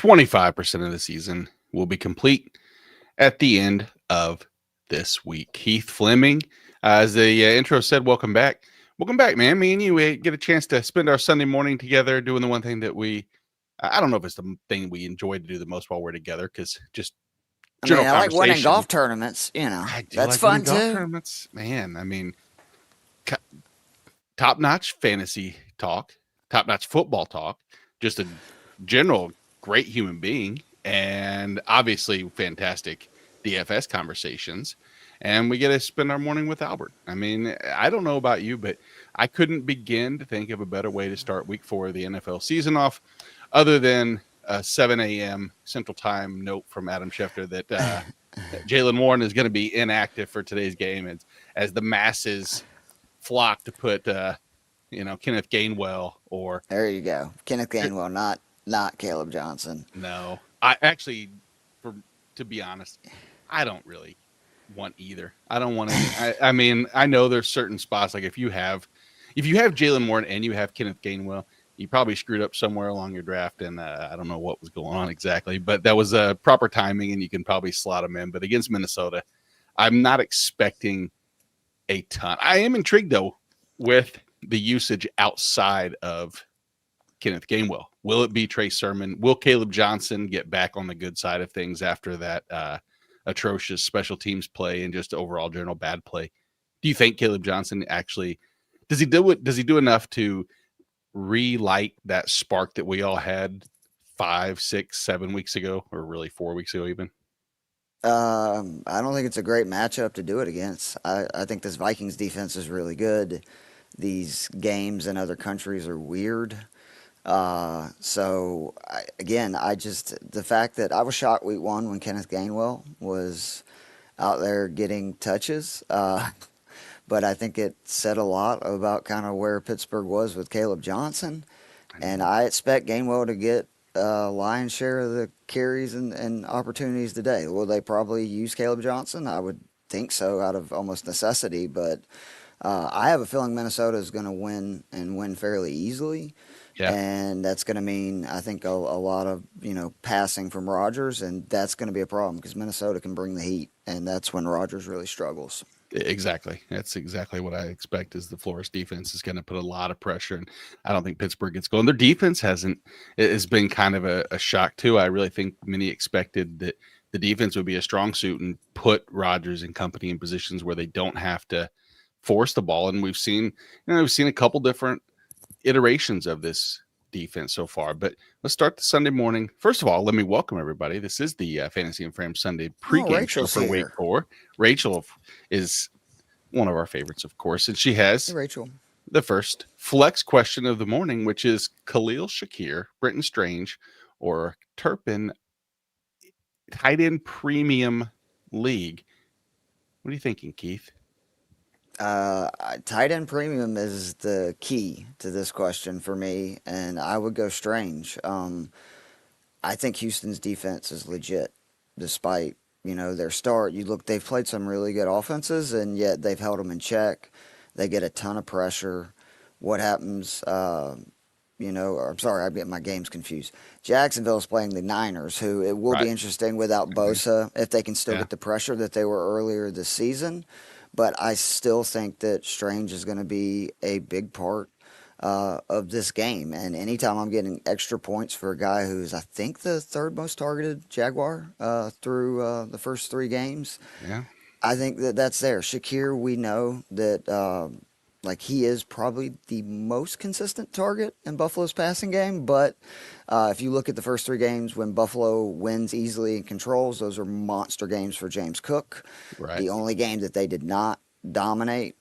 25% of the season will be complete at the end of this week. Keith Fleming, as the intro said, welcome back. Welcome back, man. Me and you, we get a chance to spend our Sunday morning together doing the one thing that I don't know if it's the thing we enjoy to do the most while we're together, because just general I like winning conversation. golf tournaments, I do that's like fun winning golf too. tournaments. Man, I mean, top-notch fantasy talk, top-notch football talk, just a general great human being, and obviously fantastic DFS conversations. And we get to spend our morning with Albert. I mean, I don't know about you, but I couldn't begin to think of a better way to start week 4 of the NFL season off other than a 7 a.m. Central Time note from Adam Schefter that Jaylen Warren is going to be inactive for today's game as the masses flock to put, Kenneth Gainwell or. There you go, Kenneth Gainwell, not Caleb Johnson. No, I actually, to be honest, I don't really want either. I don't want any. I mean, I know there's certain spots, like if you have Jaylen Warren and you have Kenneth Gainwell, you probably screwed up somewhere along your draft, and I don't know what was going on exactly, but that was proper timing, and you can probably slot them in. But against Minnesota, I'm not expecting a ton. I am intrigued though with the usage outside of Kenneth Gainwell. Will it be Trey Sermon? Will Caleb Johnson get back on the good side of things after that atrocious special teams play and just overall general bad play? Do you think Caleb Johnson actually does he do enough to relight that spark that we all had 5, 6, 7 weeks ago, or really 4 weeks ago even? I don't think it's a great matchup to do it against. I think this Vikings defense is really good. These games in other countries are weird. The fact that I was shocked week 1 when Kenneth Gainwell was out there getting touches. But I think it said a lot about kind of where Pittsburgh was with Caleb Johnson. And I expect Gainwell to get lion's share of the carries and opportunities today. Will they probably use Caleb Johnson? I would think so, out of almost necessity. But I have a feeling Minnesota is going to win fairly easily. Yeah. And that's going to mean, I think, a lot of passing from Rodgers, and that's going to be a problem because Minnesota can bring the heat, and that's when Rodgers really struggles. Exactly. That's exactly what I expect. Is the Flores defense is going to put a lot of pressure, and I don't think Pittsburgh gets going. Their defense has been kind of a shock too. I really think many expected that the defense would be a strong suit and put Rodgers and company in positions where they don't have to force the ball. And we've seen a couple different iterations of this defense so far. But let's start the Sunday morning. First of all, let me welcome everybody. This is the Fantasy and Frame Sunday pregame show for week 4. Rachel is one of our favorites, of course, and she has the first flex question of the morning, which is Khalil Shakir, Brenton Strange, or Turpin tight end premium league. What are you thinking, Keith? Tight end premium is the key to this question for me, and I would go Strange. I think Houston's defense is legit, despite their start. They've played some really good offenses, and yet they've held them in check. They get a ton of pressure. What happens? I'm sorry, I get my games confused. Jacksonville's playing the Niners, who it will be interesting without Bosa if they can still get the pressure that they were earlier this season. But I still think that Strange is going to be a big part of this game. And anytime I'm getting extra points for a guy who's, I think, the third most targeted Jaguar through the first 3 games, I think that's there. Shakir, we know that he is probably the most consistent target in Buffalo's passing game. But if you look at the first 3 games when Buffalo wins easily and controls, those are monster games for James Cook. Right. The only game that they did not dominate,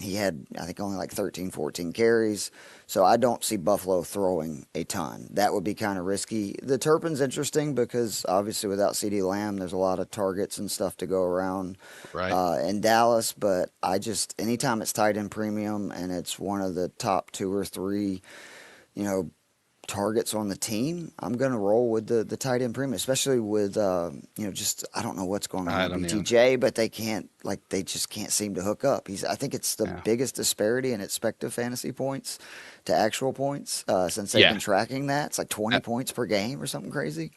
he had, I think, only 13, 14 carries. So I don't see Buffalo throwing a ton. That would be kind of risky. The Turpin's interesting because obviously without CeeDee Lamb, there's a lot of targets and stuff to go around in Dallas. But anytime it's tight end premium and it's one of the top 2 or 3, targets on the team, I'm going to roll with the tight end premium, especially with just I don't know what's going on I with don't even. BTJ, but they just can't seem to hook up. I think it's the Yeah. biggest disparity in expected fantasy points to actual points since they've Yeah. been tracking that. It's like 20 points per game or something crazy.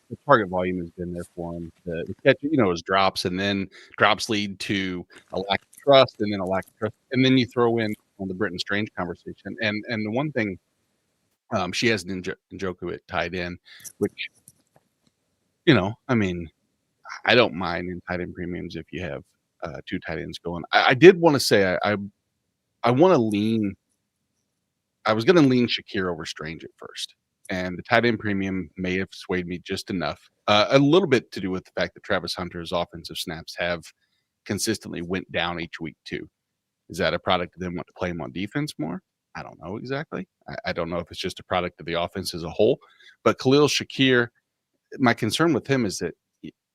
The target volume has been there for him. The catch, his drops, and then drops lead to a lack of trust, and then a lack of trust, and then you throw in on the Britton Strange conversation. And the one thing, she has Njoku at tight end, which I mean, I don't mind in tight end premiums if you have two tight ends going. I did want to say I want to lean. I was going to lean Shakir over Strange at first, and the tight end premium may have swayed me just enough. A little bit to do with the fact that Travis Hunter's offensive snaps have consistently went down each week too. Is that a product of them want to play him on defense more? I don't know exactly. I don't know if it's just a product of the offense as a whole. But Khalil Shakir, my concern with him is that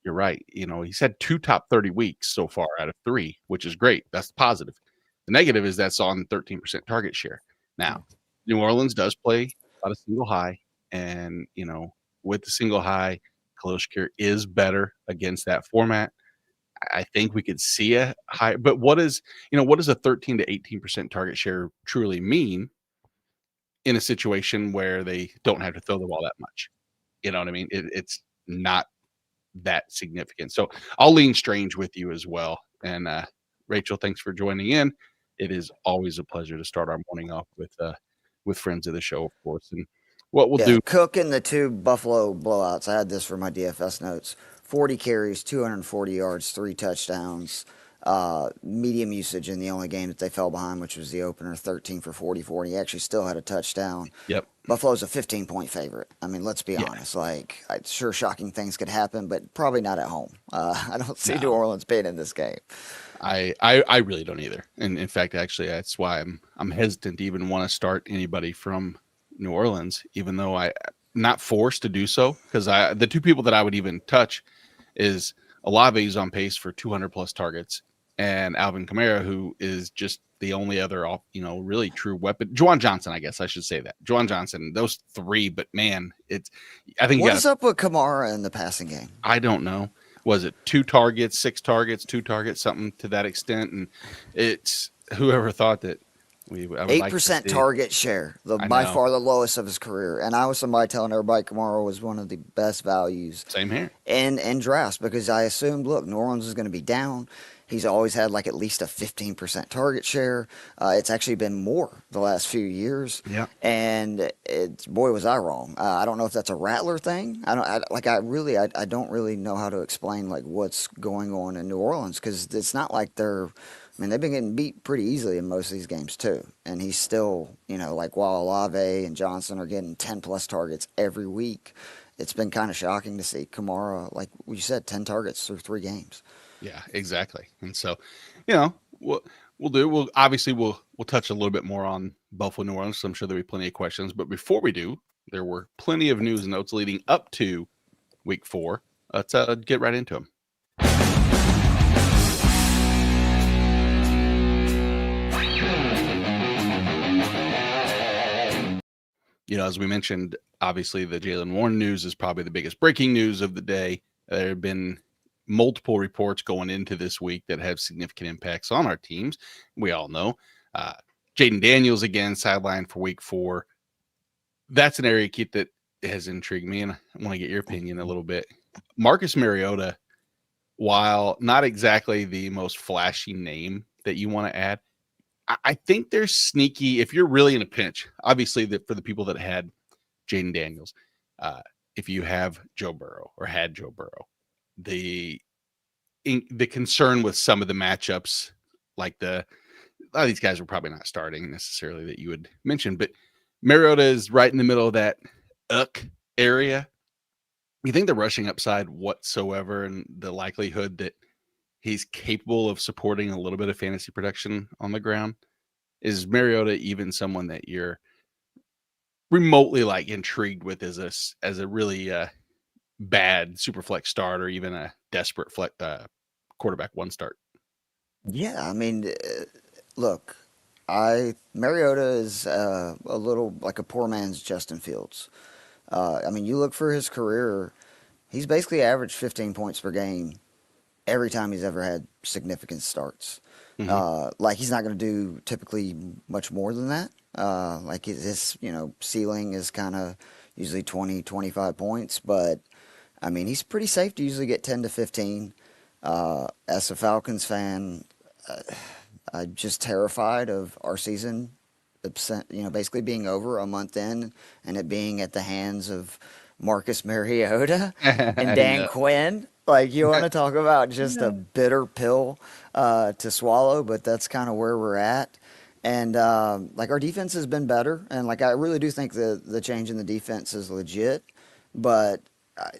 you're right. He's had 2 top 30 weeks so far out of 3, which is great. That's positive. The negative is that's on 13% target share. Now, New Orleans does play a lot of single high, and with the single high, Khalil Shakir is better against that format. I think we could see a high, but what does a 13 to 18% target share truly mean in a situation where they don't have to throw the ball that much? You know what I mean? It's not that significant. So I'll lean Strange with you as well. And Rachel, thanks for joining in. It is always a pleasure to start our morning off with friends of the show, of course. And what we'll Yeah, do. Cook in the 2 Buffalo blowouts. I had this for my DFS notes. 40 carries, 240 yards, 3 touchdowns. Medium usage in the only game that they fell behind, which was the opener, 13 for 44. And he actually still had a touchdown. Yep. Buffalo's a 15-point favorite. I mean, let's be Yeah. honest. Sure, shocking things could happen, but probably not at home. I don't see No. New Orleans being in this game. I really don't either. And in fact, actually, that's why I'm hesitant to even want to start anybody from New Orleans, even though I'm not forced to do so. Because the 2 people that I would even touch is Olave's on pace for 200 plus targets, and Alvin Kamara, who is just the only other, really true weapon. Juwan Johnson, I guess I should say that. Juwan Johnson, those 3, but man, I think What is up with Kamara in the passing game? I don't know. Was it 2 targets, 6 targets, 2 targets, something to that extent? And it's whoever thought that I would 8% like to see. target share, by far the lowest of his career. And I was somebody telling everybody Kamara was one of the best values. Same here. In drafts, because I assumed, look, New Orleans is going to be down. He's always had at least a 15% target share. It's actually been more the last few years. Yeah. And boy, was I wrong. I don't know if that's a Rattler thing. I don't really know how to explain what's going on in New Orleans, because it's not like they've been getting beat pretty easily in most of these games too. And he's still, while Olave and Johnson are getting 10 plus targets every week, it's been kind of shocking to see Kamara, like you said, 10 targets through 3 games. Yeah, exactly. And so, we'll obviously we'll touch a little bit more on Buffalo, New Orleans. So I'm sure there'll be plenty of questions. But before we do, there were plenty of news and notes leading up to week 4. Let's get right into them. As we mentioned, obviously the Jaylen Warren news is probably the biggest breaking news of the day. There have been multiple reports going into this week that have significant impacts on our teams. We all know Jaden Daniels again sidelined for week 4. That's an area, Keith, that has intrigued me, and I want to get your opinion a little bit. Marcus Mariota, while not exactly the most flashy name that you want to add, I think they're sneaky. If you're really in a pinch, obviously for the people that had Jaden Daniels, if you have Joe Burrow or had Joe Burrow, the concern with some of the matchups, like a lot of these guys were probably not starting necessarily that you would mention, but Mariota is right in the middle of that area. You think the rushing upside whatsoever and the likelihood that he's capable of supporting a little bit of fantasy production on the ground? Is Mariota even someone that you're remotely intrigued with as a really bad super flex start, or even a desperate quarterback 1 start? Yeah, look, Mariota is a little like a poor man's Justin Fields. I mean, you look for his career, he's basically averaged 15 points per game every time he's ever had significant starts. Hmm. Like he's not going to do typically much more than that. Like his ceiling is kind of usually 20, 25 points, but I mean, he's pretty safe to usually get 10 to 15. As a Falcons fan, uh, I'm just terrified of our season, basically being over a month in and it being at the hands of Marcus Mariota and Dan No. Quinn. Like, you want to talk about just a No. bitter pill to swallow, but that's kind of where we're at. And like our defense has been better, and like I really do think the change in the defense is legit. But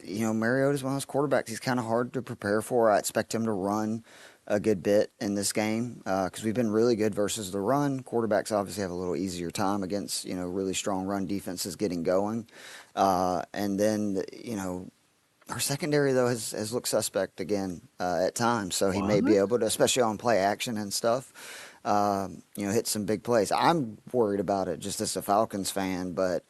Mariota's one of those quarterbacks. He's kind of hard to prepare for. I expect him to run a good bit in this game because we've been really good versus the run. Quarterbacks obviously have a little easier time against really strong run defenses getting going. And then our secondary though has looked suspect again at times. So he may be What? able to, especially on play action and stuff. Hit some big plays. I'm worried about it just as a Falcons fan, but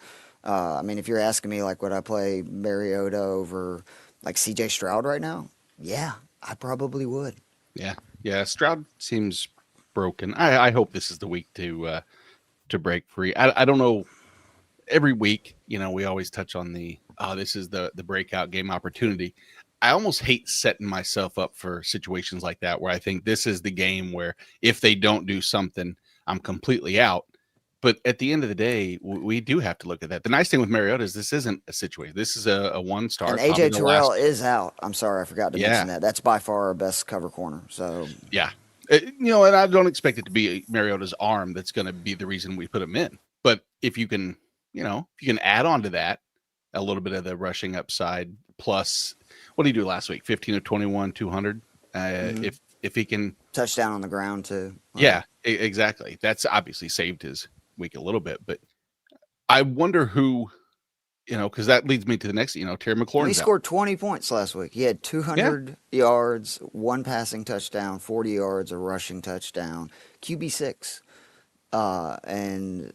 I mean, if you're asking me, like, would I play Mariota over like C.J. Stroud right now? Yeah, I probably would. Yeah, yeah. Stroud seems broken. I hope this is the week to break free. I don't know. Every week, we always touch on this is the breakout game opportunity. I almost hate setting myself up for situations like that where I think this is the game where if they don't do something, I'm completely out. But at the end of the day, we do have to look at that. The nice thing with Mariota is this isn't a situation. This is a one And start, probably A.J. the Terrell last. is out. I'm sorry, I forgot to Yeah, mention that. That's by far our best cover corner. So, yeah. And I don't expect it to be Mariota's arm that's going to be the reason we put him in. But if you can, if you can add on to that a little bit of the rushing upside plus what did he do last week? 15 of 21, 200. mhm. If he can, Touchdown on the ground too. Like, yeah, exactly. That's obviously saved his week a little bit. But I wonder who, because that leads me to the next. Terry he McLaurin's out. scored 20 points last week. He had Yeah, 200 yards, one passing touchdown, 40 yards, a rushing touchdown, QB6. And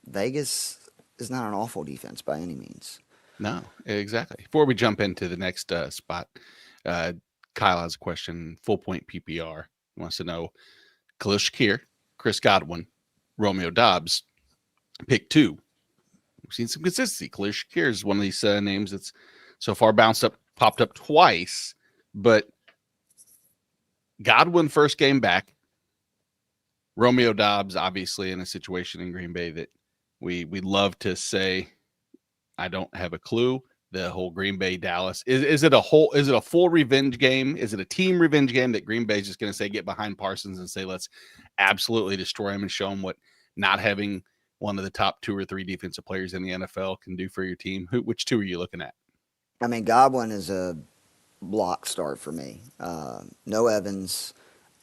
Vegas is not an awful defense by any means. no, exactly. Before we jump into the next spot, uh, Kyle has a question. Full point PPR. He wants to know Khalil Shakir, Chris Godwin, Romeo Dobbs, pick two. We've seen some consistency. Khalil Shakir is one of these names that's so far popped up twice, but Godwin first game back. Romeo Dobbs, obviously, in a situation in Green Bay that we love to say, I don't have a clue. The whole Green Bay Dallas is it a full revenge game? Is it a team revenge game that Green Bay is just going to say get behind Parsons and say let's absolutely destroy him and show him what not having one of the top two or three defensive players in the NFL can do for your team? Which two are you looking at? I mean, Godwin is a block start for me. No Evans.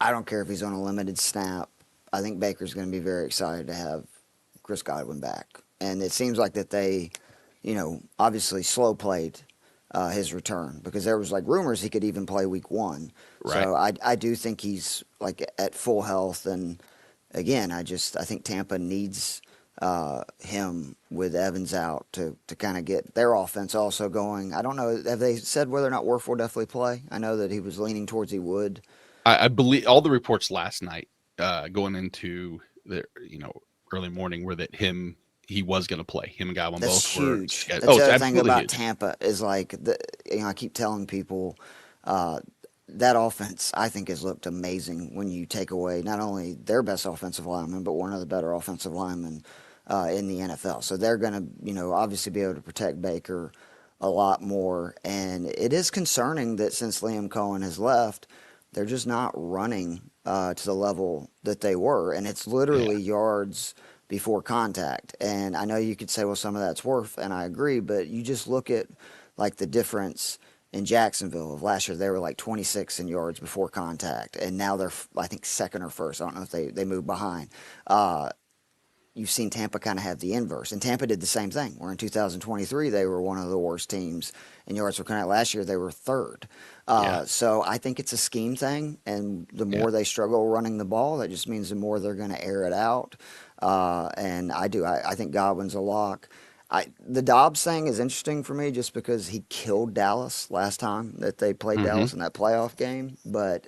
I don't care if he's on a limited snap. I think Baker's going to be very excited to have Chris Godwin back. And it seems like that they, obviously slow played his return because there was like rumors he could even play week one. Right. So I do think he's like at full health. And again, I think Tampa needs him with Evans out to kind of get their offense also going. I don't know. Have they said whether or not Worf will definitely play? I know that he was leaning towards he would. I believe all the reports last night going into the early morning were that he was going to play. Him and Godwin That's both were. huge. That's Oh, the it's other thing absolutely about huge. Tampa is like I keep telling people that offense I think has looked amazing when you take away not only their best offensive lineman but one of the better offensive linemen in the NFL. So they're going to obviously be able to protect Baker a lot more. And it is concerning that since Liam Cohen has left, they're just not running to the level that they were, and it's Yeah. literally yards before contact. And I know you could say, well, some of that's worth, and I agree, but you just look at like the difference in Jacksonville of last year. They were like 26 in yards before contact, and now they're I think second or first. I don't know if they moved behind. you've seen Tampa kind of have the inverse. And Tampa did the same thing, where in 2023 they were one of the worst teams in yards per carry. Last year they were third. Yeah. So I think it's a scheme thing, and the more they struggle running the ball, that just means the more they're going to air it out. And I think Godwin's a lock. The Dobbs thing is interesting for me just because he killed Dallas last time that they played Mm-hmm. Dallas in that playoff game. But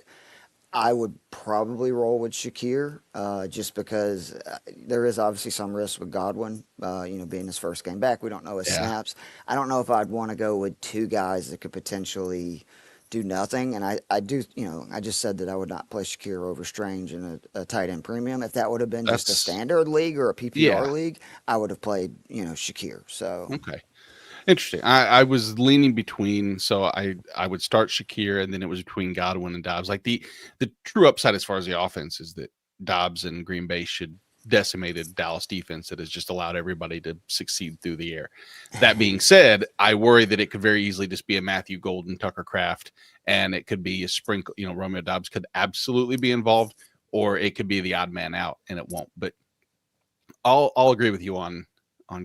I would probably roll with Shakir just because there is obviously some risk with Godwin, being his first game back. We don't know his Yeah. snaps. I don't know if I'd want to go with two guys that could potentially do nothing. And I do, I just said that I would not play Shakir over Strange in a tight end premium. If that would have been just a That's standard league or a PPR yeah. league, I would have played, Shakir. So Okay. Interesting. I was leaning between, so I would start Shakir, and then it was between Godwin and Dobbs. Like the true upside as far as the offense is that Dobbs and Green Bay should decimated Dallas defense that has just allowed everybody to succeed through the air. That being said, I worry that it could very easily just be a Matthew Golden, Tucker Kraft, and it could be a sprinkle. Romeo Dobbs could absolutely be involved, or it could be the odd man out, and it won't. But I'll agree with you on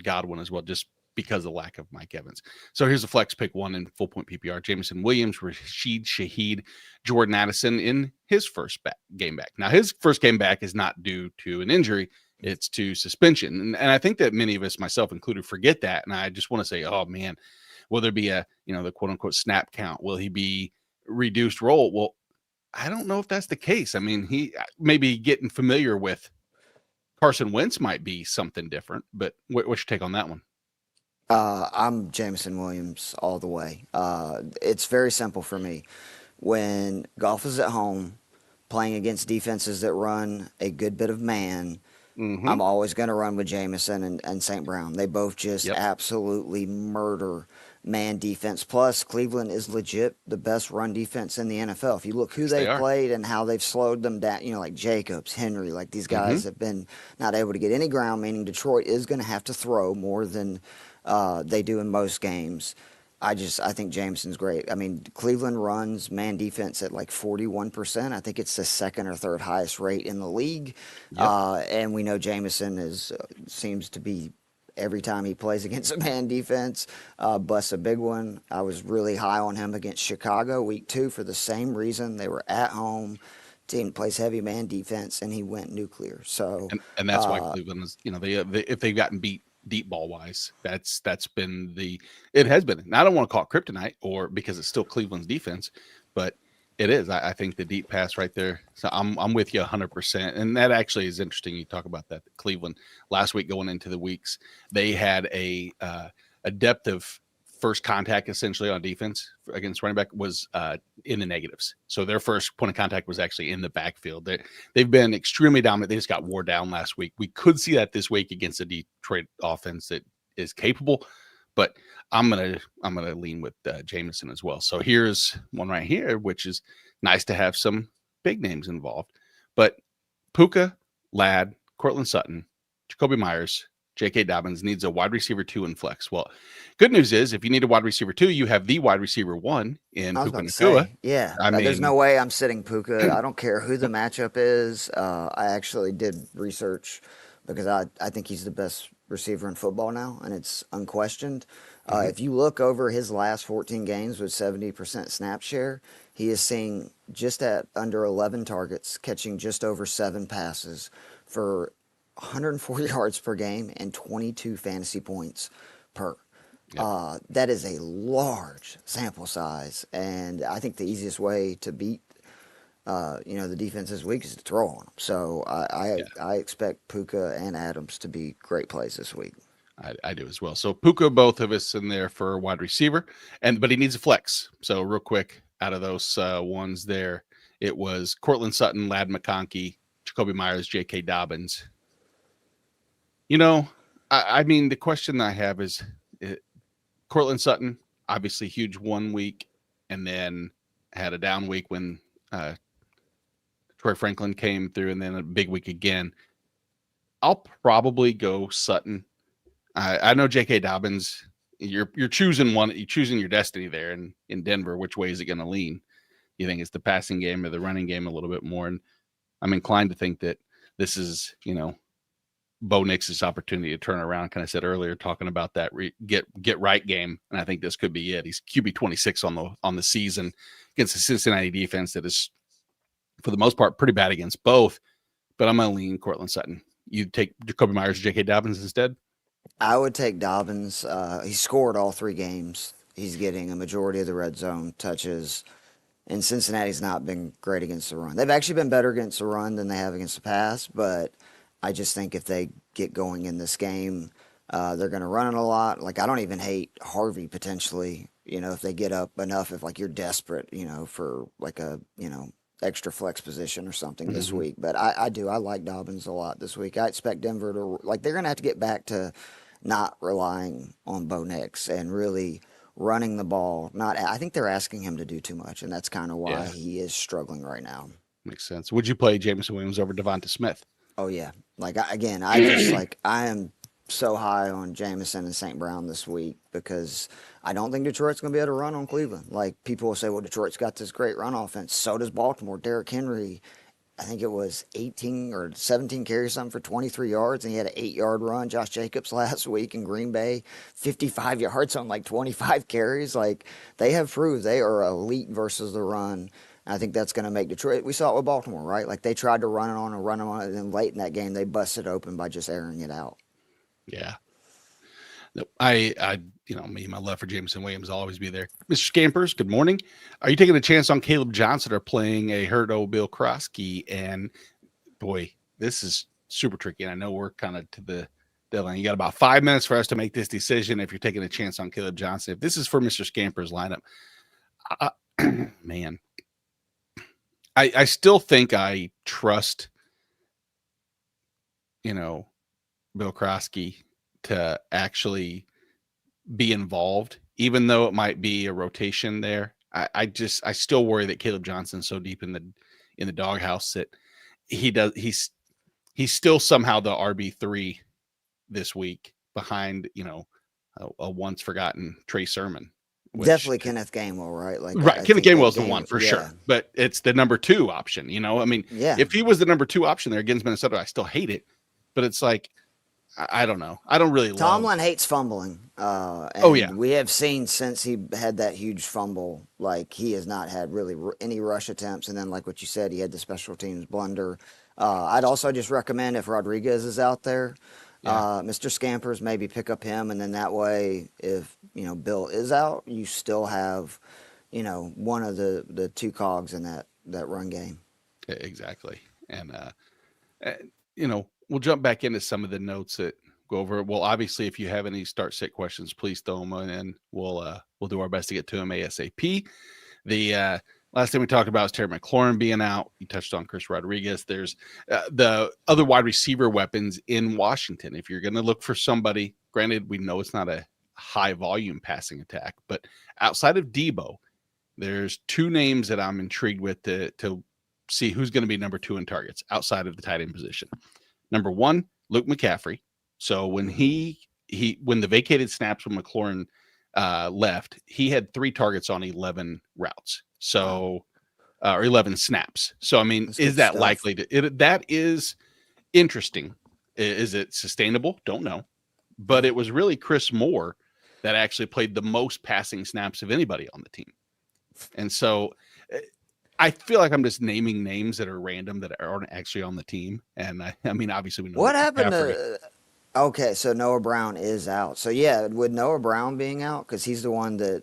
Godwin as well, just because of the lack of Mike Evans. So here's the flex pick one in full point PPR: Jameson Williams, Rashid Shaheed, Jordan Addison in his first game back. Now his first game back is not due to an injury; it's to suspension, and I think that many of us, myself included, forget that. And I just want to say, oh man, will there be a the quote unquote snap count? Will he be reduced role? Well, I don't know if that's the case. I mean, he maybe getting familiar with Carson Wentz might be something different, but what's your take on that one? I'm Jameson Williams all the way. It's very simple for me. When golf is at home, playing against defenses that run a good bit of man, Mm-hmm. I'm always going to run with Jameson and St. Brown. They both just Yep. absolutely murder man defense. Plus, Cleveland is legit the best run defense in the NFL. If you look who Yes, they they've are. played and how they've slowed them down, like Jacobs, Henry, like these Mm-hmm. guys have been not able to get any ground, meaning Detroit is going to have to throw more than they do in most games. I think Jameson's great. I mean, Cleveland runs man defense at like 41%. I think it's the second or third highest rate in the league. Yep. And we know Jameson seems to be every time he plays against a man defense, busts a big one. I was really high on him against Chicago week 2 for the same reason. They were at home. Team plays heavy man defense, and he went nuclear. So, And that's why Cleveland is, they if they've gotten beat deep ball wise, that's been it has been. And I don't want to call it kryptonite or because it's still Cleveland's defense, but it is. I think the deep pass right there. So I'm with you 100%. And that actually is interesting. You talk about that. Cleveland last week going into the weeks, they had a depth of first contact essentially on defense against running back was in the negatives. So their first point of contact was actually in the backfield. They've been extremely dominant. They just got wore down last week. We could see that this week against a Detroit offense that is capable, but I'm gonna lean with Jameson as well. So here's one right here, which is nice to have some big names involved. But Puka, Ladd, Cortland Sutton, Jacoby Myers, J.K. Dobbins needs a wide receiver 2 in flex. Well, good news is if you need a wide receiver 2, you have the wide receiver 1 in I was Puka about to Nacua. say, yeah, I there's no mean, way I'm sitting Puka. I don't care who the matchup is. I actually did research because I think he's the best receiver in football now, and it's unquestioned. If you look over his last 14 games with 70% snap share, he is seeing just at under 11 targets, catching just over 7 passes for 104 yards per game and 22 fantasy points per. yep. That is a large sample size, and I think the easiest way to beat, the defense this week is to throw on them. So Yeah. I expect Puka and Adams to be great plays this week. I do as well. So Puka, both of us in there for wide receiver, but he needs a flex. So real quick, out of those ones there, it was Cortland Sutton, Ladd McConkey, Jacoby Myers, J.K. Dobbins. I mean, the question I have is Cortland Sutton, obviously huge 1 week, and then had a down week when Troy Franklin came through, and then a big week again. I'll probably go Sutton. I know J.K. Dobbins. You're choosing one. You're choosing your destiny there in Denver. Which way is it going to lean? You think it's the passing game or the running game a little bit more? And I'm inclined to think that this is Bo Nix's opportunity to turn around. Kind of said earlier, talking about that get right game, and I think this could be it. He's QB 26 on the season against the Cincinnati defense that is, for the most part, pretty bad against both. But I'm going to lean Cortland Sutton. You take Jacoby Myers or J.K. Dobbins instead? I would take Dobbins. He scored all 3 games. He's getting a majority of the red zone touches. And Cincinnati's not been great against the run. They've actually been better against the run than they have against the pass, but I just think if they get going in this game, they're going to run it a lot. Like, I don't even hate Harvey potentially, if they get up enough, if like you're desperate, for like a, extra flex position or something this week. But I like Dobbins a lot this week. I expect Denver to, like, they're going to have to get back to not relying on Bo Nix and really running the ball. I think they're asking him to do too much, and that's kind of why he is struggling right now. Makes sense. Would you play Jameson Williams over Devonta Smith? Oh yeah. Like, I just like, I am so high on Jameson and St. Brown this week because I don't think Detroit's going to be able to run on Cleveland. Like, people will say, well, Detroit's got this great run offense. So does Baltimore. Derrick Henry, I think it was 18 or 17 carries something for 23 yards, and he had an 8-yard run. Josh Jacobs last week in Green Bay, 55 yards on like 25 carries. Like, they have proved they are elite versus the run. I think that's going to make Detroit. We saw it with Baltimore, right? Like, they tried to run it on, and then late in that game, they busted open by just airing it out. Yeah. No, me, my love for Jameson Williams will always be there. Mr. Scampers, good morning. Are you taking a chance on Caleb Johnson or playing a hurt old Bill Krosky? And boy, this is super tricky. And I know we're kind of to the deadline. You got about 5 minutes for us to make this decision if you're taking a chance on Caleb Johnson. If this is for Mr. Scamper's lineup, man, I still think I trust, Bill Krosky to actually be involved, even though it might be a rotation there. I still worry that Caleb Johnson's so deep in the doghouse that he's still somehow the RB3 this week behind, a once forgotten Trey Sermon. Definitely Kenneth Gainwell, right? Like, right. Kenneth Gainwell's the one for sure, but it's the number 2 option, if he was the number 2 option there against Minnesota, I still hate it, but it's like, I don't know. I don't really Tomlin hates fumbling. We have seen since he had that huge fumble, like, he has not had really any rush attempts. And then, like what you said, he had the special teams blunder. I'd also just recommend, if Rodriguez is out there, Mr. Scampers, maybe pick up him. And then that way, if, Bill is out, you still have, one of the 2 cogs in that run game. Exactly. And, we'll jump back into some of the notes that go over. Well, obviously, if you have any start sit questions, please throw them in, and we'll do our best to get to them ASAP. The last thing we talked about is Terry McLaurin being out. You touched on Chris Rodriguez. There's the other wide receiver weapons in Washington. If you're going to look for somebody, granted, we know it's not a high volume passing attack, but outside of Debo, there's 2 names that I'm intrigued with to see who's going to be number 2 in targets outside of the tight end position. Number 1, Luke McCaffrey. So when when the vacated snaps when McLaurin left, he had 3 targets on 11 routes. So, or 11 snaps. So, I mean, is that likely that is interesting. Is it sustainable? Don't know. But it was really Chris Moore that actually played the most passing snaps of anybody on the team. And so I feel like I'm just naming names that are random that aren't actually on the team. And I mean, obviously we know what happened to. Okay, so Noah Brown is out. So yeah, with Noah Brown being out, because he's the one that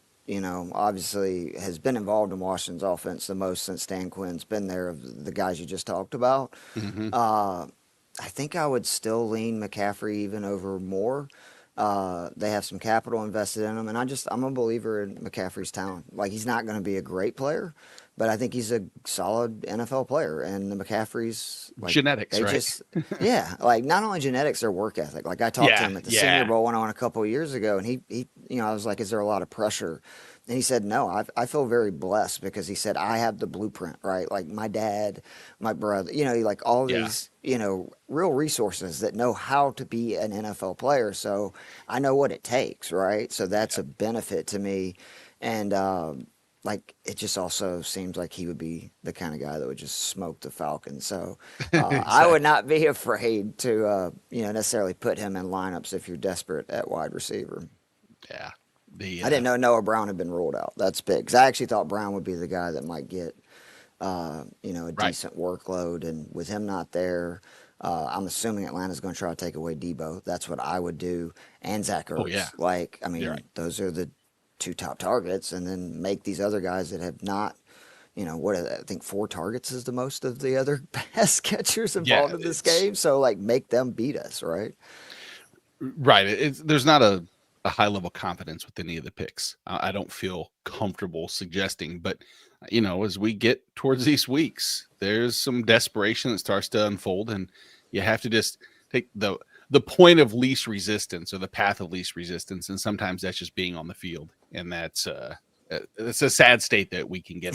obviously has been involved in Washington's offense the most since Dan Quinn's been there, of the guys you just talked about. Mm-hmm. I think I would still lean McCaffrey even over Moore. They have some capital invested in him, and I'm a believer in McCaffrey's talent. Like, he's not going to be a great player, but I think he's a solid NFL player. And the McCaffrey's, like, genetics, right? Like, not only genetics, their work ethic. Like, I talked to him at the Senior Bowl went on a couple of years ago, and he I was like, is there a lot of pressure? And he said, no, I feel very blessed, because he said, I have the blueprint, right? Like, my dad, my brother, like all these, real resources that know how to be an NFL player. So I know what it takes, right? So that's a benefit to me. And, like it just also seems like he would be the kind of guy that would just smoke the Falcons. So I would Exactly. not be afraid to necessarily put him in lineups if you're desperate at wide receiver. Yeah. The I didn't know Noah Brown had been ruled out. That's big because I actually thought Brown would be the guy that might get a right. decent workload, and with him not there. I'm assuming Atlanta's going to try to take away Debo. That's what I would do, and Zach Oh yeah. Ertz. Like, I You're right. mean, those are the two top targets, and then make these other guys that have not, I think 4 targets is the most of the other pass catchers Yeah. involved in this It's game. So, like, make them beat us, right? right. There's not a high level confidence with any of the picks. I don't feel comfortable suggesting, but as we get towards these weeks, there's some desperation that starts to unfold, and you have to just take the point of least resistance or the path of least resistance, and sometimes that's just being on the field, and it's a sad state that we can get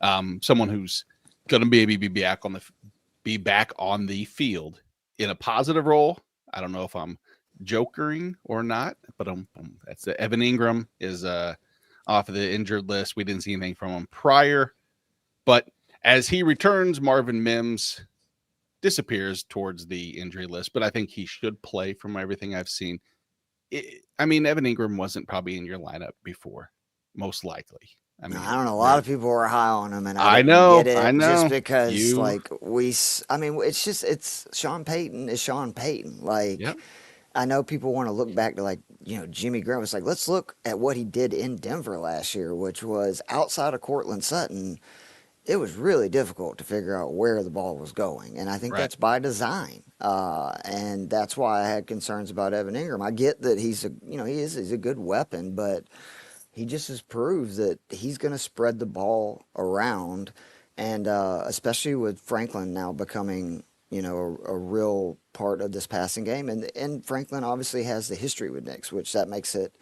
in. Someone who's going to be back on the field in a positive role. I don't know if I'm jokering or not, but that's Evan Ingram is off of the injured list. We didn't see anything from him prior, but as he returns, Marvin Mims disappears towards the injury list, but I think he should play from everything I've seen. Evan Ingram wasn't probably in your lineup before, most likely. I I mean, don't know. A lot of people were high on him, and I I didn't know, get I it just know. because, You, like, it's Sean Payton is Sean Payton. yep, Like, I know people want to look back to, like, Jimmy Graham. It's like, let's look at what he did in Denver last year, which was outside of Cortland Sutton. It was really difficult to figure out where the ball was going, and I think right. that's by design. And that's why I had concerns about Evan Ingram. I get that he's a good weapon, but he just has proved that he's going to spread the ball around, and especially with Franklin now becoming a real part of this passing game, and Franklin obviously has the history with Knicks, which that makes it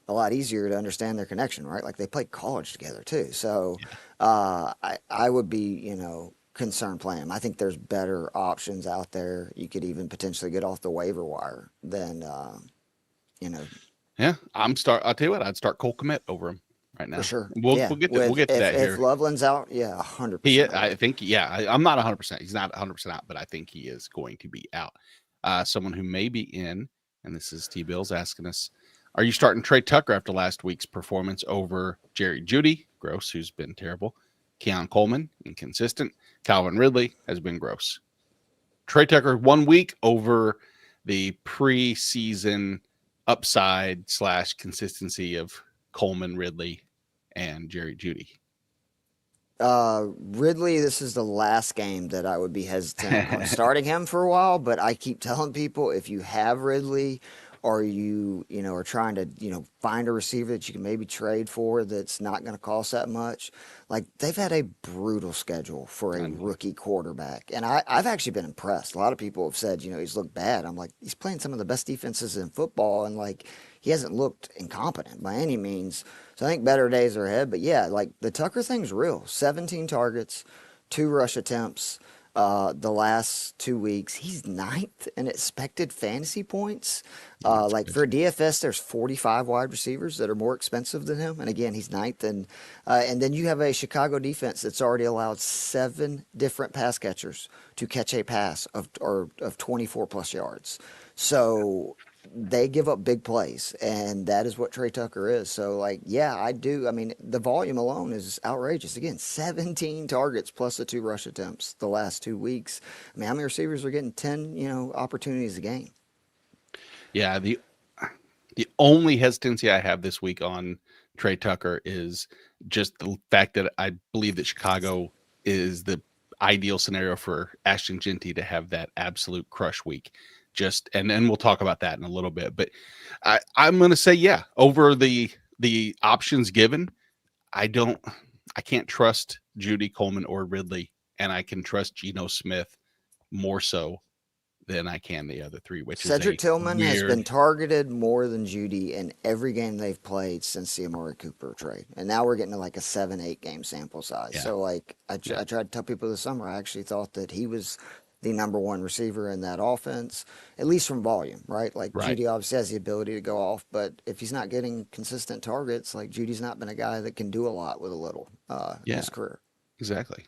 a lot easier to understand their connection, right? Like they played college together too, so Yeah. I would be concerned playing him. I think there's better options out there. You could even potentially get off the waiver wire than you know Yeah, I'll tell you what. I'd start Cole Kmet over him right for now. sure. We'll Yeah, we'll get to we'll with get to that if here. Loveland's out, yeah, 100% I I would. think yeah. I'm not 100%. He's not 100% out, but I think he is going to be out. Someone who may be in, and this is T Bills asking us, are you starting Trey Tucker after last week's performance over Jerry Judy, gross, who's been terrible, Keon Coleman, inconsistent, Calvin Ridley has been gross. Trey Tucker 1 week over the preseason upside / consistency of Coleman, Ridley, and Jerry Judy. Ridley, this is the last game that I would be hesitant on starting him for a while, but I keep telling people if you have Ridley or are trying to, find a receiver that you can maybe trade for that's not going to cost that much. Like they've had a brutal schedule for a I know. rookie quarterback. And I've actually been impressed. A lot of people have said, he's looked bad. I'm like, he's playing some of the best defenses in football, and like he hasn't looked incompetent by any means. So I think better days are ahead. But yeah, like the Tucker thing's real. 17 targets, 2 rush attempts. The last 2 weeks, he's ninth in expected fantasy points. That's Like good. for DFS, there's 45 wide receivers that are more expensive than him, and again, he's ninth. And then you have a Chicago defense that's already allowed 7 different pass catchers to catch a pass of 24 plus yards. So they give up big plays, and that is what Trey Tucker is. So, like, yeah, I do. I mean, the volume alone is outrageous. Again, 17 targets plus the 2 rush attempts the last 2 weeks. I mean, how many receivers are getting 10, opportunities a game? Yeah, the only hesitancy I have this week on Trey Tucker is just the fact that I believe that Chicago is the ideal scenario for Ashton Genty to have that absolute crush week. And then we'll talk about that in a little bit. But I'm going to say, yeah, over the options given, I can't trust Judy Coleman or Ridley, and I can trust Geno Smith more so than I can the other three, which is Cedric a Tillman has been weird. targeted more than Judy in every game they've played since the Amari Cooper trade. And now we're getting to like a 7, 8 game sample size. Yeah, So, like, I yeah, tried to tell people this summer, I actually thought that he was the number one receiver in that offense, at least from volume, right? Like Right. Judy obviously has the ability to go off, but if he's not getting consistent targets, like Judy's not been a guy that can do a lot with a little in Yeah, his career. exactly.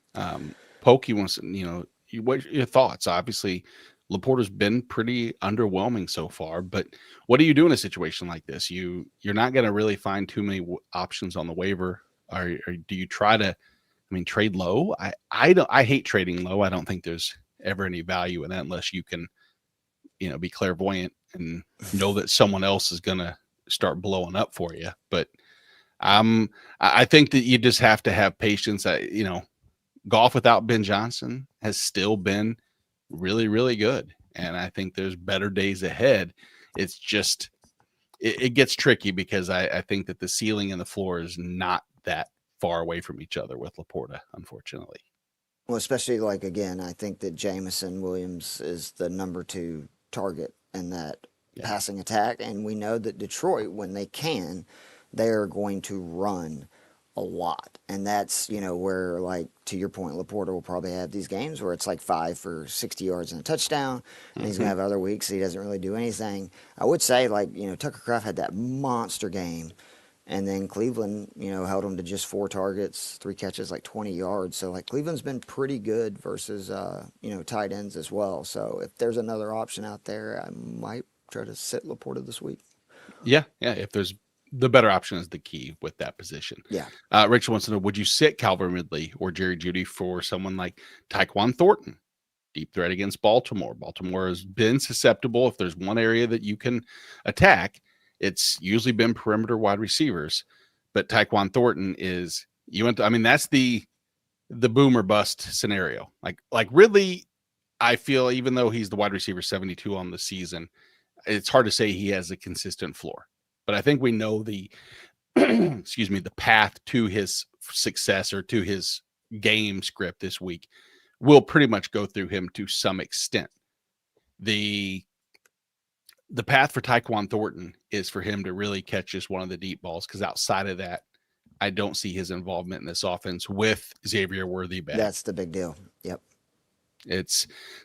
Pokey wants to, what your thoughts? Obviously, Laporta's been pretty underwhelming so far, but what do you do in a situation like this? You're not going to really find too many options on the waiver, or do you try to, trade low? I hate trading low. I don't think there's ever any value in that unless you can, be clairvoyant and know that someone else is going to start blowing up for you. But I think that you just have to have patience. Golf without Ben Johnson has still been really, really good. And I think there's better days ahead. It's just, it gets tricky because I think that the ceiling and the floor is not that far away from each other with Laporta, unfortunately. Well, especially like again, I think that Jamison Williams is the number 2 target in that passing attack, and we know that Detroit, when they can, they are going to run a lot, and that's where, like, to your point, Laporta will probably have these games where it's like 5 for 60 yards and a touchdown, and he's gonna have other weeks he doesn't really do anything. I would say, like, Tucker Kraft had that monster game. And then Cleveland, held them to just 4 targets, 3 catches, like 20 yards. So, like, Cleveland's been pretty good versus, tight ends as well. So, if there's another option out there, I might try to sit Laporta this week. Yeah. If there's the better option is the key with that position. Yeah. Rachel wants to know, would you sit Calvin Ridley or Jerry Jeudy for someone like Tyquan Thornton? Deep threat against Baltimore. Baltimore has been susceptible. If there's one area that you can attack, it's usually been perimeter wide receivers, but Tyquan Thornton is that's the boom or bust scenario. Like Ridley, I feel, even though he's the wide receiver 72 on the season, it's hard to say he has a consistent floor. But I think we know the the path to his success or to his game script this week will pretty much go through him to some extent. The path for Tyquan Thornton is for him to really catch just one of the deep balls, because outside of that, I don't see his involvement in this offense with Xavier Worthy back. That's the big deal. Yep.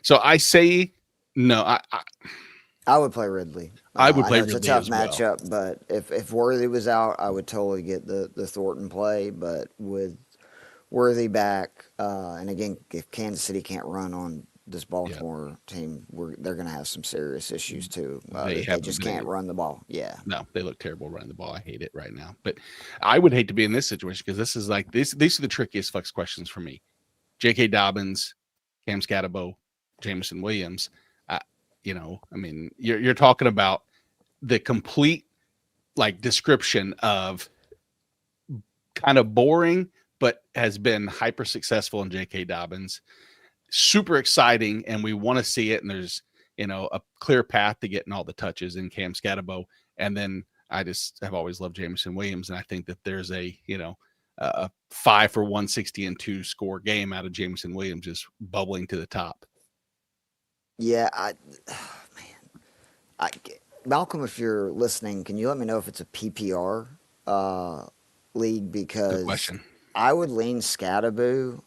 So I say no. I would play Ridley. I would play Ridley. It's a tough matchup, but if Worthy was out, I would totally get the Thornton play. But with Worthy back, and again, if Kansas City can't run on this Baltimore team, they're going to have some serious issues too. They just can't run the ball. Yeah. No, they look terrible running the ball. I hate it right now. But I would hate to be in this situation, because this is like these are the trickiest flex questions for me. J.K. Dobbins, Cam Scatterbo, Jameson Williams. You're talking about the complete description of kind of boring, but has been hyper successful in J.K. Dobbins. Super exciting, and we want to see it. And there's, a clear path to getting all the touches in Cam Scatterbo. And then I just have always loved Jameson Williams, and I think that there's a 5 for 160 and 2 score game out of Jameson Williams just bubbling to the top. Yeah, Malcolm, if you're listening, can you let me know if it's a PPR league? Because I would lean Scatterbo.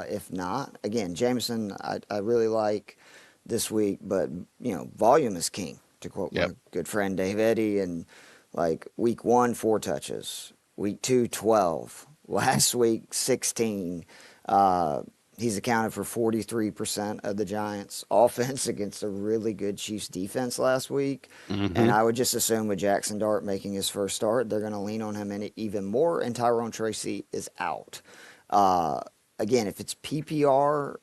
If not, again, Jameson, I really like this week, but volume is king, to quote my good friend Dave Eddy. And like week 1, 4 touches, week 2, 12, last week 16. He's accounted for 43% of the Giants' offense against a really good Chiefs defense last week. Mm-hmm. And I would just assume with Jackson Dart making his first start, they're going to lean on him even more, and Tyrone Tracy is out. Again, if it's PPR,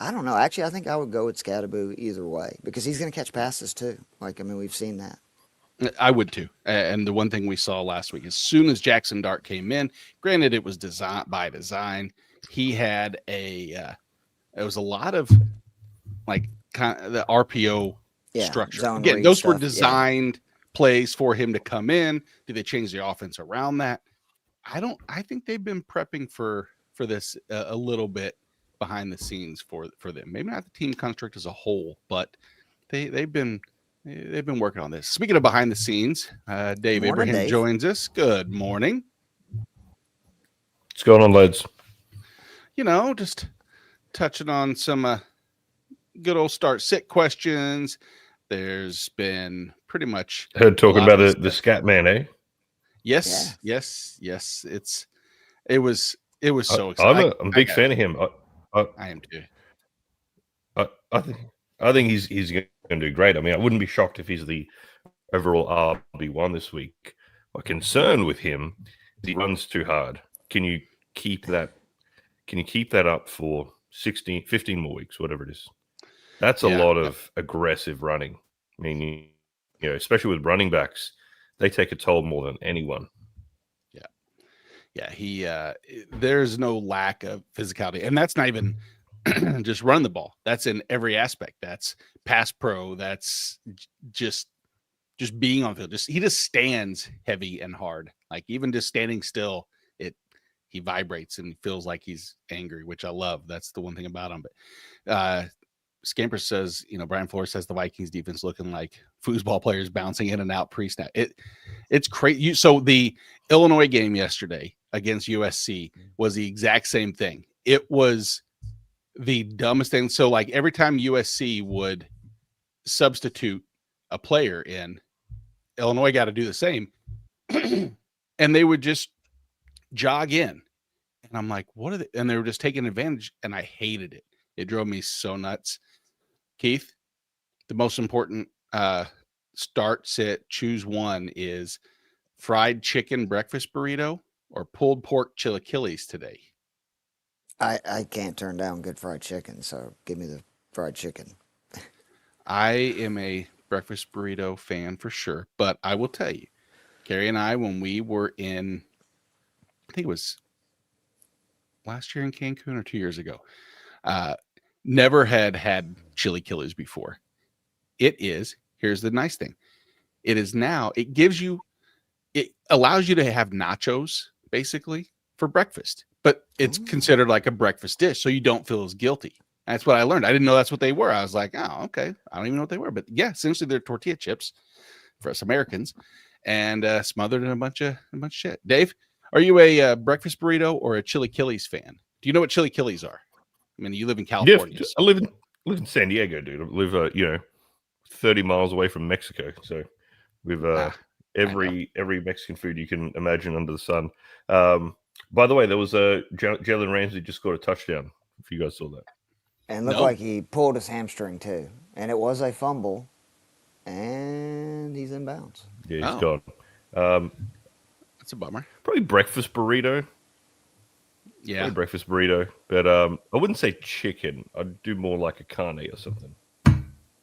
I don't know. Actually, I think I would go with Scatterbo either way, because he's going to catch passes too. We've seen that. I would too. And the one thing we saw last week, as soon as Jackson Dart came in, granted it was by design, he had it was a lot of kind of the RPO structure. Again, those were designed plays for him to come in. Did they change the offense around that? I think they've been prepping for this a little bit behind the scenes for them. Maybe not the team construct as a whole, but they've been working on this. Speaking of behind the scenes, Dave Ibrahim joins us. Good morning. What's going on, lads? Just touching on some good old start sit questions. There's been pretty much Heard talking lot about of the scat man, eh? yes. It was so I'm exciting. a big fan of him. I am too. I think he's going to do great. I mean, I wouldn't be shocked if he's the overall RB1 this week. My concern with him is he runs too hard. Can you keep that? Can you keep that up for 15 more weeks, whatever it is? That's a lot of aggressive running. I mean, you know, especially with running backs, they take a toll more than anyone. Yeah, he there's no lack of physicality, and that's not even just run the ball. That's in every aspect. That's pass pro. That's just being on the field. He just stands heavy and hard. Like even just standing still, he vibrates and feels like he's angry, which I love. That's the one thing about him. But Scamper says, Brian Flores says the Vikings defense looking like foosball players bouncing in and out pre-snap. It's crazy. So the Illinois game yesterday against USC was the exact same thing. It was the dumbest thing. So like every time USC would substitute a player in, Illinois got to do the same. And they would just jog in. And I'm like, what are they? And they were just taking advantage. And I hated it. It drove me so nuts. Keith, the most important start, sit, choose one is fried chicken breakfast burrito or pulled pork chilaquiles today. I can't turn down good fried chicken, so give me the fried chicken. I am a breakfast burrito fan for sure, but I will tell you, Carrie and I, when we were in, I think it was last year in Cancun or 2 years ago, never had chilaquiles before. Here's the nice thing. It allows you to have nachos basically for breakfast, but it's considered like a breakfast dish. So you don't feel as guilty. That's what I learned. I didn't know that's what they were. I was like, oh, okay. I don't even know what they were, but yeah, essentially they're tortilla chips for us Americans and smothered in a bunch of shit. Dave, are you a breakfast burrito or a chilaquiles fan? Do you know what chilaquiles are? I mean, you live in California. Yeah, I live in San Diego, dude. I live 30 miles away from Mexico. So we've every Mexican food you can imagine under the sun. By the way, there was Jalen Ramsey just scored a touchdown. If you guys saw that, and looked like he pulled his hamstring too, and it was a fumble, and he's in bounds. Yeah, he's gone. That's a bummer. Probably breakfast burrito. Yeah, probably breakfast burrito, but I wouldn't say chicken. I'd do more like a carne or something.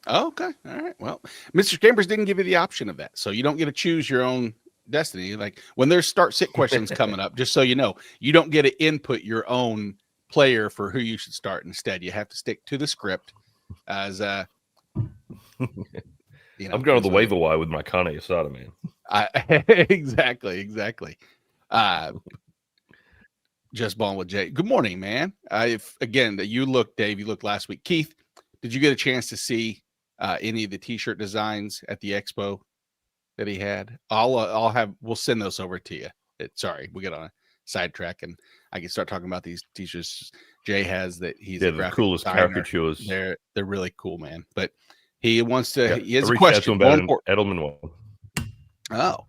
Oh, okay. All right. Well, Mr. Chambers didn't give you the option of that. So you don't get to choose your own destiny. Like when there's start sit questions coming up, just so you know, you don't get to input your own player for who you should start. Instead, you have to stick to the script as I'm going to the waiver wire with my carne asada, man. Exactly. Just balling with Jay. Good morning, man. Dave, you looked last week. Keith, did you get a chance to see any of the t-shirt designs at the expo that he had? We'll send those over to you. Sorry, we got on a sidetrack and I can start talking about these t-shirts Jay has that he's the coolest caricatures. They're really cool, man. But he wants to, he has a reached question. Out to him about an Edelman one. Oh,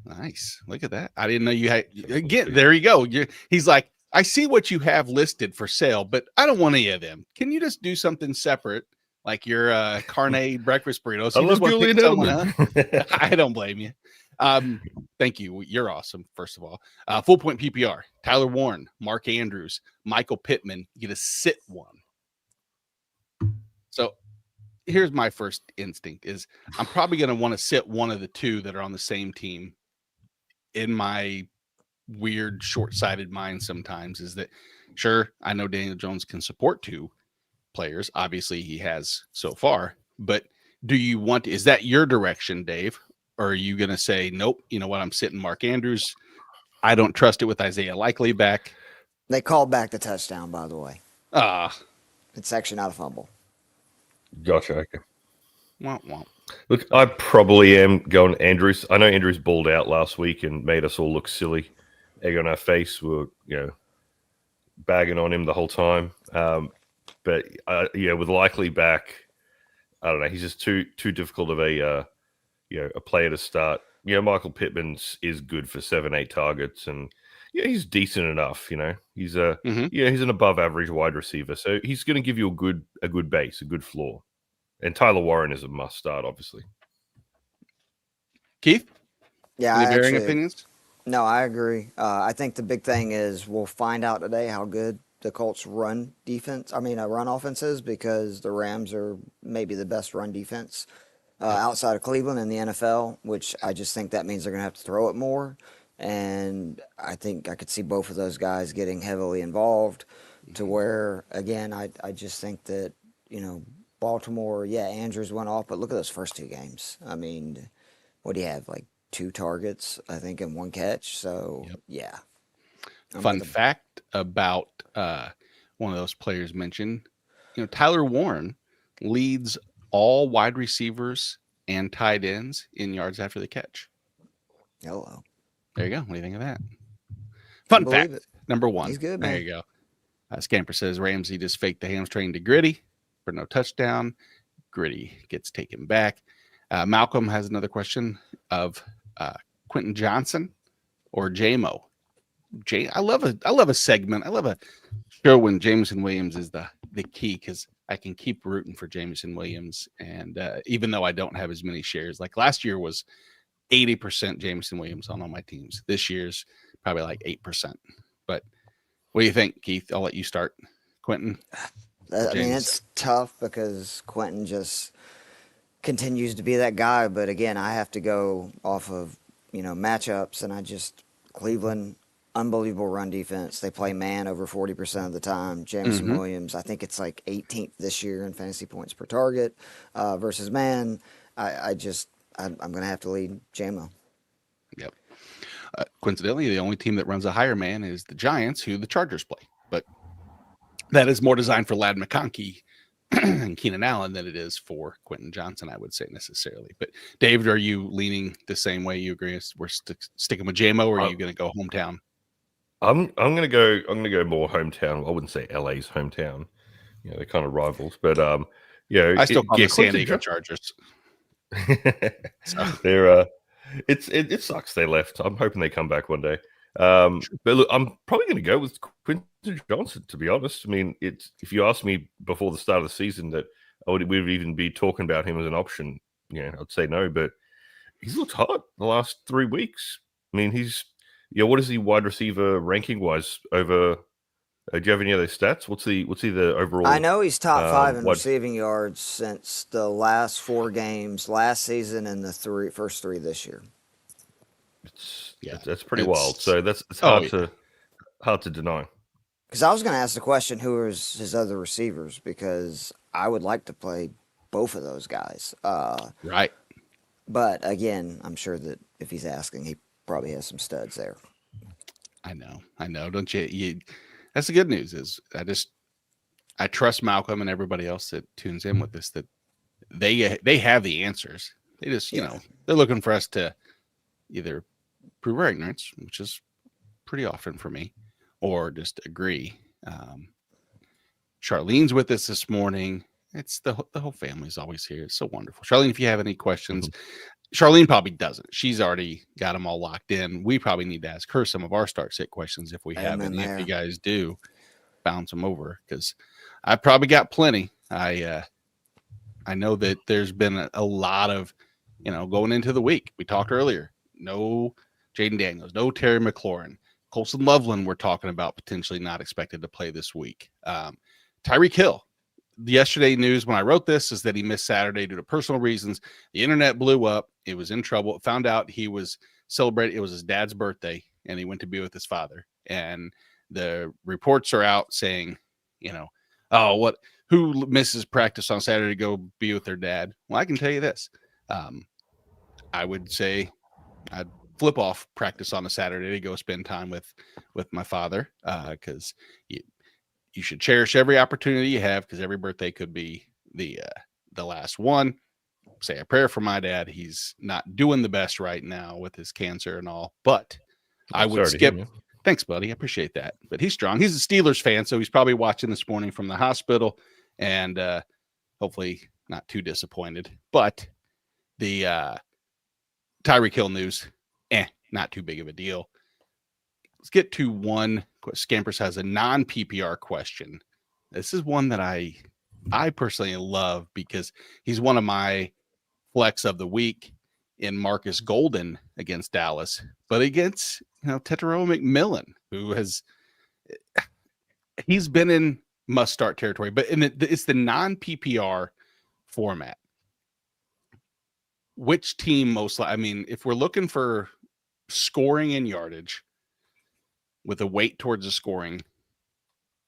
nice. Look at that. I didn't know you had, again, there you go. He's like, I see what you have listed for sale, but I don't want any of them. Can you just do something separate, like your carne breakfast burrito? So I love Julian Edelman. I don't blame you. Thank you. You're awesome, first of all. Full point PPR. Tyler Warren, Mark Andrews, Michael Pittman. You get a sit one. So here's my first instinct is I'm probably going to want to sit one of the two that are on the same team. In my weird short-sighted mind sometimes is that sure, I know Daniel Jones can support two players. Obviously he has so far, but is that your direction, Dave? Or are you going to say, nope, you know what? I'm sitting Mark Andrews. I don't trust it with Isaiah Likely back. They called back the touchdown, by the way. It's actually not a fumble. Gotcha. Okay. Womp. Look, I probably am going Andrews. I know Andrews balled out last week and made us all look silly. Egg on our face. We were, bagging on him the whole time. But with Likely back, I don't know. He's just too difficult of a player to start. Michael Pittman's is good for 7-8 targets, and he's decent enough. He's he's an above average wide receiver, so he's going to give you a good base, a good floor. And Tyler Warren is a must start, obviously. Keith, Yeah, any varying opinions? No, I agree. I think the big thing is we'll find out today how good the Colts' run offense is, because the Rams are maybe the best run defense outside of Cleveland in the NFL, which I just think that means they're going to have to throw it more. And I think I could see both of those guys getting heavily involved to where, again, I just think that, Baltimore, Andrews went off, but look at those first two games. I mean, what do you have, like 2 targets, I think, and 1 catch? So, yeah. Fun fact about one of those players mentioned, Tyler Warren leads all wide receivers and tight ends in yards after the catch. Hello. There you go. What do you think of that? Fun fact number 1. He's good, man. There you go. Scamper says Ramsey just faked the hamstring to Gritty for no touchdown. Gritty gets taken back. Malcolm has another question of Quentin Johnson or JMO. I love a segment. I love a show when Jameson Williams is the key, because I can keep rooting for Jameson Williams. And even though I don't have as many shares, like last year was 80% Jameson Williams on all my teams. This year's probably like 8%. But what do you think, Keith? I'll let you start. Quentin? I mean, it's tough because Quentin just continues to be that guy. But again, I have to go off of, matchups, and Cleveland, unbelievable run defense. They play man over 40% of the time. Jameson Williams, I think it's like 18th this year in fantasy points per target versus man. I'm going to have to lead JMO. Yep. Coincidentally, the only team that runs a higher man is the Giants, who the Chargers play. But that is more designed for Ladd McConkey and Keenan Allen than it is for Quentin Johnson, I would say, necessarily. But David, are you leaning the same way? You agree we're sticking with JMO, or are you going to go hometown? I'm gonna go more hometown. I wouldn't say LA's hometown. They're kind of rivals, but I still call the San Diego Chargers. They're it sucks they left. I'm hoping they come back one day. But look, I'm probably going to go with Quentin Johnson, to be honest. I mean, if you asked me before the start of the season that we would even be talking about him as an option, I'd say no. But he's looked hot the last 3 weeks. I mean, he's what is he wide receiver ranking wise over? Do you have any other stats? What's he the overall? I know he's top 5 in receiving yards since the last 4 games last season and the first 3 this year. That's pretty wild. So it's hard to deny. Because I was going to ask the question, who are his other receivers? Because I would like to play both of those guys. Right. But again, I'm sure that if he's asking, he probably has some studs there. I know. Don't you? That's the good news. Is I trust Malcolm and everybody else that tunes in with this, that they have the answers. They just they're looking for us to either prove our ignorance, which is pretty often for me, or just agree. Charlene's with us this morning. It's the whole family's always here. It's so wonderful. Charlene, if you have any questions, Charlene probably doesn't. She's already got them all locked in. We probably need to ask her some of our start sit questions if we have any. If you guys do, bounce them over, because I probably got plenty. I know that there's been a lot of, going into the week. We talked earlier. No Jaden Daniels, no Terry McLaurin. Colson Loveland, we're talking about potentially not expected to play this week. Tyreek Hill. The yesterday news when I wrote this is that he missed Saturday due to personal reasons. The internet blew up. It was in trouble. It found out he was celebrating. It was his dad's birthday, and he went to be with his father. And the reports are out saying, who misses practice on Saturday to go be with their dad? Well, I can tell you this. I would say I'd flip off practice on a Saturday to go spend time with my father, because you should cherish every opportunity you have, because every birthday could be the last one. Say a prayer for my dad. He's not doing the best right now with his cancer and all, but I would skip. Thanks, buddy. I appreciate that. But he's strong. He's a Steelers fan, so he's probably watching this morning from the hospital, and hopefully not too disappointed. But the Tyreek Hill news, not too big of a deal. Let's get to one. Scampers has a non-PPR question. This is one that I personally love because he's one of my flex of the week in Marcus Golden against Dallas, but against Tetairoa McMillan, who he's been in must-start territory, but it's the non-PPR format. Which team if we're looking for scoring and yardage with a weight towards the scoring,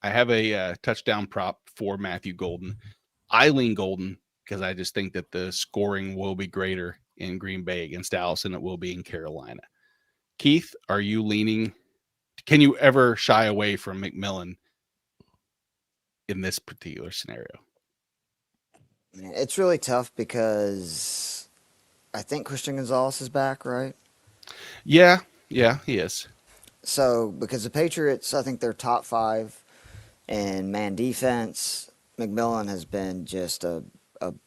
I have a touchdown prop for Matthew Golden. I lean Golden because I just think that the scoring will be greater in Green Bay against Dallas than it will be in Carolina. Keith, are you leaning? Can you ever shy away from McMillan in this particular scenario? It's really tough because I think Christian Gonzalez is back, right? Yeah, he is. So, because the Patriots, I think they're top 5 in man defense. McMillan has been just a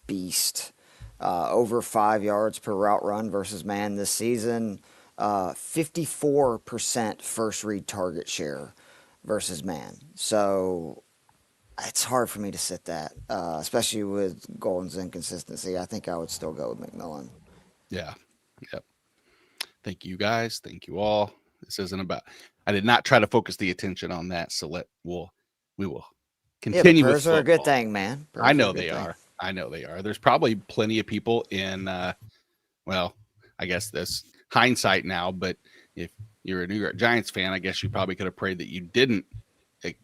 beast. Over 5 yards per route run versus man this season. 54% first read target share versus man. So, it's hard for me to sit that, especially with Golden's inconsistency. I think I would still go with McMillan. Yeah. Yep. Thank you guys. Thank you all. This isn't about. I did not try to focus the attention on that. So we will continue. Yeah, with are a good football. thing, man. I know they are. I know they are. There's probably plenty of people in. Well, I guess this hindsight now, but if you're a New York Giants fan, I guess you probably could have prayed that you didn't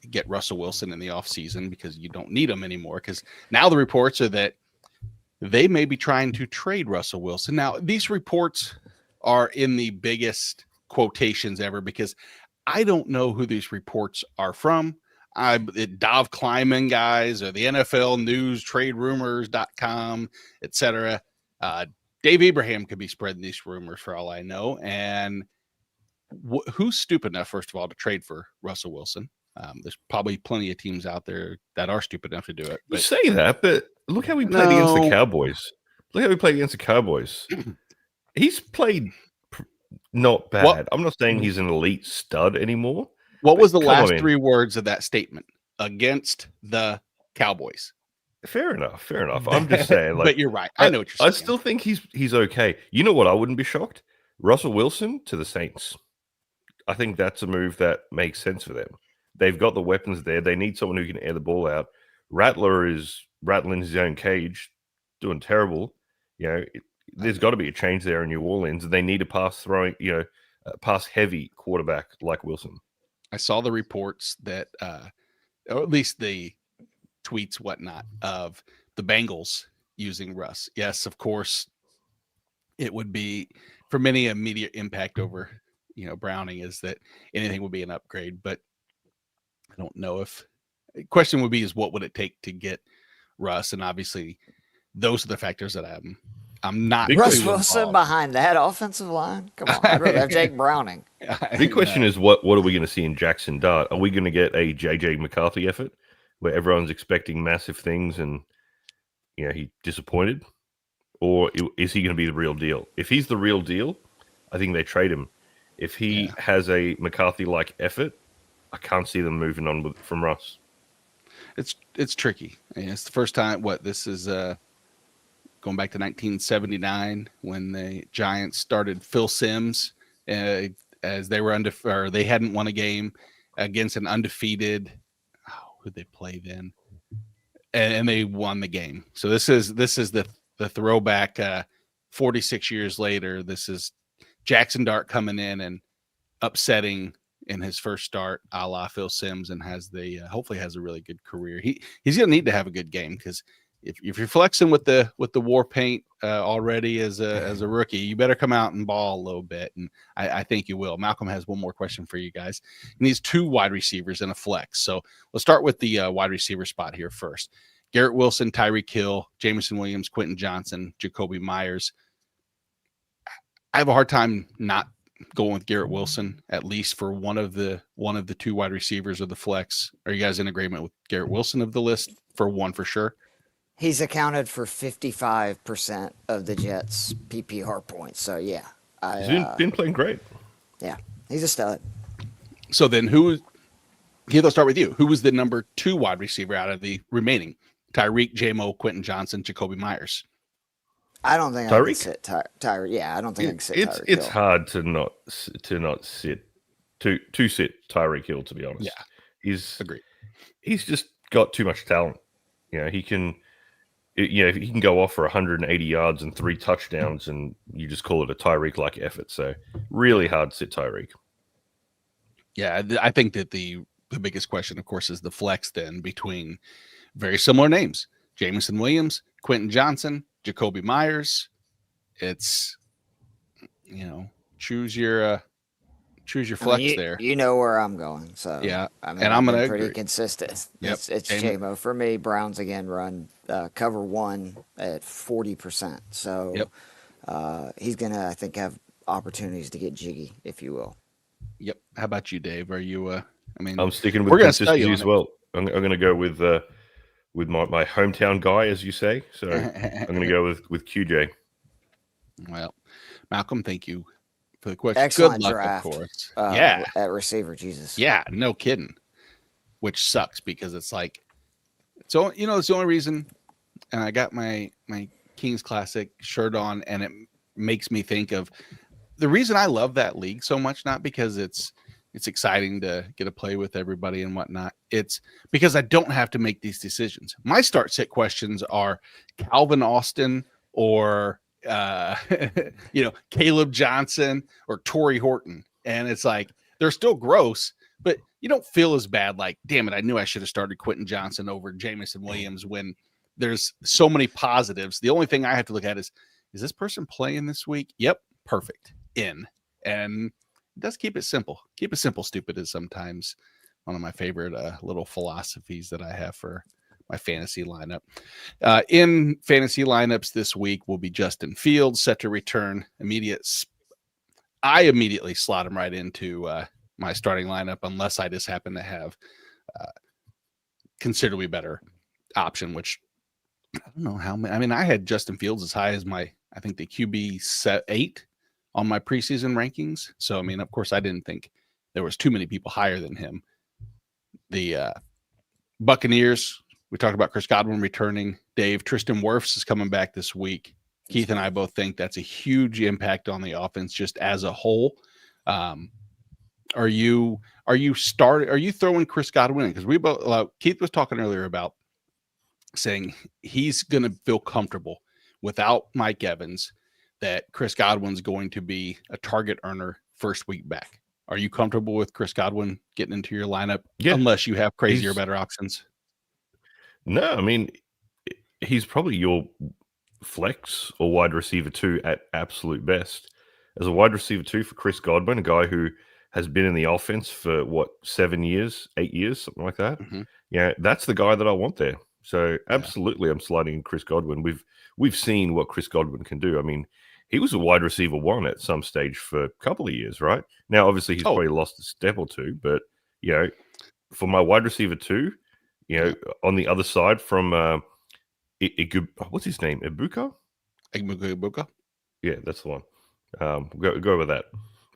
get Russell Wilson in the offseason because you don't need him anymore. Because now the reports are that they may be trying to trade Russell Wilson. Now, these reports are in the biggest quotations ever because I don't know who these reports are from. Dov Kleiman guys or the NFL News, TradeRumors.com, etc. Dave Ibrahim could be spreading these rumors for all I know. And who's stupid enough, first of all, to trade for Russell Wilson? There's probably plenty of teams out there that are stupid enough to do it. You say that, but look how we played against the Cowboys. Look how we played against the Cowboys. He's played not bad. What? I'm not saying he's an elite stud anymore. What was the last 3 words of that statement? Against the Cowboys. Fair enough. I'm just saying. Like, but you're right. I know what you're saying. I still think he's okay. You know what? I wouldn't be shocked. Russell Wilson to the Saints. I think that's a move that makes sense for them. They've got the weapons there. They need someone who can air the ball out. Rattler is rattling his own cage, doing terrible. There's got to be a change there in New Orleans. They need a pass heavy quarterback like Wilson. I saw the reports that, or at least the tweets, whatnot, of the Bengals using Russ. Yes, of course, it would be for many immediate impact over, Browning is that anything would be an upgrade, but I don't know if the question would be is what would it take to get Russ? And obviously those are the factors that I'm not. Russ Wilson behind that offensive line? Come on, I'd rather have Jake Browning. Big question is what are we going to see in Jackson Dart? Are we going to get a JJ McCarthy effort where everyone's expecting massive things and he disappointed? Or is he going to be the real deal? If he's the real deal, I think they trade him. If he has a McCarthy-like effort, I can't see them moving on from Russ. It's tricky. It's the first time. This is going back to 1979 when the Giants started Phil Simms as they were or they hadn't won a game against an undefeated. Who'd they play then? And they won the game. So this is the throwback. 46 years later, this is Jackson Dart coming in and upsetting in his first start, a la Phil Simms, and hopefully has a really good career. He's going to need to have a good game because if you're flexing with the war paint already as a rookie, you better come out and ball a little bit, and I think you will. Malcolm has one more question for you guys. He needs 2 wide receivers and a flex. So let's start with the wide receiver spot here first. Garrett Wilson, Tyreek Hill, Jameson Williams, Quentin Johnson, Jacoby Myers. I have a hard time not going with Garrett Wilson, at least for one of the two wide receivers of the flex. Are you guys in agreement with Garrett Wilson of the list for one for sure? He's accounted for 55% of the Jets' PPR points. So yeah, He's been playing great. Yeah, he's a stud. So then Keith, I'll start with you. Who was the number 2 wide receiver out of the remaining? Tyreek, J-Mo, Quentin Johnson, Jacoby Myers. I don't think I can sit Tyreek. Yeah, I don't think I can sit Tyreek. It's hard to not sit Tyreek Hill, to be honest. Yeah, he's just got too much talent. He can go off for 180 yards and 3 touchdowns, and you just call it a Tyreek-like effort. So really hard to sit Tyreek. Yeah, I think that the biggest question, of course, is the flex then between very similar names: Jameson Williams, Quentin Johnson, Jacoby Myers. It's choose your flex there. You know where I'm going, so yeah. And I'm going to pretty agree. Consistent. Yep. It's J-Mo for me. Browns again run cover 1 at 40%, so yep. He's gonna, I think, have opportunities to get jiggy, if you will. Yep. How about you, Dave? Are you? I'm sticking with consistency as well. I'm going to go with my hometown guy, as you say. So I'm going to go with QJ. Well, Malcolm, thank you for the question. Excellent Good luck, draft, of course. at receiver, Jesus. Yeah, no kidding. Which sucks because it's like, so it's the only reason. And I got my Kings Classic shirt on, and it makes me think of the reason I love that league so much. Not because it's exciting to get to play with everybody and whatnot. It's because I don't have to make these decisions. My start sit questions are Calvin Austin or Caleb Johnson or Torrey Horton. And it's like, they're still gross, but you don't feel as bad. Like, damn it, I knew I should have started Quentin Johnson over Jameson Williams when there's so many positives. The only thing I have to look at is this person playing this week? Yep. Perfect. In. And it does keep it simple. Keep it simple, stupid is sometimes one of my favorite little philosophies that I have for my fantasy lineup. In fantasy lineups this week will be Justin Fields, set to return I immediately slot him right into my starting lineup unless I just happen to have considerably better option, which I don't know how many. I mean, I had Justin Fields as high as I think the QB set 8 on my preseason rankings. So, I mean, of course, I didn't think there was too many people higher than him. The Buccaneers, we talked about Chris Godwin returning. Dave, Tristan Wirfs is coming back this week. Keith and I both think that's a huge impact on the offense just as a whole. Are you throwing Chris Godwin in? Because we both Keith was talking earlier about saying he's going to feel comfortable without Mike Evans, that Chris Godwin's going to be a target earner first week back. Are you comfortable with Chris Godwin getting into your lineup? Yeah. Unless you have crazier, better options? No, I mean, he's probably your flex or wide receiver 2 at absolute best. As a wide receiver 2 for Chris Godwin, a guy who has been in the offense for 7 years, 8 years, something like that. Mm-hmm. Yeah, that's the guy that I want there. So absolutely, I'm sliding in Chris Godwin. We've seen what Chris Godwin can do. I mean, he was a wide receiver 1 at some stage for a couple of years, right? Now, obviously, he's probably lost a step or two, but for my wide receiver 2, on the other side from what's his name? Ibuka? Yeah, that's the one. Go with that.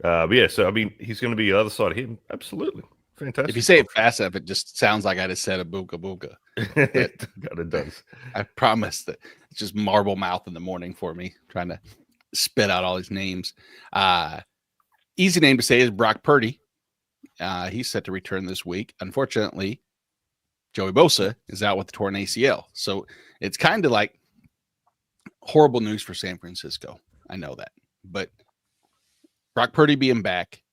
But so I mean, he's going to be the other side of him. Absolutely. Fantastic. If you say it fast enough, it just sounds like I just said Ibuka. It does. I promise that it's just marble mouth in the morning for me, trying to spit out all these names. Easy name to say is Brock Purdy. He's set to return this week. Unfortunately, Joey Bosa is out with the torn ACL. So it's kind of like horrible news for San Francisco. I know that. But Brock Purdy being back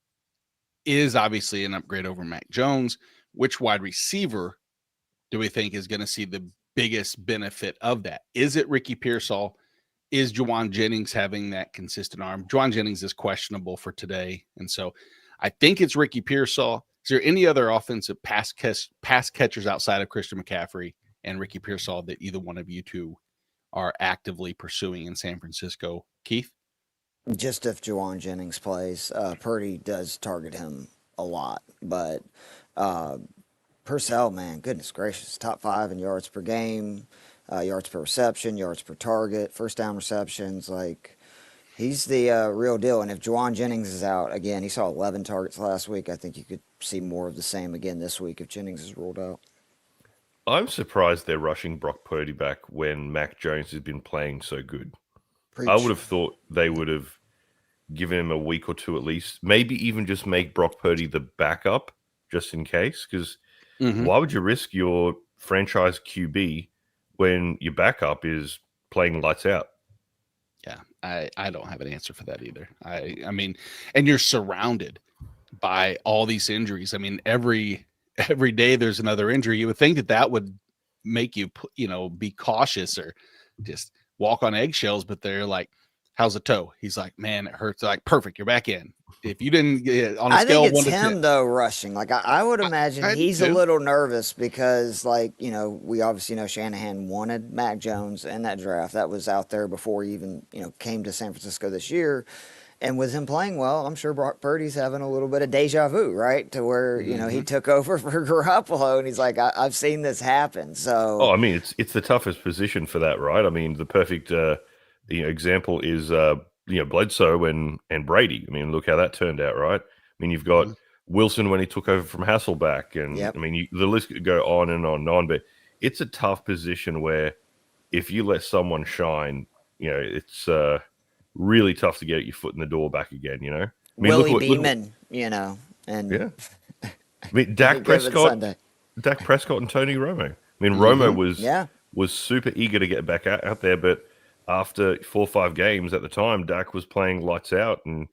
is obviously an upgrade over Mac Jones. Which wide receiver do we think is going to see the biggest benefit of that? Is it Ricky Pearsall? Is Juwan Jennings having that consistent arm? Juwan Jennings is questionable for today. And so I think it's Ricky Pearsall. Is there any other offensive pass catchers outside of Christian McCaffrey and Ricky Pearsall that either one of you two are actively pursuing in San Francisco? Keith? Just if Juwan Jennings plays, Purdy does target him a lot, but Purcell, man, goodness gracious, top 5 in yards per game, yards per reception, yards per target, first down receptions. Like, he's the real deal. And if Juwan Jennings is out, again, he saw 11 targets last week. I think you could see more of the same again this week if Jennings is ruled out. I'm surprised they're rushing Brock Purdy back when Mac Jones has been playing so good. Preach. I would have thought they would have given him a week or two at least. Maybe even just make Brock Purdy the backup just in case. Because why would you risk your franchise QB when your backup is playing lights out? Yeah, I don't have an answer for that either. I mean, and you're surrounded by all these injuries. I mean, every day there's another injury. You would think that would make you, be cautious or just walk on eggshells. But they're like, "How's the toe?" He's like, "Man, it hurts." Like, perfect, you're back in. If you didn't get on a I scale think of it's 1 to him 10, though rushing. Like I would imagine I do he's a too. little nervous because, like, we obviously know Shanahan wanted Mac Jones in that draft. That was out there before he even came to San Francisco this year. And with him playing well, I'm sure Brock Purdy's having a little bit of deja vu, right? To where he took over for Garoppolo, and he's like, I've seen this happen. So, Oh, I mean, it's the toughest position for that, right? I mean, the perfect example is Bledsoe and Brady. I mean, look how that turned out, right? I mean, you've got Wilson when he took over from Hasselback, and Yep. I mean, the list could go on and on and on. But it's a tough position where if you let someone shine, it's really tough to get your foot in the door back again. I mean, Willie look Beeman, and yeah. I mean, Given Sunday. Dak Prescott and Tony Romo. I mean, Romo Yeah. was super eager to get back out there, but after 4 or 5 games at the time, Dak was playing lights out, and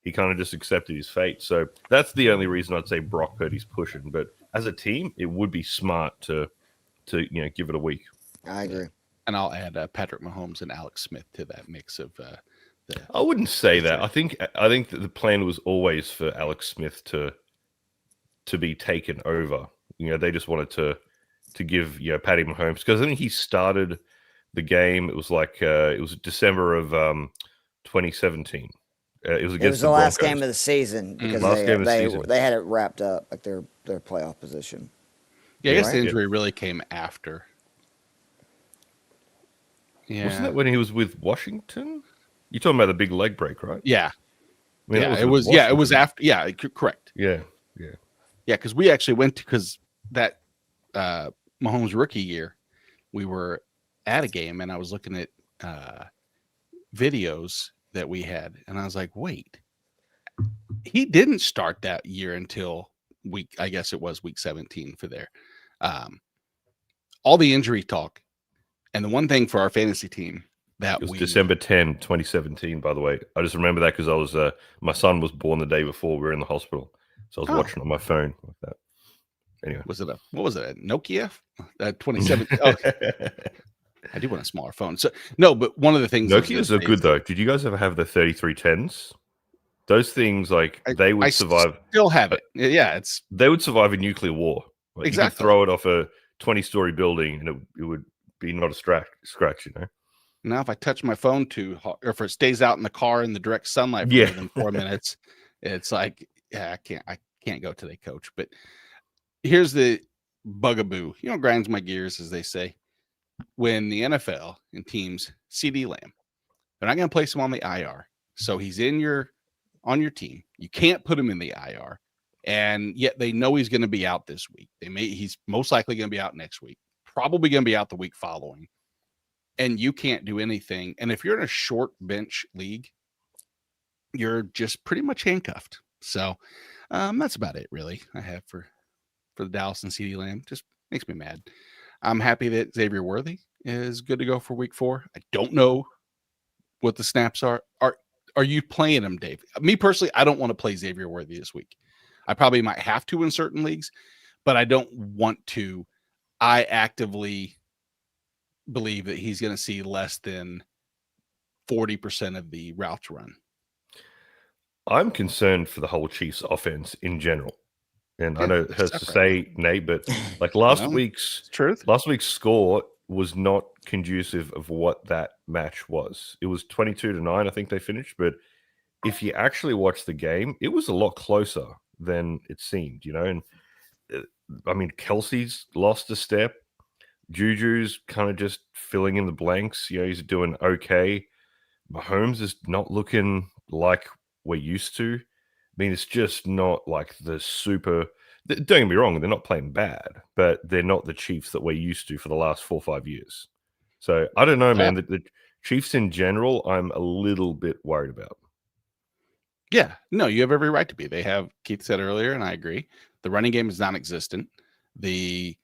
he kind of just accepted his fate. So that's the only reason I'd say Brock Purdy's pushing. But as a team, it would be smart to give it a week. I agree. And I'll add Patrick Mahomes and Alex Smith to that mix of I wouldn't say that. I think that the plan was always for Alex Smith to be taken over. They just wanted to give Patty Mahomes, because I think he started the game. It was like it was December of 2017. It was against It was the last Broncos. game of the season because Last game of the season. they had it wrapped up, like their playoff position. Yeah, I guess Right? the injury really came after. Yeah. Wasn't that when he was with Washington? You're talking about the big leg break, right? Yeah. I mean, that It was with Washington. after. Yeah, correct. Yeah. Yeah, because we actually went to, because that Mahomes rookie year, we were at a game and I was looking at videos that we had, and I was like, wait, he didn't start that year until I guess it was week 17 for there. All the injury talk, and the one thing for our fantasy team that It was December 10, 2017, by the way. I just remember that because I was my son was born the day before. We were in the hospital. So I was watching on my phone like that. Anyway. what was it? A Nokia? 2017. Oh, I do want a smaller phone. So no, but one of the things Nokias are good though. Did you guys ever have the 3310s? Those things, like, they would survive. Still have it. Yeah, they would survive a nuclear war. Like, exactly. You could throw it off a 20-story building and it would be not a scratch, Now, if I touch my phone too hard, or if it stays out in the car in the direct sunlight for more than 4 minutes, it's like, yeah, I can't go today, coach. But here's the bugaboo. Grinds my gears, as they say. When the NFL and teams CD Lamb, they're not going to place him on the IR. So he's on your team. You can't put him in the IR. And yet they know he's going to be out this week. He's most likely going to be out next week, probably going to be out the week following. And you can't do anything. And if you're in a short bench league, you're just pretty much handcuffed. So that's about it, really, I have for the Dallas and CeeDee Lamb. Just makes me mad. I'm happy that Xavier Worthy is good to go for week 4. I don't know what the snaps are. Are you playing him, Dave? Me personally, I don't want to play Xavier Worthy this week. I probably might have to in certain leagues, but I don't want to. I actively believe that he's going to see less than 40% of the routes run. I'm concerned for the whole Chiefs offense in general. And Yeah, I know it hurts to separate. say, Nate, but like last No, week's Truth. score was not conducive of what that match was. It was 22-9, I think they finished, but if you actually watch the game, it was a lot closer than it seemed, And I mean, Kelsey's lost a step. Juju's kind of just filling in the blanks. He's doing okay. Mahomes is not looking like we're used to. I mean, it's just not like the super. Don't get me wrong, they're not playing bad, but they're not the Chiefs that we're used to for the last 4 or 5 years. So I don't know, man. The Chiefs in general, I'm a little bit worried about. Yeah, no, you have every right to be. They have, Keith said earlier, and I agree, the running game is non-existent. The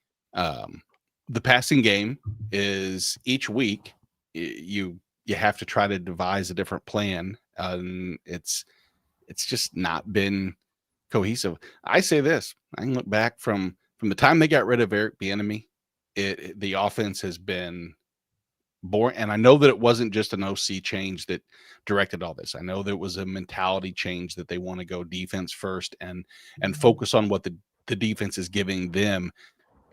passing game is each week you have to try to devise a different plan, and it's just not been cohesive. I say this: I can look back from the time they got rid of Eric Bieniemy, the offense has been boring. And I know that it wasn't just an OC change that directed all this. I know that it was a mentality change that they want to go defense first and focus on what the defense is giving them.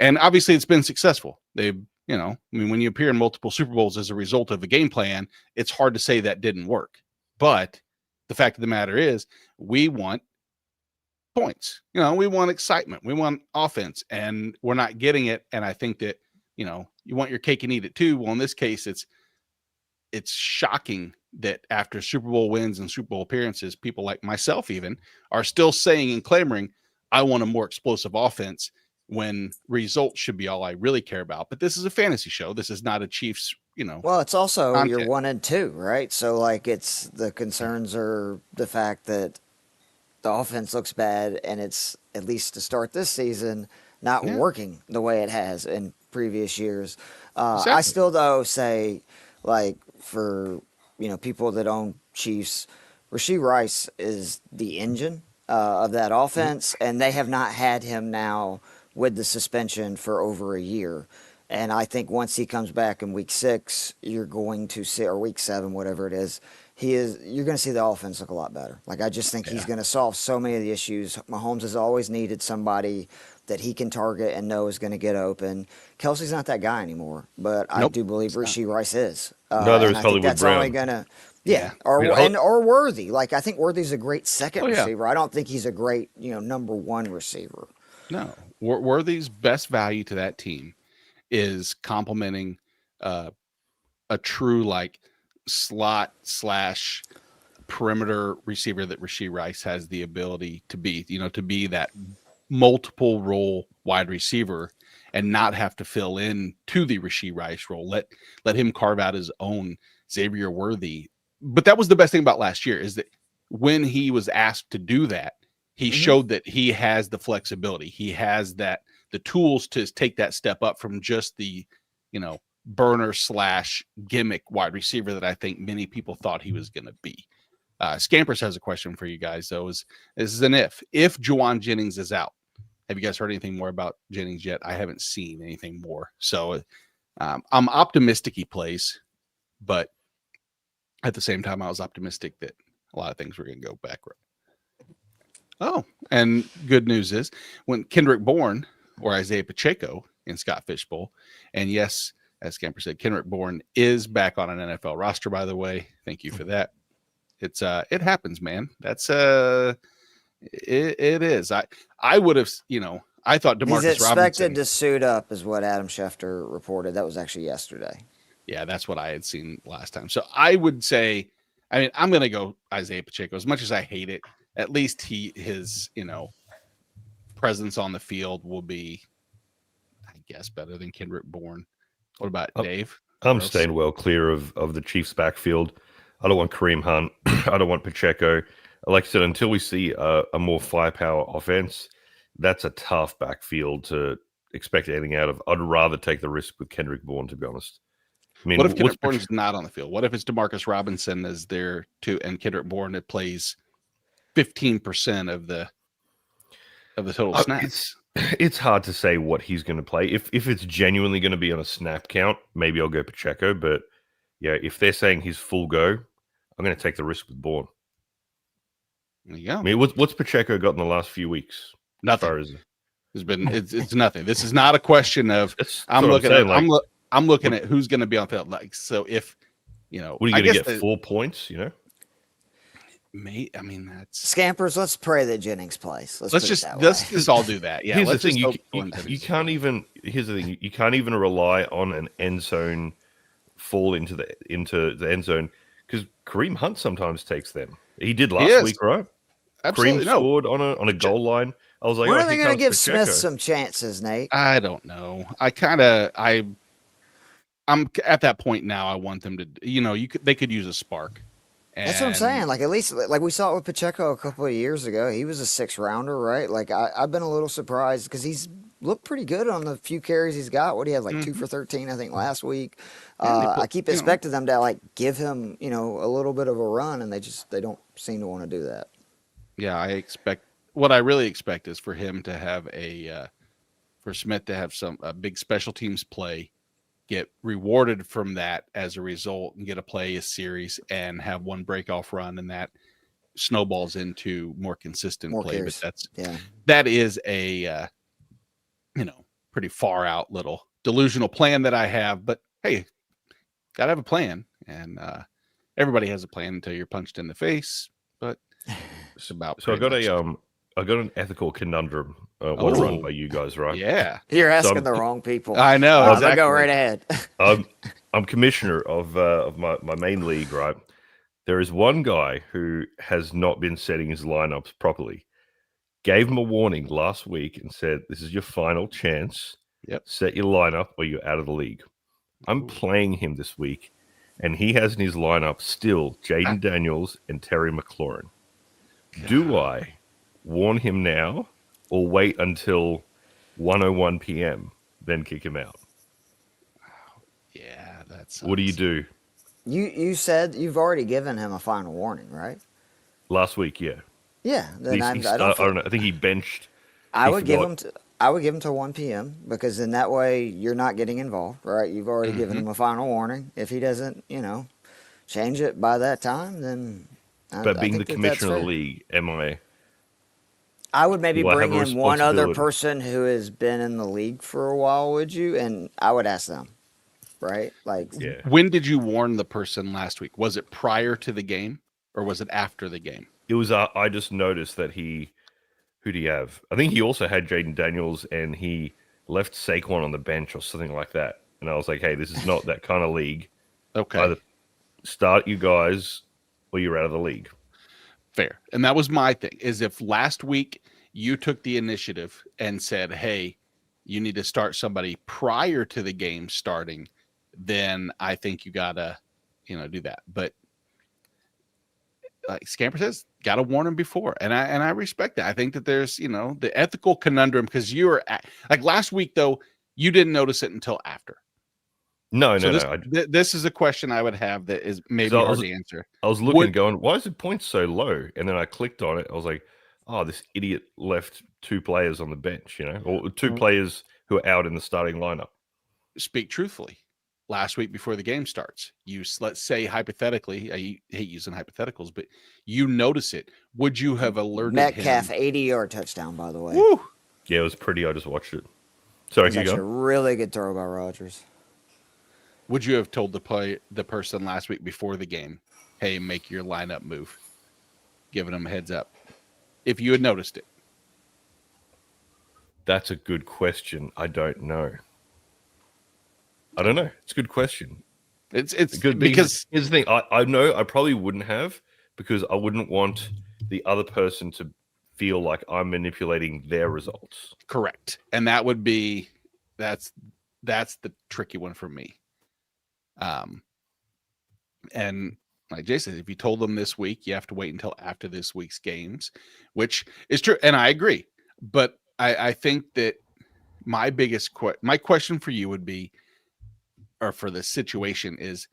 And obviously it's been successful. They've, I mean, when you appear in multiple Super Bowls as a result of a game plan, it's hard to say that didn't work. But the fact of the matter is, we want points. We want excitement. We want offense, and we're not getting it. And I think that, you want your cake and eat it too. Well, in this case, it's shocking that after Super Bowl wins and Super Bowl appearances, people like myself even are still saying and clamoring, I want a more explosive offense, when results should be all I really care about. But this is a fantasy show. This is not a Chiefs, Well, it's also content. you're 1-2, right? So like it's the concerns are the fact that the offense looks bad, and it's, at least to start this season, not working the way it has in previous years. Exactly. I still, though, say, like, for, people that own Chiefs, Rashee Rice is the engine of that offense, and they have not had him now with the suspension for over a year. And I think once he comes back in week 6, you're going to see, or week 7, whatever it is, you're going to see the offense look a lot better. Like, I just think he's going to solve so many of the issues. Mahomes has always needed somebody that he can target and know is going to get open. Kelsey's not that guy anymore, but I do believe Rashee Rice is. Neither is I think Hollywood that's Brown. only going to, I mean, or Worthy. Like, I think Worthy's a great second receiver. I don't think he's a great, number 1 receiver. No, Worthy's best value to that team is complementing a true slot / perimeter receiver that Rashee Rice has the ability to be, to be that multiple role wide receiver and not have to fill in to the Rashee Rice role. Let him carve out his own Xavier Worthy. But that was the best thing about last year, is that when he was asked to do that, he showed that he has the flexibility. He has the tools to take that step up from just the, burner / gimmick wide receiver that I think many people thought he was going to be. Scampers has a question for you guys, though. This is an if Juwan Jennings is out. Have you guys heard anything more about Jennings yet? I haven't seen anything more. So I'm optimistic he plays, but at the same time, I was optimistic that a lot of things were going to go backward. Oh, and good news is, when Kendrick Bourne or Isaiah Pacheco in Scott Fishbowl, and yes, as Scamper said, Kendrick Bourne is back on an NFL roster, by the way. Thank you for that. It's it happens, man. That's it is. I would have, I thought DeMarcus He's expected Robinson to suit up, is what Adam Schefter reported. That was actually yesterday. Yeah, that's what I had seen last time. So I would say, I'm going to go Isaiah Pacheco. As much as I hate it, at least his presence on the field will be, I guess, better than Kendrick Bourne. What about Dave? I'm staying well clear of the Chiefs' backfield. I don't want Kareem Hunt. I don't want Pacheco. Like I said, until we see a more firepower offense, that's a tough backfield to expect anything out of. I'd rather take the risk with Kendrick Bourne, to be honest. I mean, what if Kendrick Bourne's not on the field? What if it's DeMarcus Robinson is there too, and Kendrick Bourne that plays 15% of the total snaps? It's hard to say what he's going to play. If it's genuinely going to be on a snap count, maybe I'll go Pacheco. But yeah, if they're saying he's full go, I'm going to take the risk with Bourne. There you go. I mean, what's Pacheco got in the last few weeks? Nothing. It's nothing. This is not a question of I'm looking at who's going to be on field. So if what are you going to get 4 points? Mate, I mean that's Scampers, let's pray that Jennings plays. Let's put let's it that way. just all do that. Yeah, Here's the let's thing: just hope you Clinton's- can't even. Here's the thing: you can't even rely on an end zone fall into the end zone because Kareem Hunt sometimes takes them. He did He last is. week, right? Absolutely Cream no. scored on a goal line. I was like, When oh, are they here going to comes give Smith Pacheco. some chances, Nate? I don't know. I'm at that point now. I want them to, they could use a spark. That's what I'm saying. Like, at least, like we saw it with Pacheco a couple of years ago. He was a 6-rounder, right? Like, I've been a little surprised because he's looked pretty good on the few carries he's got. What he had, like 2 for 13, I think, last week. I keep expecting them to like give him, a little bit of a run, and they don't seem to want to do that. Yeah, what I really expect is for him to have for Smith to have a big special teams play, get rewarded from that as a result, and get a series and have one break-off run, and that snowballs into more consistent play. Carries. But Yeah. that is a pretty far out little delusional plan that I have. But hey, gotta have a plan, and everybody has a plan until you're punched in the face. But it's about So I got an ethical conundrum. Want to run by you guys, right? Yeah, You're asking So the wrong people. I know. But Exactly. go right ahead. I'm commissioner of my main league, right? There is one guy who has not been setting his lineups properly. Gave him a warning last week and said, "This is your final chance. Yep. Set your lineup or you're out of the league." I'm playing him this week, and he has in his lineup still Jaden Daniels and Terry McLaurin. Do I warn him now or wait until 1:01 p.m., then kick him out? Yeah, that's. What do you do? You said you've already given him a final warning, right? Last week, yeah. Yeah. Then I I don't know. I think he benched. I he would give forgot. him. I would give him to 1 p.m. because then that way you're not getting involved, right? You've already given him a final warning. If he doesn't, change it by that time, then. But being the that's commissioner of the fair. league, am I? I would maybe Do I bring have a in one other responsibility? person who has been in the league for a while, would you? And I would ask them, right? Like, Yeah. When did you warn the person last week? Was it prior to the game or was it after the game? It was. I just noticed that he. Who do you have? I think he also had Jaden Daniels, and he left Saquon on the bench or something like that. And I was like, "Hey, this is not that kind of league. Okay, Either start you guys, or you're out of the league." fair. And that was my thing, is if last week you took the initiative and said, hey, you need to start somebody prior to the game starting, then I think you gotta, do that. But like Scamper says, gotta warn him before. And I respect that. I think that there's, the ethical conundrum, because you were like last week though, you didn't notice it until after. No. This is a question I would have that is maybe So hard to answer. I was looking, going, "Why is the point so low?" And then I clicked on it. I was like, "Oh, this idiot left 2 players on the bench, or 2 players who are out in the starting lineup." Speak truthfully. Last week before the game starts, let's say hypothetically, I hate using hypotheticals, but you notice it. Would you have alerted Metcalf, him? 80-yard touchdown, by the way. Woo! Yeah, it was pretty. I just watched it. Sorry, It's you actually a go. really good throw by Rodgers. Would you have told the person last week before the game, hey, make your lineup move, giving them a heads up, if you had noticed it? That's a good question. I don't know. It's a good question. It's Good because here's the thing. I know I probably wouldn't have, because I wouldn't want the other person to feel like I'm manipulating their results. correct, and that would be that's the tricky one for me. And like Jay said, if you told them this week, you have to wait until after this week's games, which is true, and I agree. But I think that my my question for you would be, or for the situation is,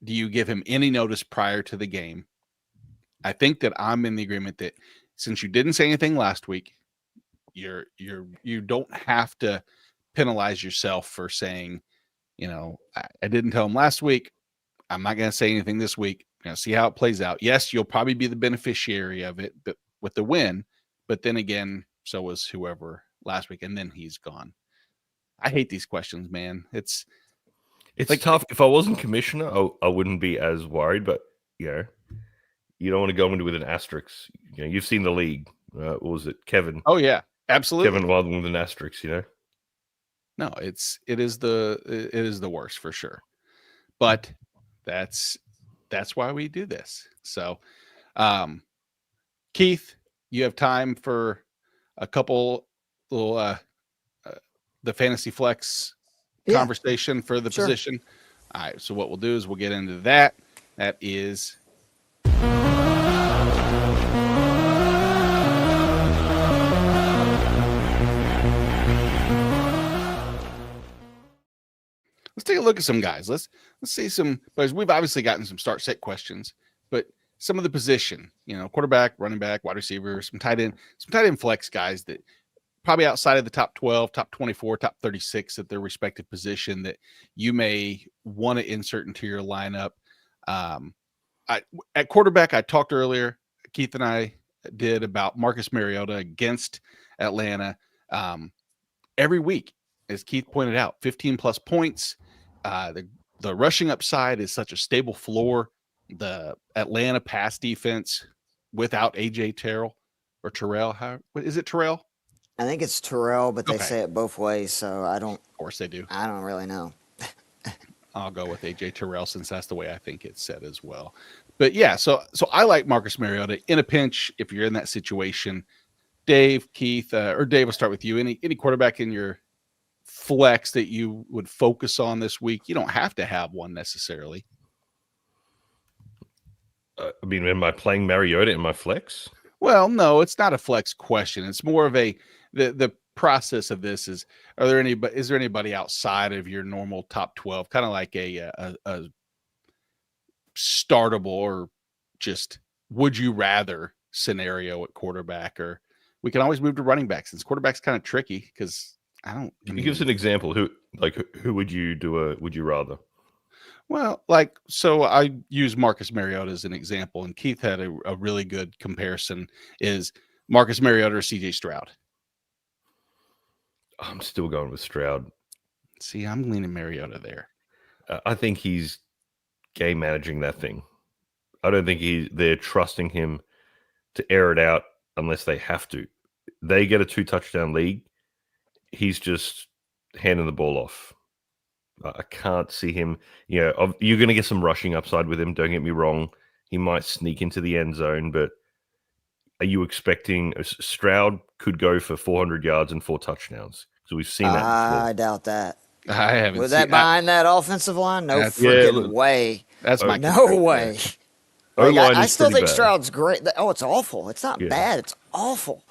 do you give him any notice prior to the game? I think that I'm in the agreement that since you didn't say anything last week, you don't have to penalize yourself for saying, I didn't tell him last week. I'm not going to say anything this week. See how it plays out. Yes, you'll probably be the beneficiary of it, but with the win. But then again, so was whoever last week, and then he's gone. I hate these questions, man. It's like, tough. If I wasn't commissioner, I wouldn't be as worried. But you don't want to go into with an asterisk. You know, you've seen the league. What was it, Kevin? Oh yeah, absolutely. Kevin Wilde with an asterisk. You know. No, it is the worst for sure. But that's why we do this. So, Keith, you have time for a couple little the fantasy flex conversation for the position. All right. So what we'll do is we'll get into that. That is. Let's take a look at some guys. Let's see some, because we've obviously gotten some start set questions, but some of the position, quarterback, running back, wide receiver, some tight end flex guys that probably outside of the top 12, top 24, top 36 at their respective position that you may want to insert into your lineup. At quarterback, I talked earlier, Keith and I did about Marcus Mariota against Atlanta. Every week, as Keith pointed out, 15 plus points. The rushing upside is such a stable floor. The Atlanta pass defense without AJ Terrell or Terrell, is it Terrell? I think it's Terrell, but they say it both ways, so I don't. Of course they do. I don't really know. I'll go with AJ Terrell since that's the way I think it's said as well. But yeah, so I like Marcus Mariota in a pinch if you're in that situation. Dave, Keith, or Dave, we'll start with you. Any quarterback in your flex that you would focus on this week? You don't have to have one necessarily. Am I playing Mariota in my flex? Well, no, it's not a flex question. It's more of the process of this is, is there anybody outside of your normal top 12, kind of like a startable or just would you rather scenario at quarterback? Or we can always move to running back since quarterback's kind of tricky because Can you give us an example? Who would you do would you rather? Well, so I use Marcus Mariota as an example, and Keith had a really good comparison is Marcus Mariota or CJ Stroud. I'm still going with Stroud. See, I'm leaning Mariota there. I think he's game managing that thing. I don't think they're trusting him to air it out unless they have to. They get a 2-touchdown league. He's just handing the ball off. I can't see him. You're going to get some rushing upside with him. Don't get me wrong. He might sneak into the end zone, but are you expecting Stroud could go for 400 yards and 4 touchdowns? So we've seen that before. I doubt that. I haven't. Was that behind that offensive line? No freaking way. That's my way. I still think Stroud's great. Oh, it's awful. It's not bad. It's awful.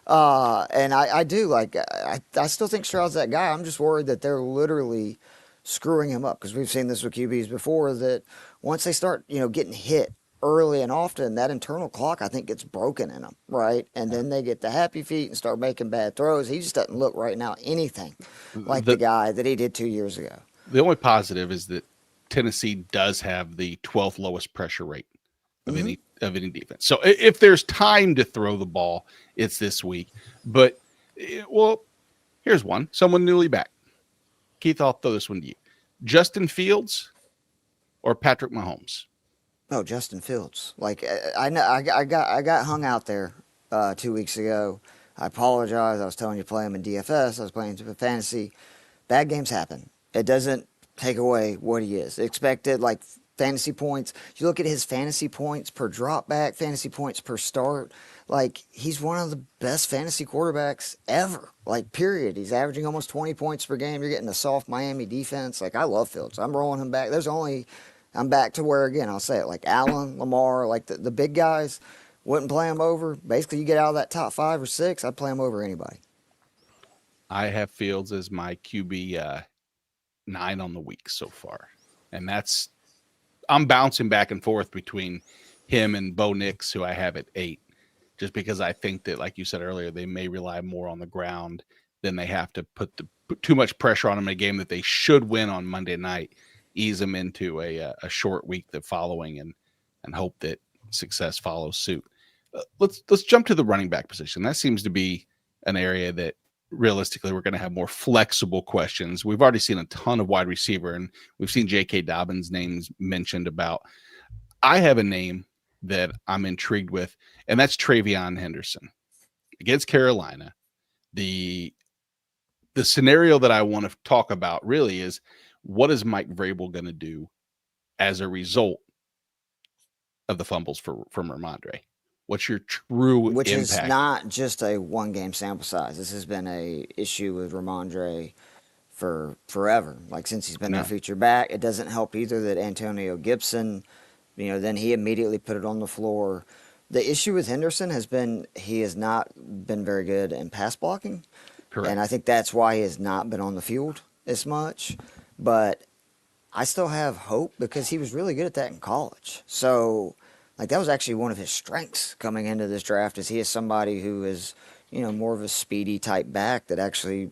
And I do I still think Stroud's that guy. I'm just worried that they're literally screwing him up because we've seen this with QBs before that once they start, getting hit early and often, that internal clock, I think, gets broken in them, right? And then they get the happy feet and start making bad throws. He just doesn't look right now anything like the guy that he did 2 years ago. The only positive is that Tennessee does have the 12th lowest pressure rate of any defense. So if there's time to throw the ball, it's this week. But, here's one. Someone newly back. Keith, I'll throw this one to you. Justin Fields or Patrick Mahomes? Oh, Justin Fields. I know I got hung out there 2 weeks ago. I apologize. I was telling you to play him in DFS. I was playing him in fantasy. Bad games happen. It doesn't take away what he is. Expected, fantasy points. You look at his fantasy points per drop back, fantasy points per start. He's one of the best fantasy quarterbacks ever. Period. He's averaging almost 20 points per game. You're getting a soft Miami defense. I love Fields. I'm rolling him back. I'm back to where, again, I'll say it, Allen, Lamar, the big guys, wouldn't play him over. Basically, you get out of that top 5 or 6, I'd play him over anybody. I have Fields as my QB 9 on the week so far. And I'm bouncing back and forth between him and Bo Nix, who I have at 8, just because I think that, like you said earlier, they may rely more on the ground than they have to put too much pressure on them in a game that they should win on Monday night, ease them into a short week the following and hope that success follows suit. Let's jump to the running back position. That seems to be an area that realistically we're going to have more flexible questions. We've already seen a ton of wide receiver, and we've seen J.K. Dobbins' names mentioned about. I have a name that I'm intrigued with, and that's Travion Henderson against Carolina. The scenario that I want to talk about really is, what is Mike Vrabel going to do as a result of the fumbles from Ramondre? What's your true Which is impact? not just a one-game sample size. This has been a issue with Ramondre for forever. Like since he's been their feature back, it doesn't help either that Antonio Gibson, then he immediately put it on the floor. The issue with Henderson has been he has not been very good in pass blocking. Correct. And I think that's why he has not been on the field as much. But I still have hope because he was really good at that in college. So, like, that was actually one of his strengths coming into this draft, is he is somebody who is, more of a speedy type back that actually,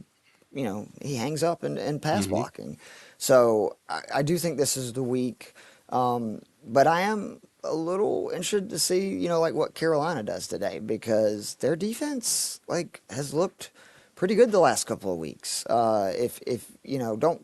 he hangs up in pass blocking. So I do think this is the week. But I am a little interested to see, like what Carolina does today, because their defense, like, has looked pretty good the last couple of weeks. If don't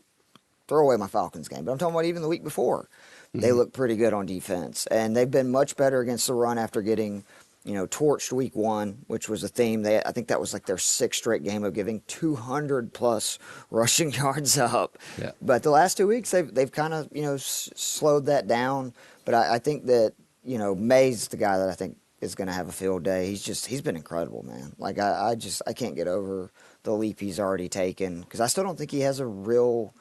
throw away my Falcons game, but I'm talking about even the week before, they look pretty good on defense, and they've been much better against the run after getting, torched week 1, which was a theme. I think that was like their 6th straight game of giving 200 plus rushing yards up. Yeah. But the last 2 weeks they've kind of slowed that down. But I think that May's the guy that I think is going to have a field day. He's been incredible, man. Like I can't get over the leap he's already taken, because I still don't think he has a real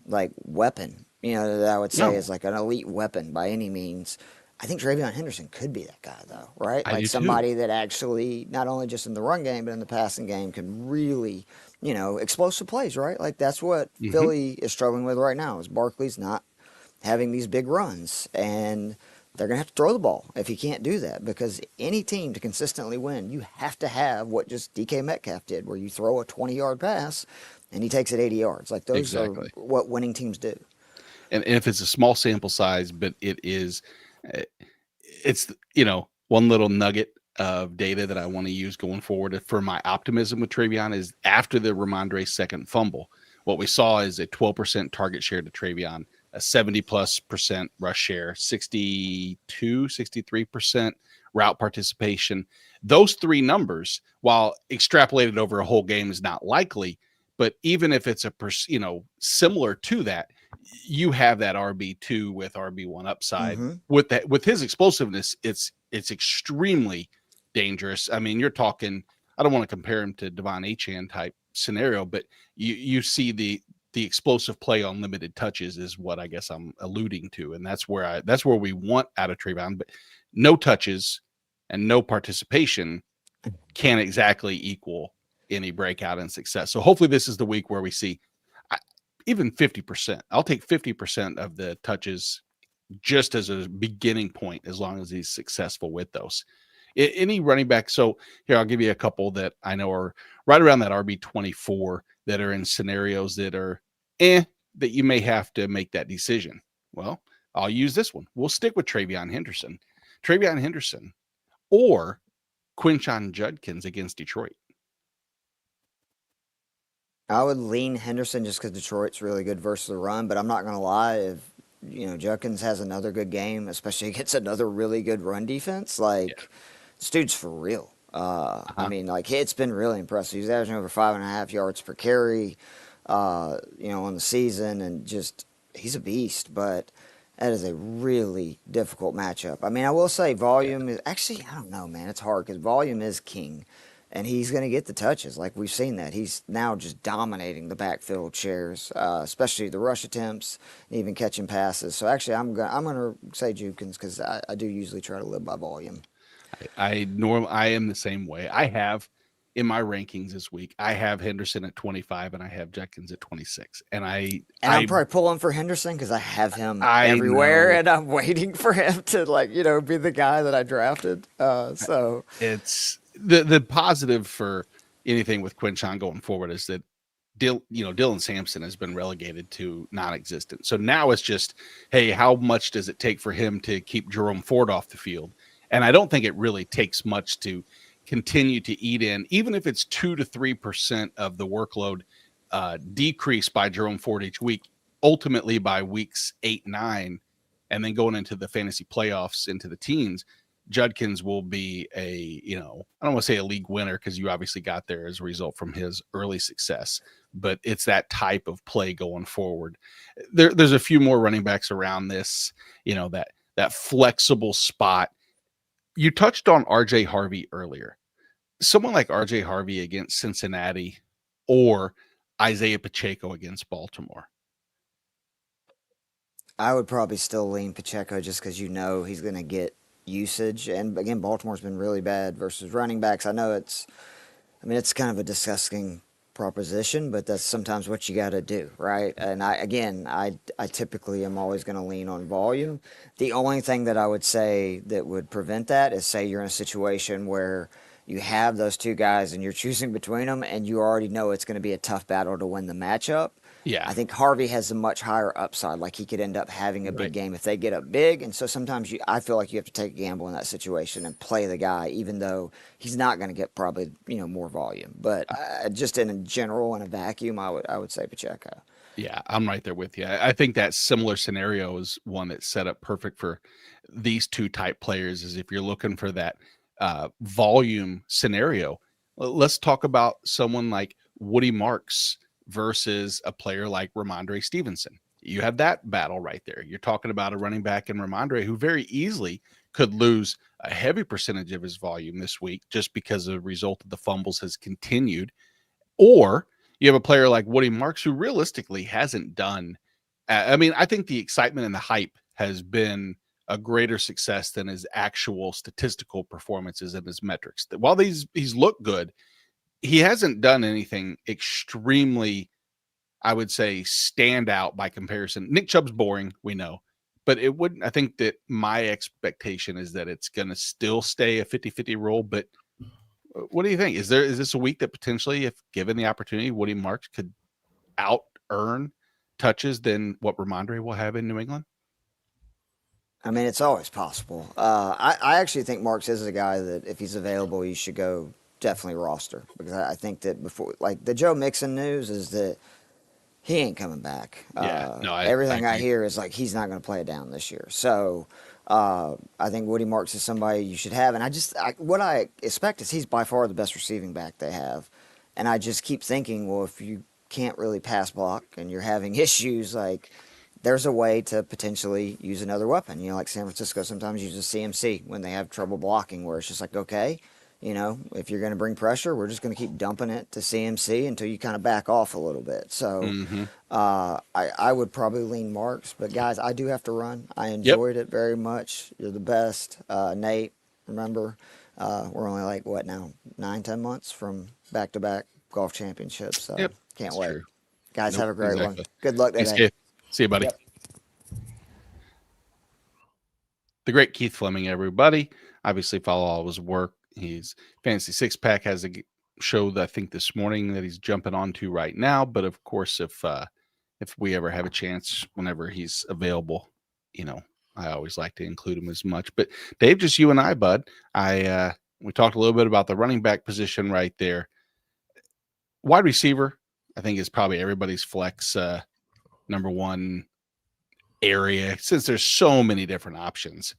like weapon, that I would say is like an elite weapon by any means. I think Travion Henderson could be that guy, though, right? I Like do somebody that actually, not only just in the run game, but in the passing game, can really, explosive plays, right? Like that's what Philly is struggling with right now, is Barkley's not having these big runs, and they're going to have to throw the ball if he can't do that, because any team to consistently win, you have to have what just DK Metcalf did, where you throw a 20-yard pass and he takes it 80 yards. Like those are what winning teams do. And if it's a small sample size, but it's one little nugget of data that I want to use going forward for my optimism with Travion is, after the Ramondre second fumble, what we saw is a 12% target share to Travion, a 70+% rush share, 63% route participation. Those 3 numbers, while extrapolated over a whole game, is not likely. But even if it's similar to that, you have that RB2 with RB1 upside. With his explosiveness, it's extremely dangerous. I mean, you're talking, I don't want to compare him to Devon Achane type scenario, but you see the explosive play on limited touches is what I guess I'm alluding to, and that's where we want out of Travion. But no touches and no participation can't exactly equal any breakout and success. So hopefully this is the week where we see even 50%. I'll take 50% of the touches just as a beginning point, as long as he's successful with those. Any running back. So here, I'll give you a couple that I know are right around that RB24 that are in scenarios that are that you may have to make that decision. Well, I'll use this one. We'll stick with Travion Henderson or Quinshon Judkins against Detroit. I would lean Henderson just because Detroit's really good versus the run, but I'm not going to lie, if Judkins has another good game, especially against another really good run defense, this dude's for real. I mean, like, it's been really impressive. He's averaging over 5.5 yards per carry, on the season, and just, he's a beast, but that is a really difficult matchup. I mean, I will say volume is, actually, I don't know, man, it's hard because volume is king, and he's going to get the touches. Like, we've seen that. He's now just dominating the backfield shares, especially the rush attempts, and even catching passes. So actually, I'm gonna say Judkins, because I do usually try to live by volume. I am the same way. I have in my rankings this week, I have Henderson at 25 and I have Judkins at 26. And I'm probably pulling for Henderson because I have him everywhere, and I'm waiting for him to be the guy that I drafted. So it's the positive for anything with Quinshon going forward is that Dylan Sampson has been relegated to non-existent. So now it's just, hey, how much does it take for him to keep Jerome Ford off the field? And I don't think it really takes much to continue to eat in, even if it's 2 to 3% of the workload decrease by Jerome Ford each week, ultimately by weeks 8, 9, and then going into the fantasy playoffs into the teens, Judkins will be I don't want to say a league winner because you obviously got there as a result from his early success, but it's that type of play going forward. There's a few more running backs around this, that flexible spot. You touched on RJ Harvey earlier. Someone like RJ Harvey against Cincinnati or Isaiah Pacheco against Baltimore. I would probably still lean Pacheco just because he's going to get usage. And again, Baltimore's been really bad versus running backs. I know it's kind of a disgusting proposition, but that's sometimes what you got to do, right? And I typically am always going to lean on volume. The only thing that I would say that would prevent that is say you're in a situation where you have those two guys and you're choosing between them and you already know it's going to be a tough battle to win the matchup. Yeah. I think Harvey has a much higher upside. Like he could end up having a big game if they get up big. And so sometimes I feel like you have to take a gamble in that situation and play the guy, even though he's not going to get probably, more volume. But just in general, in a vacuum, I would say Pacheco. Yeah, I'm right there with you. I think that similar scenario is one that's set up perfect for these two type players. Is if you're looking for that volume scenario, let's talk about someone like Woody Marks versus a player like Ramondre Stevenson. You have that battle right there. You're talking about a running back in Ramondre who very easily could lose a heavy percentage of his volume this week just because the result of the fumbles has continued. Or you have a player like Woody Marks who realistically hasn't done. I think the excitement and the hype has been a greater success than his actual statistical performances and his metrics. While he's looked good, he hasn't done anything extremely, I would say, stand out by comparison. Nick Chubb's boring, we know, but it wouldn't. I think that my expectation is that it's going to still stay a 50-50 role. But what do you think? Is this a week that potentially, if given the opportunity, Woody Marks could out earn touches than what Ramondre will have in New England? It's always possible. I actually think Marks is a guy that if he's available, you should go definitely roster, because I think that before, like the Joe Mixon news is that he ain't coming back. Yeah, no, everything I hear is like he's not going to play it down this year. So I think Woody Marks is somebody you should have, and what I expect is he's by far the best receiving back they have, and I just keep thinking, well, if you can't really pass block and you're having issues, like there's a way to potentially use another weapon. Like San Francisco sometimes uses CMC when they have trouble blocking, where it's just like, okay, if you're going to bring pressure, we're just going to keep dumping it to CMC until you kind of back off a little bit. So I would probably lean Marks. But, guys, I do have to run. I enjoyed it very much. You're the best. Nate, remember, we're only like, what now, 9-10 months from back-to-back golf championships. So can't wait. True. Guys, have a great one. Good luck today. Thanks, see you, buddy. Yep. The great Keith Fleming, everybody. Obviously, follow all his work. He's Fantasy Six Pack has a show that I think this morning that he's jumping onto right now. But of course, if we ever have a chance, whenever he's available, I always like to include him as much. But Dave, just you and I, bud. We talked a little bit about the running back position right there. Wide receiver, I think, is probably everybody's flex number one area, since there's so many different options.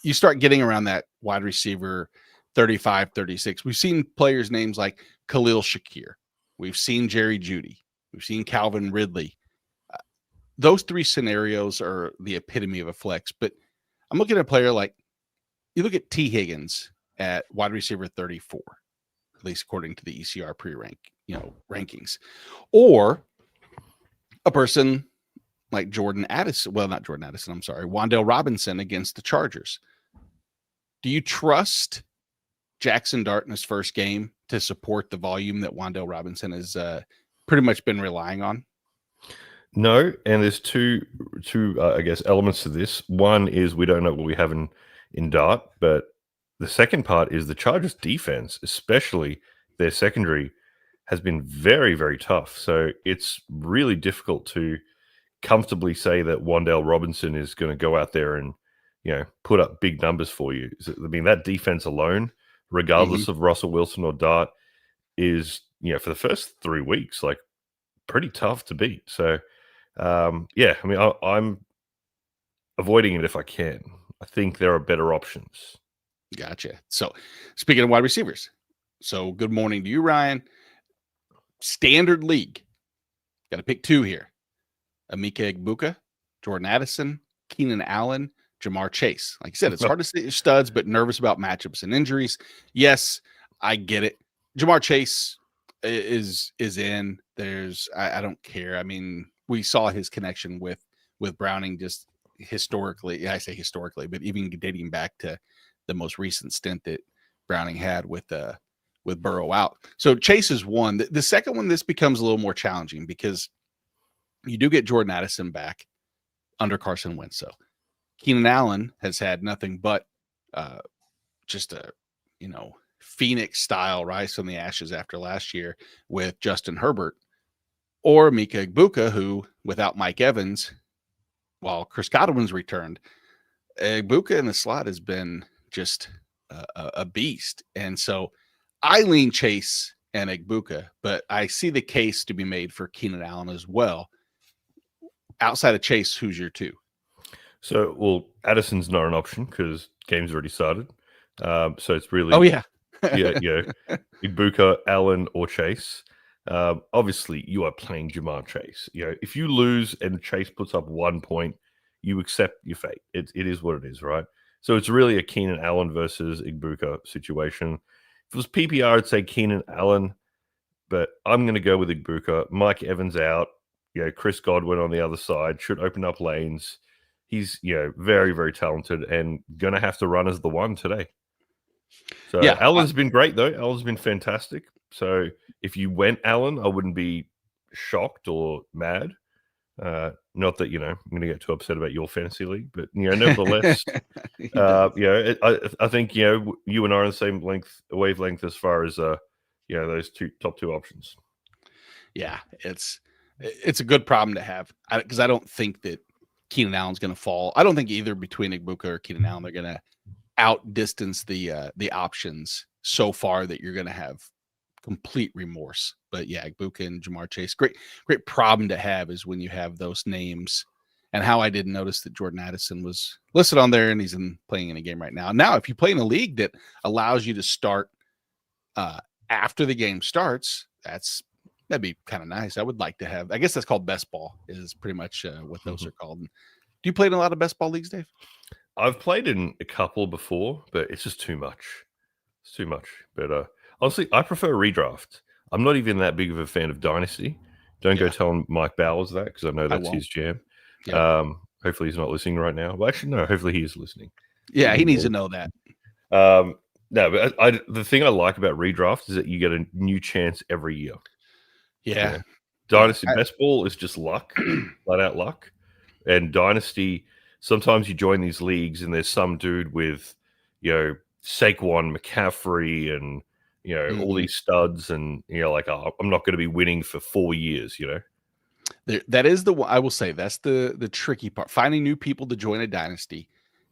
You start getting around that wide receiver 35, 36. We've seen players' names like Khalil Shakir. We've seen Jerry Jeudy. We've seen Calvin Ridley. Those three scenarios are the epitome of a flex. But I'm looking at a player like, you look at T. Higgins at wide receiver 34, at least according to the ECR pre-rank, rankings, or a person like Jordan Addison. Well, not Jordan Addison. I'm sorry, Wan'Dale Robinson against the Chargers. Do you trust Jackson Dart in his first game to support the volume that Wan'Dale Robinson has pretty much been relying on? No, and there's two I guess elements to this. One is we don't know what we have in Dart, but the second part is the Chargers defense, especially their secondary, has been very, very tough. So it's really difficult to comfortably say that Wan'Dale Robinson is going to go out there and put up big numbers for you. That defense alone, regardless of Russell Wilson or Dart, is for the first 3 weeks like pretty tough to beat. So I'm avoiding it if I can. I think there are better options. Gotcha. So speaking of wide receivers, so good morning to you, Ryan. Standard league. Got to pick 2 here. Emeka Egbuka, Jordan Addison, Keenan Allen, Jamar Chase. Like I said, it's hard to say studs, but nervous about matchups and injuries. Yes, I get it. Jamar Chase is in. I don't care. I mean, we saw his connection with Browning just historically. I say historically, but even dating back to the most recent stint that Browning had with Burrow out. So Chase is one. The second one, this becomes a little more challenging because you do get Jordan Addison back under Carson Wentz. So Keenan Allen has had nothing but just a, Phoenix style rise from the ashes after last year with Justin Herbert, or Emeka Egbuka, who without Mike Evans, while Chris Godwin's returned, Egbuka in the slot has been just a beast. And so I lean Chase and Egbuka, but I see the case to be made for Keenan Allen as well. Outside of Chase, who's your 2? So, well, Addison's not an option because game's already started. So it's really, Egbuka, Allen, or Chase. Obviously, you are playing Jamar Chase. If you lose and Chase puts up 1 point, you accept your fate. It is what it is, right? So it's really a Keenan Allen versus Egbuka situation. If it was PPR, I'd say Keenan Allen, but I'm going to go with Egbuka. Mike Evans out. Chris Godwin on the other side should open up lanes. He's, very, very talented and going to have to run as the 1 today. So yeah, Allen's been great, though. Allen's been fantastic. So if you went Allen, I wouldn't be shocked or mad. Not that, I'm going to get too upset about your fantasy league, but, nevertheless, I think, you and I are on the same wavelength as far as, those top two options. Yeah, it's a good problem to have because I don't think that Keenan Allen's going to fall. I don't think either between Egbuka or Keenan Allen they're going to outdistance the options so far that you're going to have complete remorse. But yeah, Egbuka and Jamar Chase, great problem to have is when you have those names. And how I didn't notice that Jordan Addison was listed on there and he's playing in a game right now. Now, if you play in a league that allows you to start after the game starts, that'd be kind of nice. I would like to have, I guess that's called best ball is pretty much what those are called. Do you play in a lot of best ball leagues, Dave? I've played in a couple before, but it's just too much. It's too much. But honestly, I prefer redraft. I'm not even that big of a fan of Dynasty. Don't go telling Mike Bowers that because I know that's his jam. Yep. Hopefully he's not listening right now. Well, actually, no. Hopefully he is listening. Yeah, he needs to know that. No, but the thing I like about redraft is that you get a new chance every year. Yeah. Dynasty best ball is just luck, flat out luck. And Dynasty, sometimes you join these leagues and there's some dude with, Saquon McCaffrey and, all these studs and, I'm not going to be winning for 4 years, That is I will say that's the tricky part. Finding new people to join a dynasty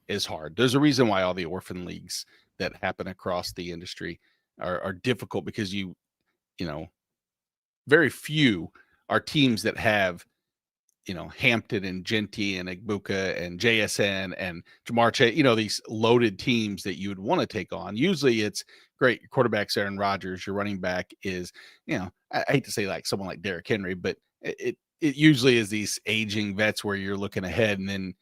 is hard. There's a reason why all the orphan leagues that happen across the industry are difficult because very few are teams that have, Hampton and Genty and Egbuka and JSN and Jamar Chase, these loaded teams that you would want to take on. Usually it's great. Your quarterback's Aaron Rodgers. Your running back is, I hate to say like someone like Derrick Henry, but it usually is these aging vets where you're looking ahead and then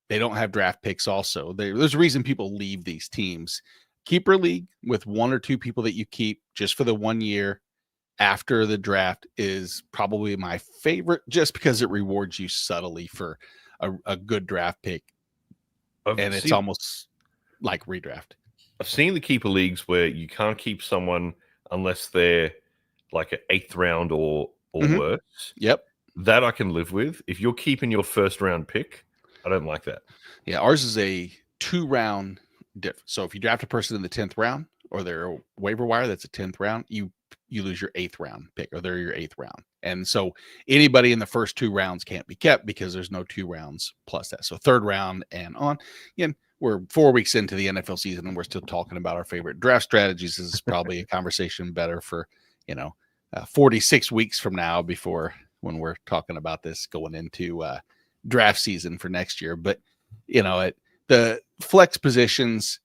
they don't have draft picks also. There's a reason people leave these teams. Keeper league with 1 or 2 people that you keep just for the 1 year after the draft is probably my favorite just because it rewards you subtly for a good draft pick. It's almost like redraft. I've seen the keeper leagues where you can't keep someone unless they're like an 8th round or worse. Yep. That I can live with. If you're keeping your 1st round pick, I don't like that. Yeah, ours is a 2-round difference. So if you draft a person in the 10th round or they're a waiver wire, that's a 10th round, you lose your 8th round pick or they're your 8th round. And so anybody in the first 2 rounds can't be kept because there's no 2 rounds plus that. So 3rd round and on. Again, we're 4 weeks into the NFL season and we're still talking about our favorite draft strategies. This is probably a conversation better for, 46 weeks from now when we're talking about this going into draft season for next year. But, the flex positions,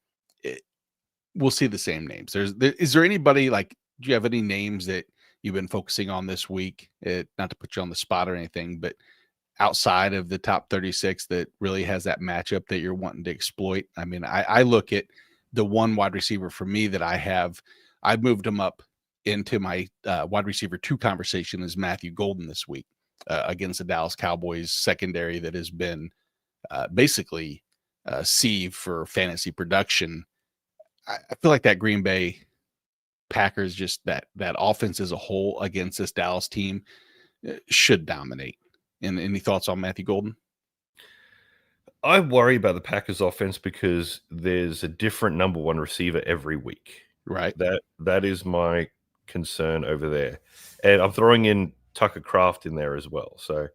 we'll see the same names. Is there anybody like? Do you have any names that you've been focusing on this week? Not to put you on the spot or anything, but outside of the top 36 that really has that matchup that you're wanting to exploit. I mean, I look at the one wide receiver for me that I've moved him up into my wide receiver 2 conversation is Matthew Golden this week against the Dallas Cowboys secondary that has been basically sieve for fantasy production. I feel like that Green Bay Packers, just that offense as a whole against this Dallas team should dominate. And any thoughts on Matthew Golden? I worry about the Packers offense because there's a different number 1 receiver every week. Right. That is my concern over there. And I'm throwing in Tucker Kraft in there as well. So,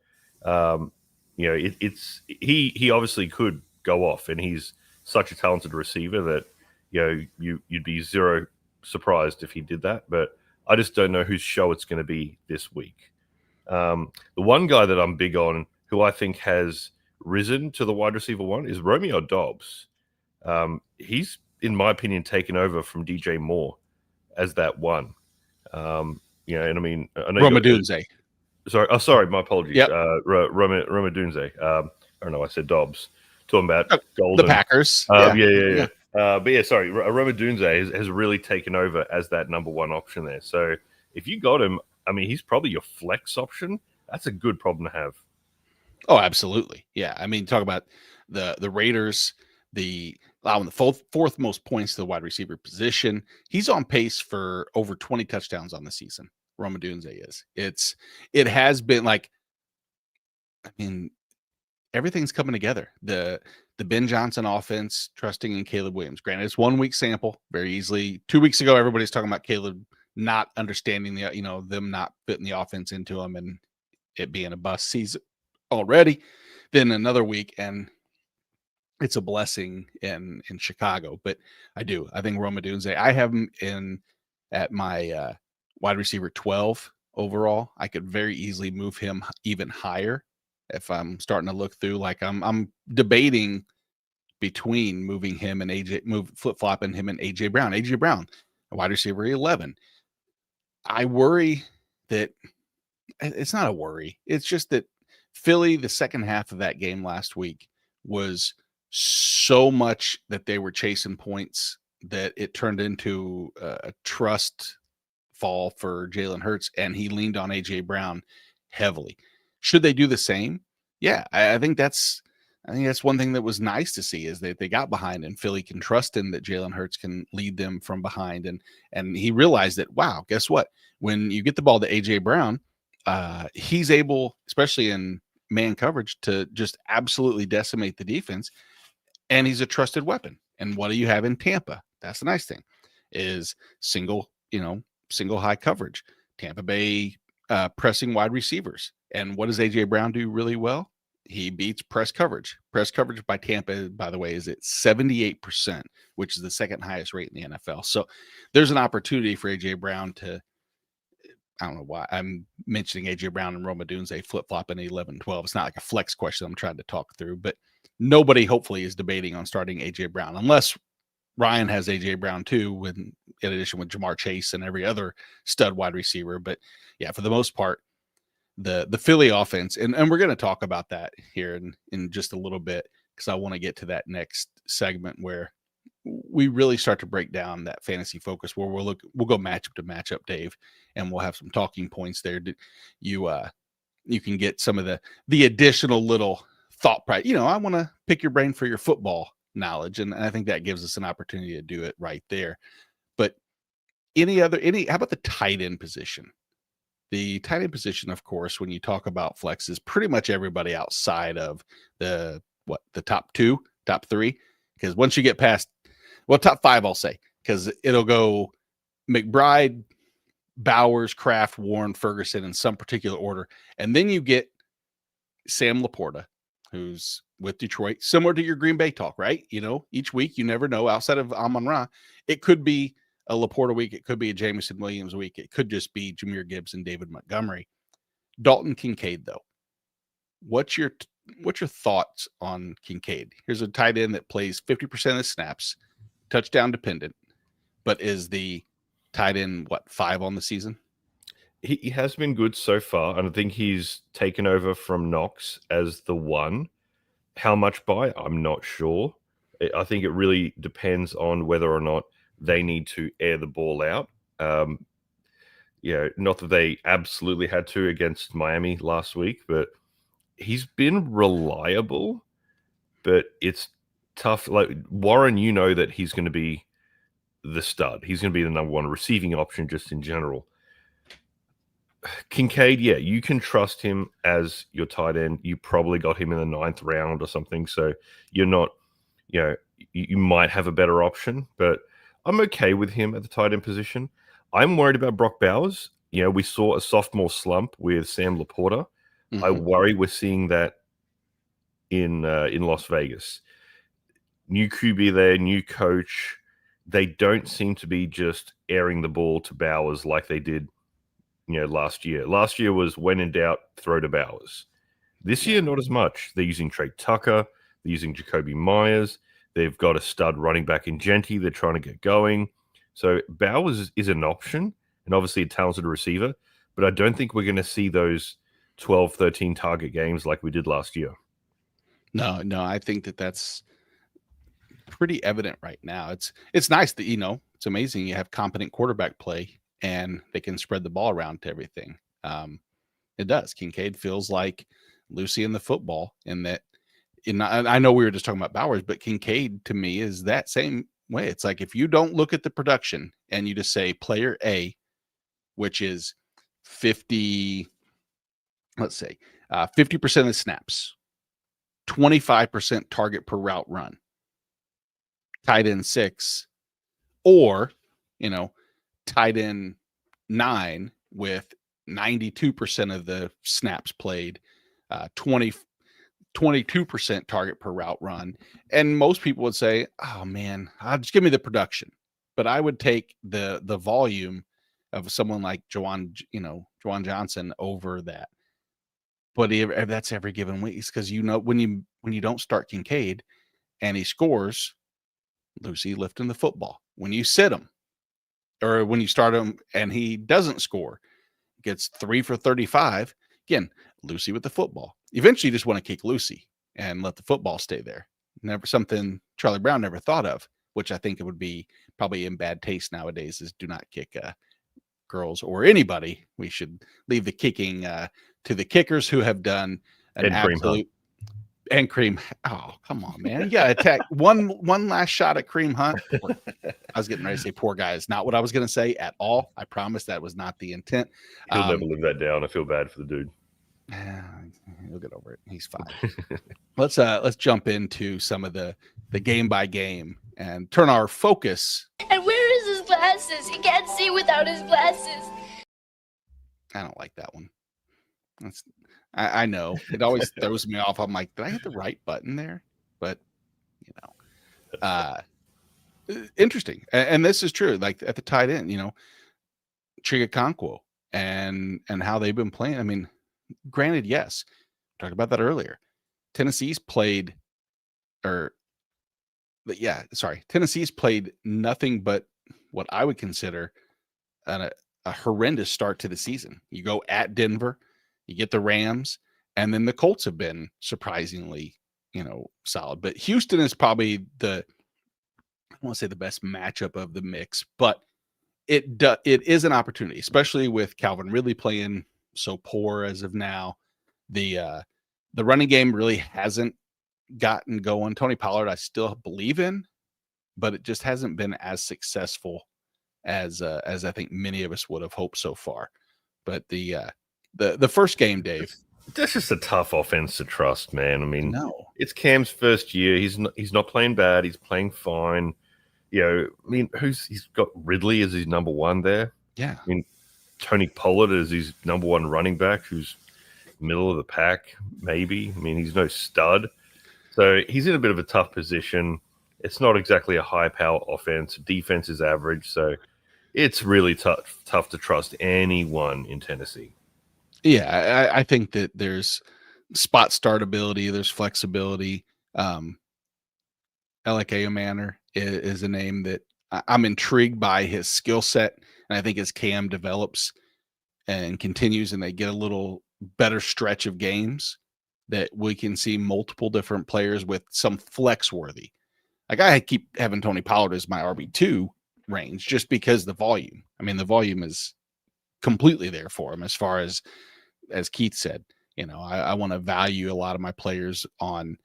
he obviously could go off, and he's such a talented receiver that, you'd be zero surprised if he did that. But I just don't know whose show it's going to be this week. The one guy that I'm big on, who I think has risen to the wide receiver 1, is Romeo Dobbs. He's, in my opinion, taken over from DJ Moore as that one. And I mean, I know Romadunze. Sorry, my apologies. Yep. Romadunze. I don't know. I said Dobbs. Talking about Golden. The Packers. Yeah. But yeah, sorry. Romadunze has really taken over as that number 1 option there. So if you got him, I mean, he's probably your flex option. That's a good problem to have. Oh, absolutely. Yeah. I mean, talk about the Raiders, allowing the 4th most points to the wide receiver position. He's on pace for over 20 touchdowns on the season. Romadunze is. It has been like, I mean, everything's coming together. The Ben Johnson offense, trusting in Caleb Williams. Granted, it's 1 week sample, very easily. 2 weeks ago, everybody's talking about Caleb not understanding them not fitting the offense into him and it being a bust season already. Then another week, and it's a blessing in Chicago. But I think Romadunze, I have him at my wide receiver 12 overall. I could very easily move him even higher if I'm starting to look through. Like I'm debating between moving him and flip-flopping him and AJ Brown. AJ Brown, a wide receiver 11. I worry that it's not a worry. It's just that Philly, the second half of that game last week, was so much that they were chasing points that it turned into a trust fall for Jalen Hurts, and he leaned on AJ Brown heavily. Should they do the same? Yeah, I think that's one thing that was nice to see, is that they got behind and Philly can trust in that Jalen Hurts can lead them from behind. And he realized that, wow, guess what? When you get the ball to AJ Brown, he's able, especially in man coverage, to just absolutely decimate the defense. And he's a trusted weapon. And what do you have in Tampa? That's the nice thing, is single high coverage. Tampa Bay pressing wide receivers. And what does AJ Brown do really well? He beats press coverage. Press coverage by Tampa, by the way, is at 78%, which is the second highest rate in the NFL. So there's an opportunity for AJ Brown to, I don't know why I'm mentioning AJ Brown and Romadunze flip-flop in 11-12. It's not like a flex question I'm trying to talk through, but nobody hopefully is debating on starting AJ Brown, unless Ryan has AJ Brown too, in addition with Jamar Chase and every other stud wide receiver. But yeah, for the most part, the Philly offense, and we're going to talk about that here in just a little bit, because I want to get to that next segment where we really start to break down that fantasy focus, where we'll go matchup to matchup, Dave, and we'll have some talking points there. You can get some of the additional little thought. I want to pick your brain for your football knowledge, and I think that gives us an opportunity to do it right there. But how about the tight end position? The tight end position, of course, when you talk about flex, is pretty much everybody outside of the top 2, top 3, because once you get past, top 5, I'll say, because it'll go McBride, Bowers, Kraft, Warren, Ferguson in some particular order, and then you get Sam Laporta, who's with Detroit, similar to your Green Bay talk, right? Each week, you never know. Outside of Amon-Ra, it could be a Laporta week. It could be a Jameson Williams week. It could just be Jahmyr Gibbs and David Montgomery. Dalton Kincaid, though. What's your thoughts on Kincaid? Here's a tight end that plays 50% of the snaps, touchdown dependent. but is the tight end, 5 on the season? He has been good so far, and I think he's taken over from Knox as the one. How much by? I'm not sure. I think it really depends on whether or not they need to air the ball out. Not that they absolutely had to against Miami last week, but he's been reliable. But it's tough. Like Warren, that he's going to be the stud. He's going to be the number one receiving option just in general. Kincaid, you can trust him as your tight end. You probably got him in the 9th round or something. So you're not, you might have a better option, but I'm okay with him at the tight end position. I'm worried about Brock Bowers. We saw a sophomore slump with Sam Laporta. Mm-hmm. I worry we're seeing that in Las Vegas. New QB there, new coach. They don't seem to be just airing the ball to Bowers like they did last year. Last year was when in doubt, throw to Bowers. This year, not as much. They're using Trey Tucker. They're using Jacoby Myers. They've got a stud running back in Genty. They're trying to get going. So Bowers is an option and obviously a talented receiver, but I don't think we're going to see those 12, 13 target games like we did last year. No, I think that's pretty evident right now. It's nice that, it's amazing you have competent quarterback play and they can spread the ball around to everything. It does. Kincaid feels like Lucy in the football in that. I know we were just talking about Bowers, but Kincaid to me is that same way. It's like if you don't look at the production and you just say player A, which is 50% of the snaps, 25% target per route run, tight end 6, or, tight end 9 with 92% of the snaps played, 22% target per route run. And most people would say, oh man, just give me the production. But I would take the volume of someone like Juwan Johnson over that. But that's every given week, because when you don't start Kincaid and he scores, Lucy lifting the football. When you sit him, or when you start him and he doesn't score, gets 3 for 35, again, Lucy with the football. Eventually you just want to kick Lucy and let the football stay there. Never something Charlie Brown never thought of, which I think it would be probably in bad taste nowadays, is do not kick girls or anybody. We should leave the kicking to the kickers who have done an absolute and Kareem. Oh, come on, man. You got to attack one last shot at Kareem Hunt. I was getting ready to say poor guy is not what I was going to say at all. I promise that was not the intent. He'll never live that down. I feel bad for the dude. He'll get over it. He's fine. Let's jump into some of the game by game and turn our focus. And where is his glasses? He can't see without his glasses. I don't like that one. I know it always throws me off. I'm like, did I hit the right button there? But interesting. And this is true. Like at the tight end, Chigakonkwo and how they've been playing. I mean, granted, yes, we talked about that earlier. Tennessee's played nothing but what I would consider a horrendous start to the season. You go at Denver, you get the Rams, and then the Colts have been surprisingly, solid. But Houston is probably I want to say the best matchup of the mix, but it is an opportunity, especially with Calvin Ridley playing so poor as of now. The running game really hasn't gotten going. Tony Pollard, I still believe in, but it just hasn't been as successful as I think many of us would have hoped so far. But the first game, Dave, that's just a tough offense to trust, man. I mean, no, it's Cam's first year. He's not playing bad. He's playing fine. He's got Ridley as his number one there. Yeah. I mean, Tony Pollard is his number one running back, who's middle of the pack, maybe. I mean, he's no stud. So he's in a bit of a tough position. It's not exactly a high-power offense. Defense is average. So it's really tough to trust anyone in Tennessee. Yeah, I think that there's spot start ability. There's flexibility. Alec Manor is a name that I'm intrigued by his skill set, and I think as Cam develops and continues, and they get a little better stretch of games, that we can see multiple different players with some flex worthy. Like I keep having Tony Pollard as my RB2 range just because the volume. I mean, the volume is completely there for him as far as Keith said. I want to value a lot of my players on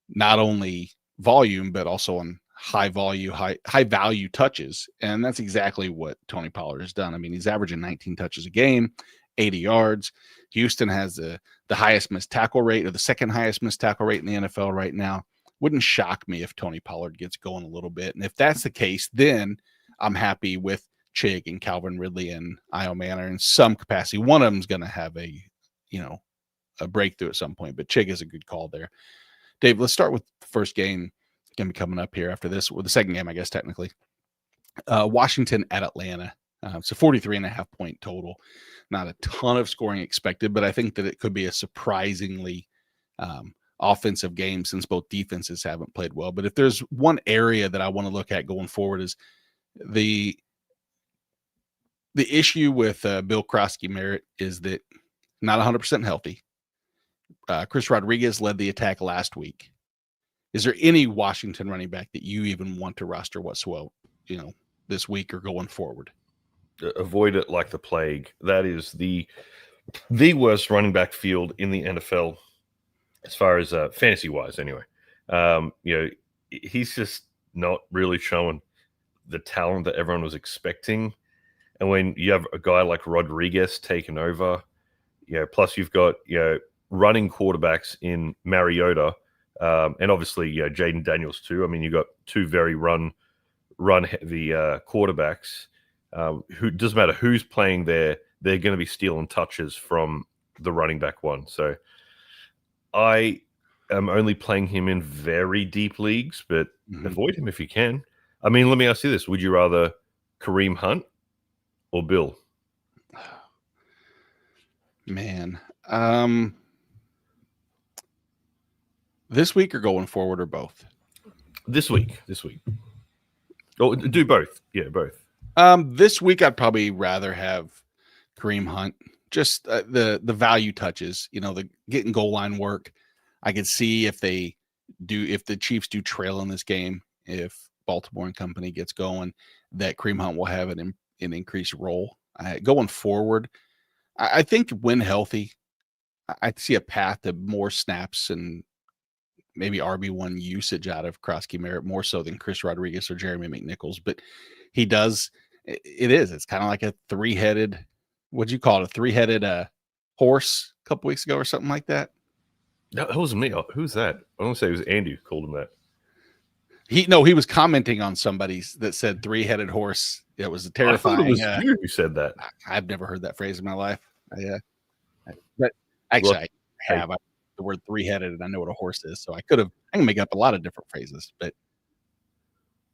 not only volume, but also on high value touches. And that's exactly what Tony Pollard has done. I mean, he's averaging 19 touches a game, 80 yards. Houston has the highest missed tackle rate, or the second highest missed tackle rate in the NFL right now. Wouldn't shock me if Tony Pollard gets going a little bit. And if that's the case, then I'm happy with Chig and Calvin Ridley and Io Manor in some capacity. One of them's going to have a breakthrough at some point, but Chig is a good call there. Dave, let's start with the first game going to be coming up here after this, or the second game, I guess, technically. Washington at Atlanta. So 43.5 point total. Not a ton of scoring expected, but I think that it could be a surprisingly offensive game since both defenses haven't played well. But if there's one area that I want to look at going forward is the issue with Bill Krosky-Merritt is that not 100% healthy. Chris Rodriguez led the attack last week. Is there any Washington running back that you even want to roster whatsoever, this week or going forward? Avoid it like the plague. That is the worst running back field in the NFL as far as fantasy wise. Anyway, he's just not really showing the talent that everyone was expecting. And when you have a guy like Rodriguez taking over, plus you've got running quarterbacks in Mariota, and obviously Jaden Daniels too. I mean, you got two very run heavy quarterbacks. Who doesn't matter who's playing there, they're going to be stealing touches from the running back one. So I am only playing him in very deep leagues, but avoid him if you can. I mean, let me ask you this: would you rather Kareem Hunt or Bill? Man, this week or going forward, or both? This week. Oh, do both. Yeah, both. This week I'd probably rather have Kareem Hunt. Just the value touches, the getting goal line work. I could see if the Chiefs do trail in this game, if Baltimore and company gets going, that Kareem Hunt will have an increased role. Going forward, I think when healthy, I see a path to more snaps and maybe RB1 usage out of Krosky-Merritt, more so than Chris Rodriguez or Jeremy McNichols. But he does. It's kind of like a three-headed, what'd you call it? A three-headed horse a couple weeks ago or something like that. That wasn't me. Who's that? I want to say it was Andy who called him that. He was commenting on somebody that said three-headed horse. It was a terrifying. I thought it was you who said that. I've never heard that phrase in my life. But actually, I have the word three-headed, and I know what a horse is, so I can make up a lot of different phrases, but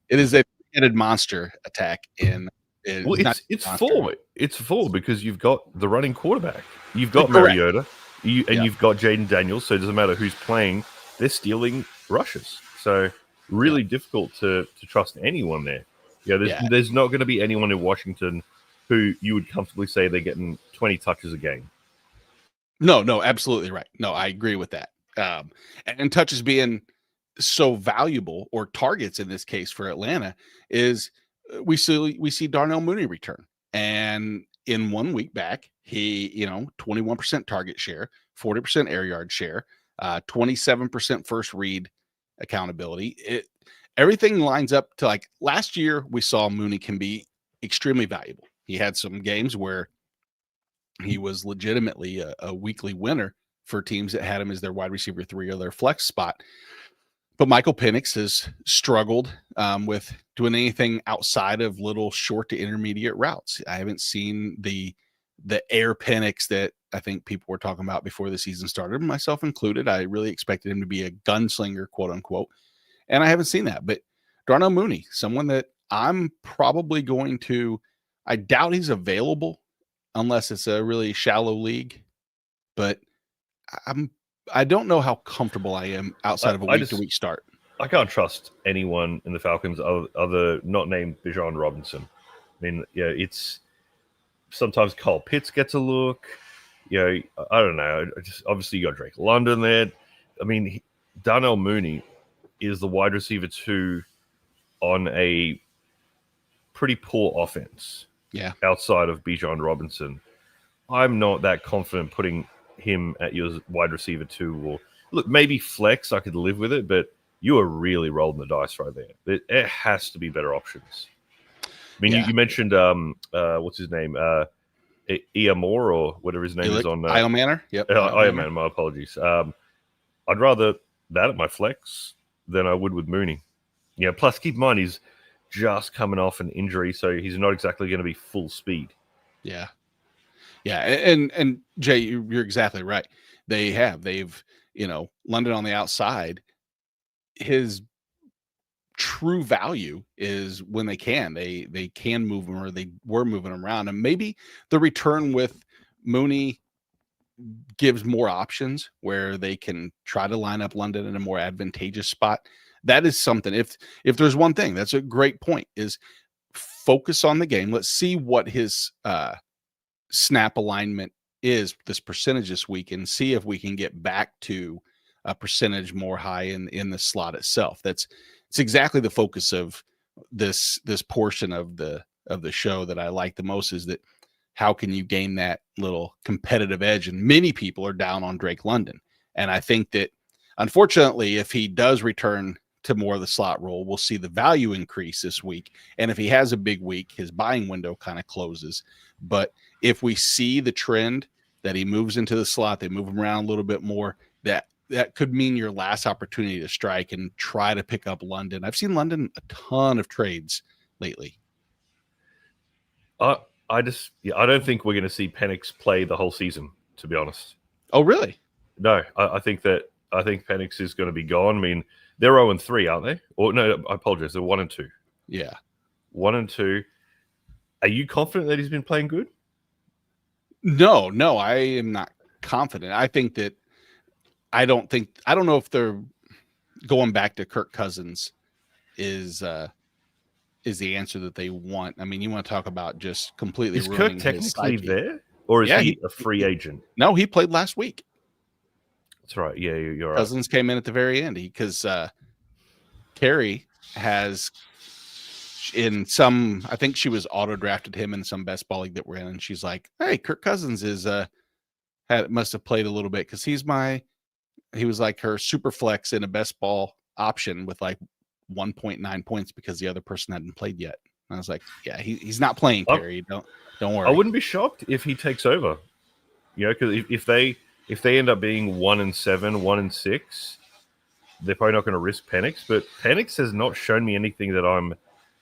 it is a three-headed monster attack in. It's full because you've got the running quarterback, you've got Mariota, you've got Jaden Daniels. So it doesn't matter who's playing; they're stealing rushes. So really difficult to trust anyone there. There's not going to be anyone in Washington who you would comfortably say they're getting 20 touches a game. No, absolutely right. No, I agree with that. And touches being so valuable, or targets in this case for Atlanta, is we see Darnell Mooney return, and in 1 week back, he 21% target share, 40% air yard share, 27% first read accountability. Everything lines up to, like, last year we saw Mooney can be extremely valuable. He had some games where he was legitimately a weekly winner for teams that had him as their wide receiver 3 or their flex spot. But Michael Penix has struggled with doing anything outside of little short to intermediate routes. I haven't seen the air Penix that I think people were talking about before the season started, myself included. I really expected him to be a gunslinger, quote unquote, and I haven't seen that. But Darnell Mooney, someone that I'm probably going to, I doubt he's available unless it's a really shallow league, but I don't know how comfortable I am outside of a week-to-week start. I can't trust anyone in the Falcons other not named Bijan Robinson. I mean, yeah, it's sometimes Cole Pitts gets a look. You know, I don't know. Just obviously you got Drake London there. I mean, Darnell Mooney is the wide receiver 2 on a pretty poor offense. Yeah. Outside of Bijan Robinson, I'm not that confident putting him at your wide receiver 2. Or look, maybe flex, I could live with it, but you are really rolling the dice right there. It has to be better options. I mean, Yeah. you mentioned what's his name, Iamor or whatever his name is on Iomanor. Yep. Iomanor. My apologies. I'd rather that at my flex than I would with Mooney. Yeah. Plus, keep in mind he's just coming off an injury, so he's not exactly going to be full speed. Yeah. Yeah. And Jay, you're exactly right. They've, London on the outside. His true value is when they can move him, or they were moving him around, and maybe the return with Mooney gives more options where they can try to line up London in a more advantageous spot. That is something. If there's one thing, that's a great point, is focus on the game. Let's see what his snap alignment is, this percentage this week, and see if we can get back to a percentage more high in the slot itself. It's exactly the focus of this portion of the show that I like the most, is that how can you gain that little competitive edge? And many people are down on Drake London. And I think that, unfortunately, if he does return to more of the slot role, we'll see the value increase this week. And if he has a big week, his buying window kind of closes. But if we see the trend that he moves into the slot, they move him around a little bit more, that could mean your last opportunity to strike and try to pick up London. I've seen London a ton of trades lately. I don't think we're going to see Penix play the whole season, to be honest. Oh, really? No, I think Penix is going to be gone. I mean, they're 0-3, aren't they? Or no, I apologize. They're 1-2. Yeah. 1-2. Are you confident that he's been playing good? No, I am not confident. I think that I don't know if they're going back to Kirk Cousins is the answer that they want. I mean, you want to talk about just completely Is ruining Kirk his technically psyche. there? Or is he a free agent? No, he played last week. That's right. Yeah, you're right. Cousins came in at the very end because Carrie has I think she was auto drafted him in some best ball league that we're in, and she's like, "Hey, Kirk Cousins must have played a little bit because he was like her super flex in a best ball option with like 1.9 points because the other person hadn't played yet." And I was like, "Yeah, he's not playing, Carrie. Don't worry." I wouldn't be shocked if he takes over. You know, because if they end up being 1-7, 1-6, they're probably not going to risk Penix. But Penix has not shown me anything that I'm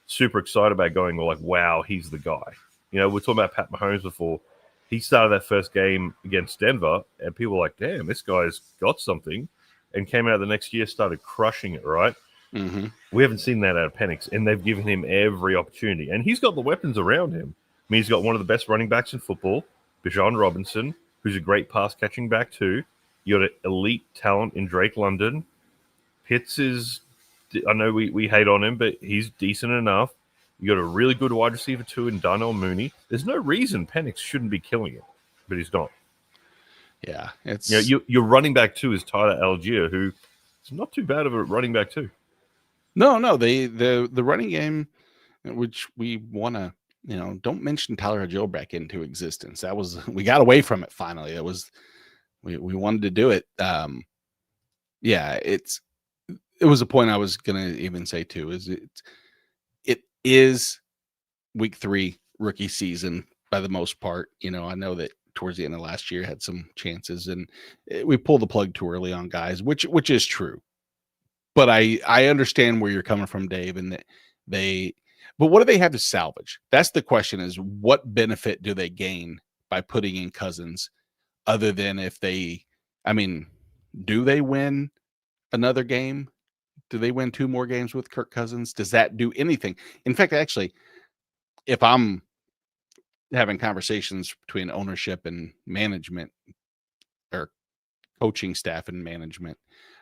super excited about going, well, like, wow, he's the guy. You know, we're talking about Pat Mahomes before. He started that first game against Denver, and people were like, damn, this guy's got something, and came out the next year, started crushing it, right? Mm-hmm. We haven't seen that out of Penix, and they've given him every opportunity. And he's got the weapons around him. I mean, he's got one of the best running backs in football, Bijan Robinson, who's a great pass-catching back too. You got an elite talent in Drake London. Pitts is, I know we hate on him, but he's decent enough. You got a really good wide receiver too in Darnell Mooney. There's no reason Penix shouldn't be killing it, but he's not. Yeah, it's your running back too is Tyler Algier, who is not too bad of a running back too. No, the running game, which we want to, don't mention Tyler Algier back into existence. That was, we got away from it finally. It was, we wanted to do it. Yeah, it was a point I was gonna even say too. It is week 3 rookie season by the most part. I know that towards the end of last year had some chances, and we pulled the plug too early on guys, which is true. But I understand where you're coming from, Dave, and that but what do they have to salvage? That's the question, is what benefit do they gain by putting in Cousins, other than do they win another game? Do they win 2 more games with Kirk Cousins? Does that do anything? In fact, actually, if I'm having conversations between ownership and management, or coaching staff and management,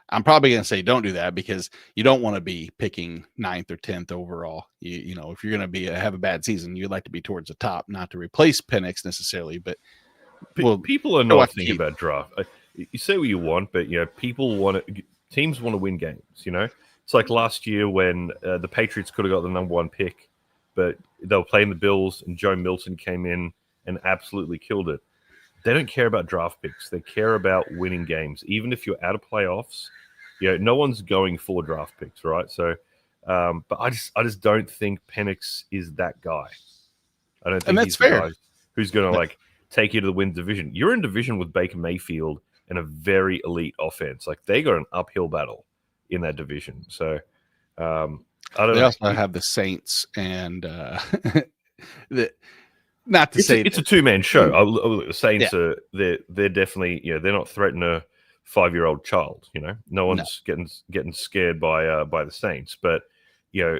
I'm probably going to say don't do that because you don't want to be picking 9th or 10th overall. You know, if you're going to have a bad season, you'd like to be towards the top, not to replace Penix necessarily. But people are not thinking about draft. You say what you want, but teams want to win games. You know, it's like last year when the Patriots could have got the number 1 pick, but they were playing the Bills, and Joe Milton came in and absolutely killed it. They don't care about draft picks. They care about winning games. Even if you're out of playoffs, no one's going for draft picks, right? So, but I just don't think Penix is that guy. I don't think he's the guy who's going to take you to the win division. You're in division with Baker Mayfield and a very elite offense. Like, they got an uphill battle in that division. So, I don't know. They also have the Saints and not to say it's a 2-man show. Saints they're definitely they're not threatening a 5-year-old child. No one's getting scared by the Saints, but the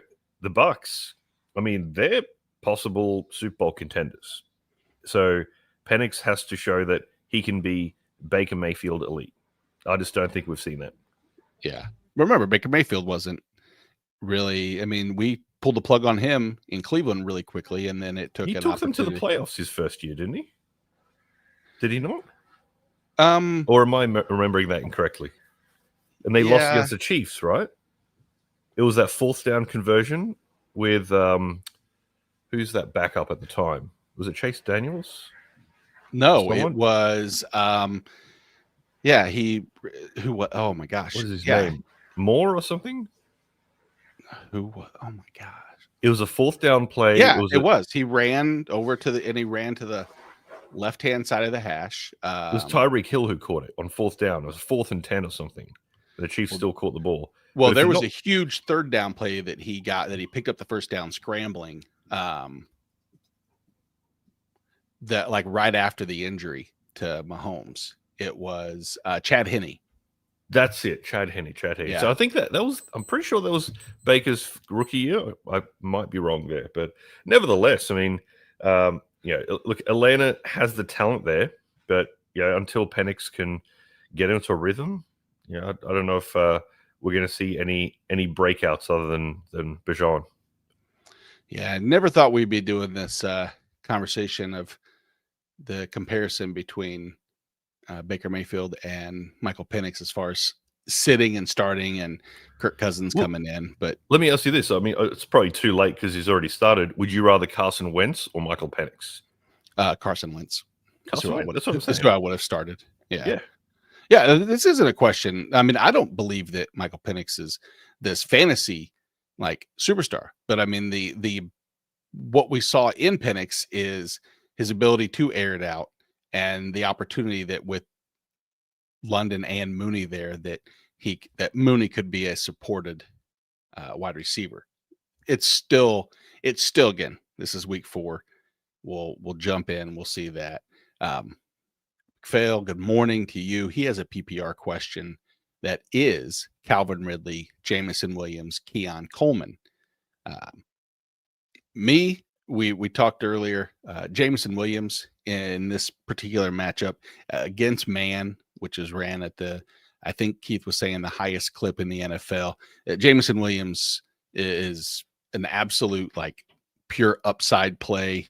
Bucks. I mean, they're possible Super Bowl contenders. So Penix has to show that he can be Baker Mayfield elite. I just don't think we've seen that. Yeah, remember Baker Mayfield wasn't really. I mean, we pulled the plug on him in Cleveland really quickly, and then it took. He took them to the playoffs his first year, didn't he? Did he not? Or am I remembering that incorrectly? And they lost against the Chiefs, right? It was that 4th down conversion with who's that backup at the time? Was it Chase Daniels? No, it was oh my gosh. What is his name? Moore or something? Oh my gosh. It was a 4th down play. Yeah, it was. He ran over to the left-hand side of the hash. It was Tyreek Hill who caught it on 4th down. It was 4th and 10 or something. The Chiefs still caught the ball. Well, there was a huge 3rd down play that he picked up the 1st down scrambling. That right after the injury to Mahomes, it was Chad Henne. That's it, Chad Henne. Yeah. So I think that was. I'm pretty sure that was Baker's rookie year. I might be wrong there, but nevertheless, I mean, look, Atlanta has the talent there, but until Penix can get into a rhythm, I don't know if we're going to see any breakouts other than Bijan. Yeah, I never thought we'd be doing this conversation of the comparison between Baker Mayfield and Michael Penix as far as sitting and starting and Kirk Cousins coming in. But let me ask you this. I mean, it's probably too late because he's already started. Would you rather Carson Wentz or Michael Penix? Carson Wentz. That's who I would have started. Yeah. This isn't a question. I mean, I don't believe that Michael Penix is this fantasy superstar, but I mean, the what we saw in Penix is his ability to air it out and the opportunity that with London and Mooney there that Mooney could be a supported wide receiver. It's still again, this is week 4. We'll jump in. We'll see that. Fail, good morning to you. He has a PPR question that is Calvin Ridley, Jameson Williams, Keon Coleman. We talked earlier, Jameson Williams in this particular matchup against man, which is ran at I think Keith was saying the highest clip in the NFL. Jameson Williams is an absolute pure upside play.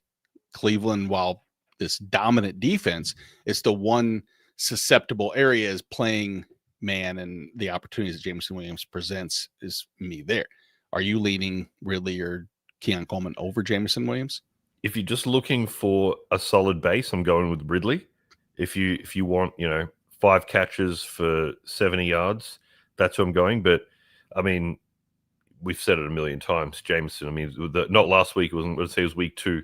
Cleveland, while this dominant defense, is the one susceptible area is playing man, and the opportunities that Jameson Williams presents is me there. Are you leaning Ridley or Keon Coleman over Jameson Williams? If you're just looking for a solid base, I'm going with Ridley. If you want 5 catches for 70 yards, that's who I'm going. But I mean, we've said it a million times. Jameson, I mean, not last week. It was week 2.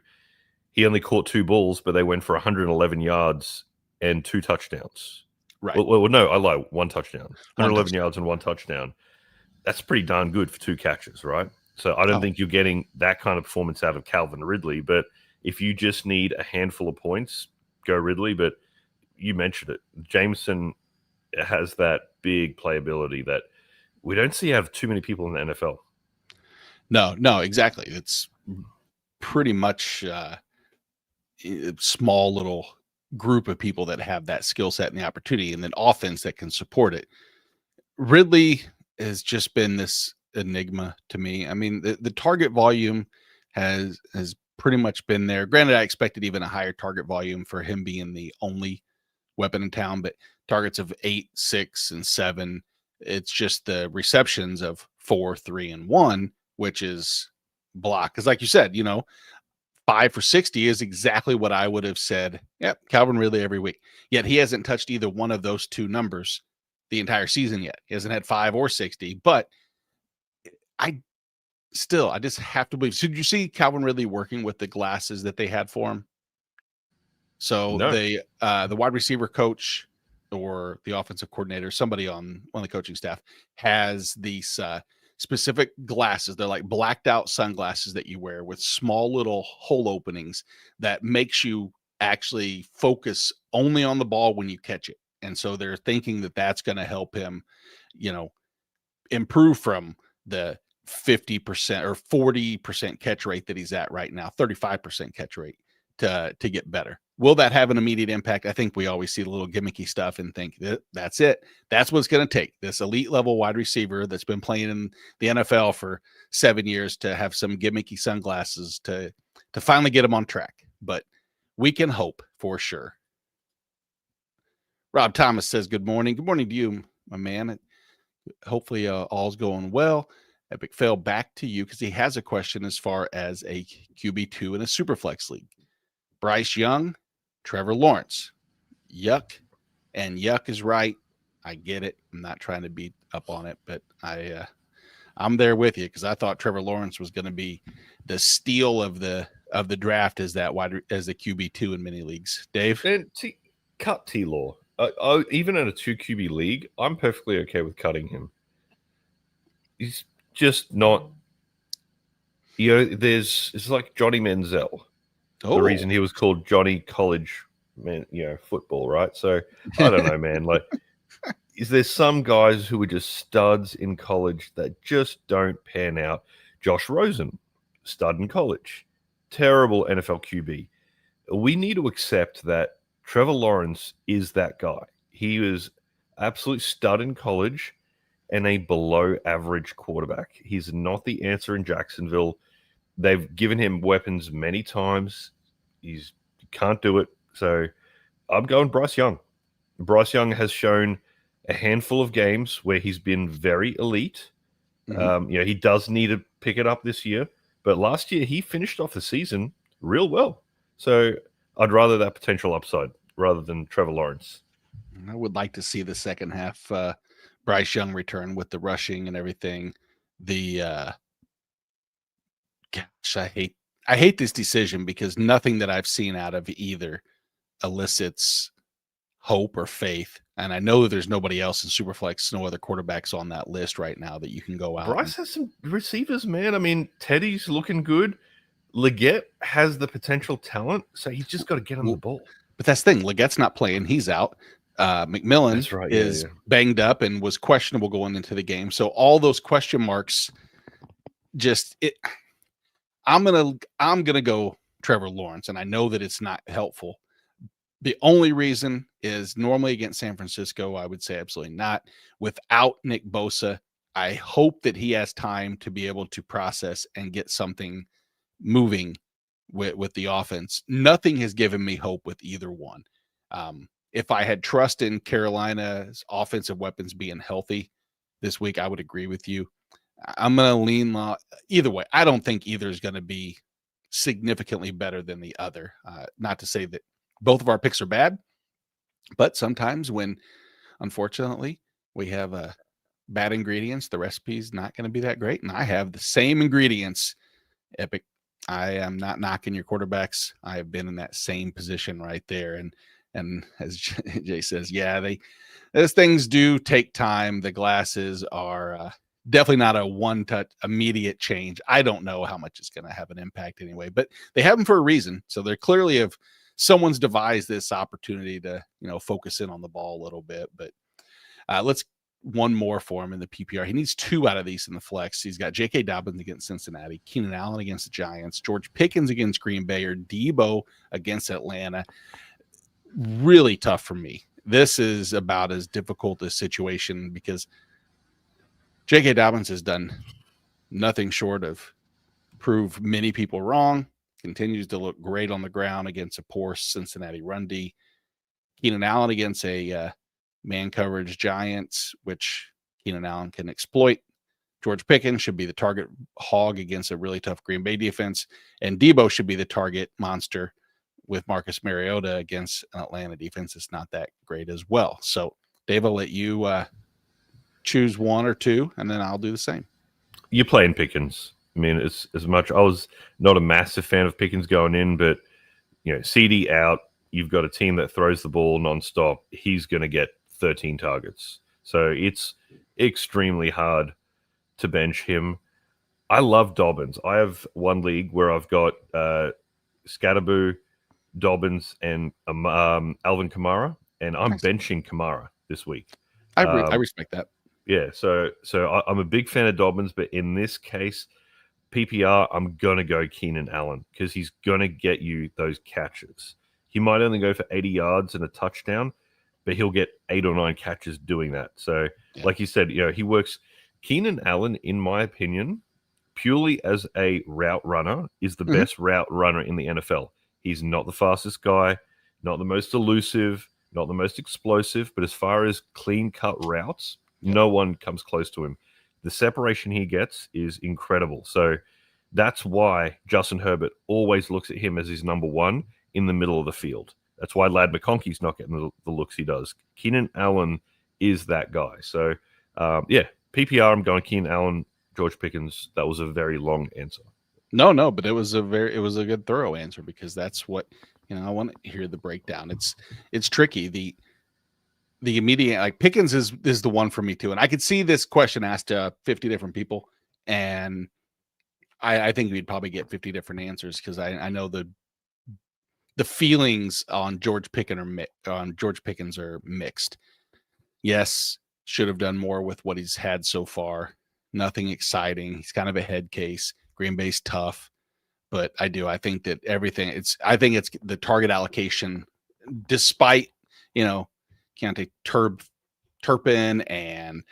He only caught 2 balls, but they went for 111 yards and 2 touchdowns. Right. Well, no, I lie. 1 touchdown. 111 yards and 1 touchdown. That's pretty darn good for 2 catches, right? So I don't think you're getting that kind of performance out of Calvin Ridley. But if you just need a handful of points, go Ridley. But you mentioned it. Jameson has that big playability that we don't see have too many people in the NFL. No, exactly. It's pretty much a small little group of people that have that skill set and the opportunity, and then offense that can support it. Ridley has just been this enigma to me. I mean, the target volume has pretty much been there. Granted, I expected even a higher target volume for him being the only weapon in town, but targets of 8, 6, and 7. It's just the receptions of 4, 3, and 1, which is block. Because like you said, 5 for 60 is exactly what I would have said. Yep, Calvin Ridley every week. Yet he hasn't touched either one of those two numbers the entire season yet. He hasn't had 5 or 60, but I just have to believe. So did you see Calvin Ridley working with the glasses that they had for him? So No. the wide receiver coach or the offensive coordinator, somebody on one of the coaching staff, has these specific glasses. They're like blacked out sunglasses that you wear with small little hole openings that makes you actually focus only on the ball when you catch it. And so they're thinking that that's going to help him, improve from the 50% or 40% catch rate that he's at right now, 35% catch rate to get better. Will that have an immediate impact? I think we always see the little gimmicky stuff and think that's it. That's what it's going to take. This elite level wide receiver that's been playing in the NFL for 7 years to have some gimmicky sunglasses to finally get him on track. But we can hope for sure. Rob Thomas says, good morning. Good morning to you, my man. Hopefully all's going well. Epic Fail, back to you because he has a question as far as a QB2 in a Superflex league. Bryce Young, Trevor Lawrence. Yuck. And yuck is right. I get it. I'm not trying to beat up on it, but I'm there with you because I thought Trevor Lawrence was going to be the steal of the draft as the QB2 in many leagues. Dave? And cut T-Law. Even in a 2 QB league, I'm perfectly okay with cutting him. He's just not. It's like Johnny Manziel. Oh. The reason he was called Johnny College, football, right? So I don't know, man. Like, is there some guys who are just studs in college that just don't pan out? Josh Rosen, stud in college, terrible NFL QB. We need to accept that Trevor Lawrence is that guy. He was absolute stud in college and a below average quarterback. He's not the answer in Jacksonville. They've given him weapons many times. He can't do it. So I'm going Bryce Young. Bryce Young has shown a handful of games where he's been very elite. Mm-hmm. He does need to pick it up this year. But last year, he finished off the season real well. So I'd rather that potential upside rather than Trevor Lawrence. I would like to see the second half Bryce Young return with the rushing and everything. Gosh, I hate this decision because nothing that I've seen out of either elicits hope or faith. And I know that there's nobody else in Superflex, no other quarterbacks on that list right now that you can go out. Bryce has some receivers, man. I mean, Teddy's looking good. Leggett has the potential talent, so he's just got to get him the ball. But that's the thing. Legette's not playing. He's out. McMillan is banged up and was questionable going into the game. So all those question marks I'm gonna go Trevor Lawrence, and I know that it's not helpful. The only reason is normally against San Francisco, I would say absolutely not. Without Nick Bosa, I hope that he has time to be able to process and get something moving with the offense. Nothing has given me hope with either one. If I had trust in Carolina's offensive weapons being healthy this week, I would agree with you. I'm going to lean either way. I don't think either is going to be significantly better than the other. Not to say that both of our picks are bad, but sometimes when, unfortunately, we have bad ingredients, the recipe's not going to be that great. And I have the same ingredients. Epic. I am not knocking your quarterbacks. I have been in that same position right there. And as Jay says, those things do take time. The glasses are definitely not a one-touch immediate change. I don't know how much it's going to have an impact anyway, but they have them for a reason. So they're clearly someone's devised this opportunity to, focus in on the ball a little bit. But let's one more for him in the PPR. He needs 2 out of these in the flex. He's got J.K. Dobbins against Cincinnati, Keenan Allen against the Giants, George Pickens against Green Bay, or Debo against Atlanta. Really tough for me. This is about as difficult a situation because J.K. Dobbins has done nothing short of prove many people wrong. Continues to look great on the ground against a poor Cincinnati run D. Keenan Allen against a man coverage Giants, which Keenan Allen can exploit. George Pickens should be the target hog against a really tough Green Bay defense. And Debo should be the target monster with Marcus Mariota against an Atlanta defense that's not that great as well. So, Dave, I'll let you choose one or two, and then I'll do the same. You're playing Pickens. I mean, as much I was not a massive fan of Pickens going in, but CD out. You've got a team that throws the ball nonstop. He's going to get 13 targets, so it's extremely hard to bench him. I love Dobbins. I have one league where I've got Scatterboo, Dobbins, and Alvin Kamara, and I'm benching Kamara this week. I respect that. Yeah, so I'm a big fan of Dobbins, but in this case, PPR, I'm going to go Keenan Allen because he's going to get you those catches. He might only go for 80 yards and a touchdown, but he'll get 8 or 9 catches doing that. So, like you said, he works. Keenan Allen, in my opinion, purely as a route runner, is the best route runner in the NFL. He's not the fastest guy, not the most elusive, not the most explosive, but as far as clean-cut routes, no one comes close to him. The separation he gets is incredible. So that's why Justin Herbert always looks at him as his number one in the middle of the field. That's why Ladd McConkey's not getting the looks he does. Keenan Allen is that guy. So, PPR, I'm going Keenan Allen, George Pickens. That was a very long answer. No, but it was a good thorough answer because that's what I want to hear the breakdown. It's tricky. The immediate, like, Pickens is the one for me too, and I could see this question asked to 50 different people, and I think we'd probably get 50 different answers because I know the feelings on George Pickens are mixed. Yes, should have done more with what he's had so far. Nothing exciting. He's kind of a head case. Green Bay's tough, but I think that I think it's the target allocation, despite Keontae Turpin and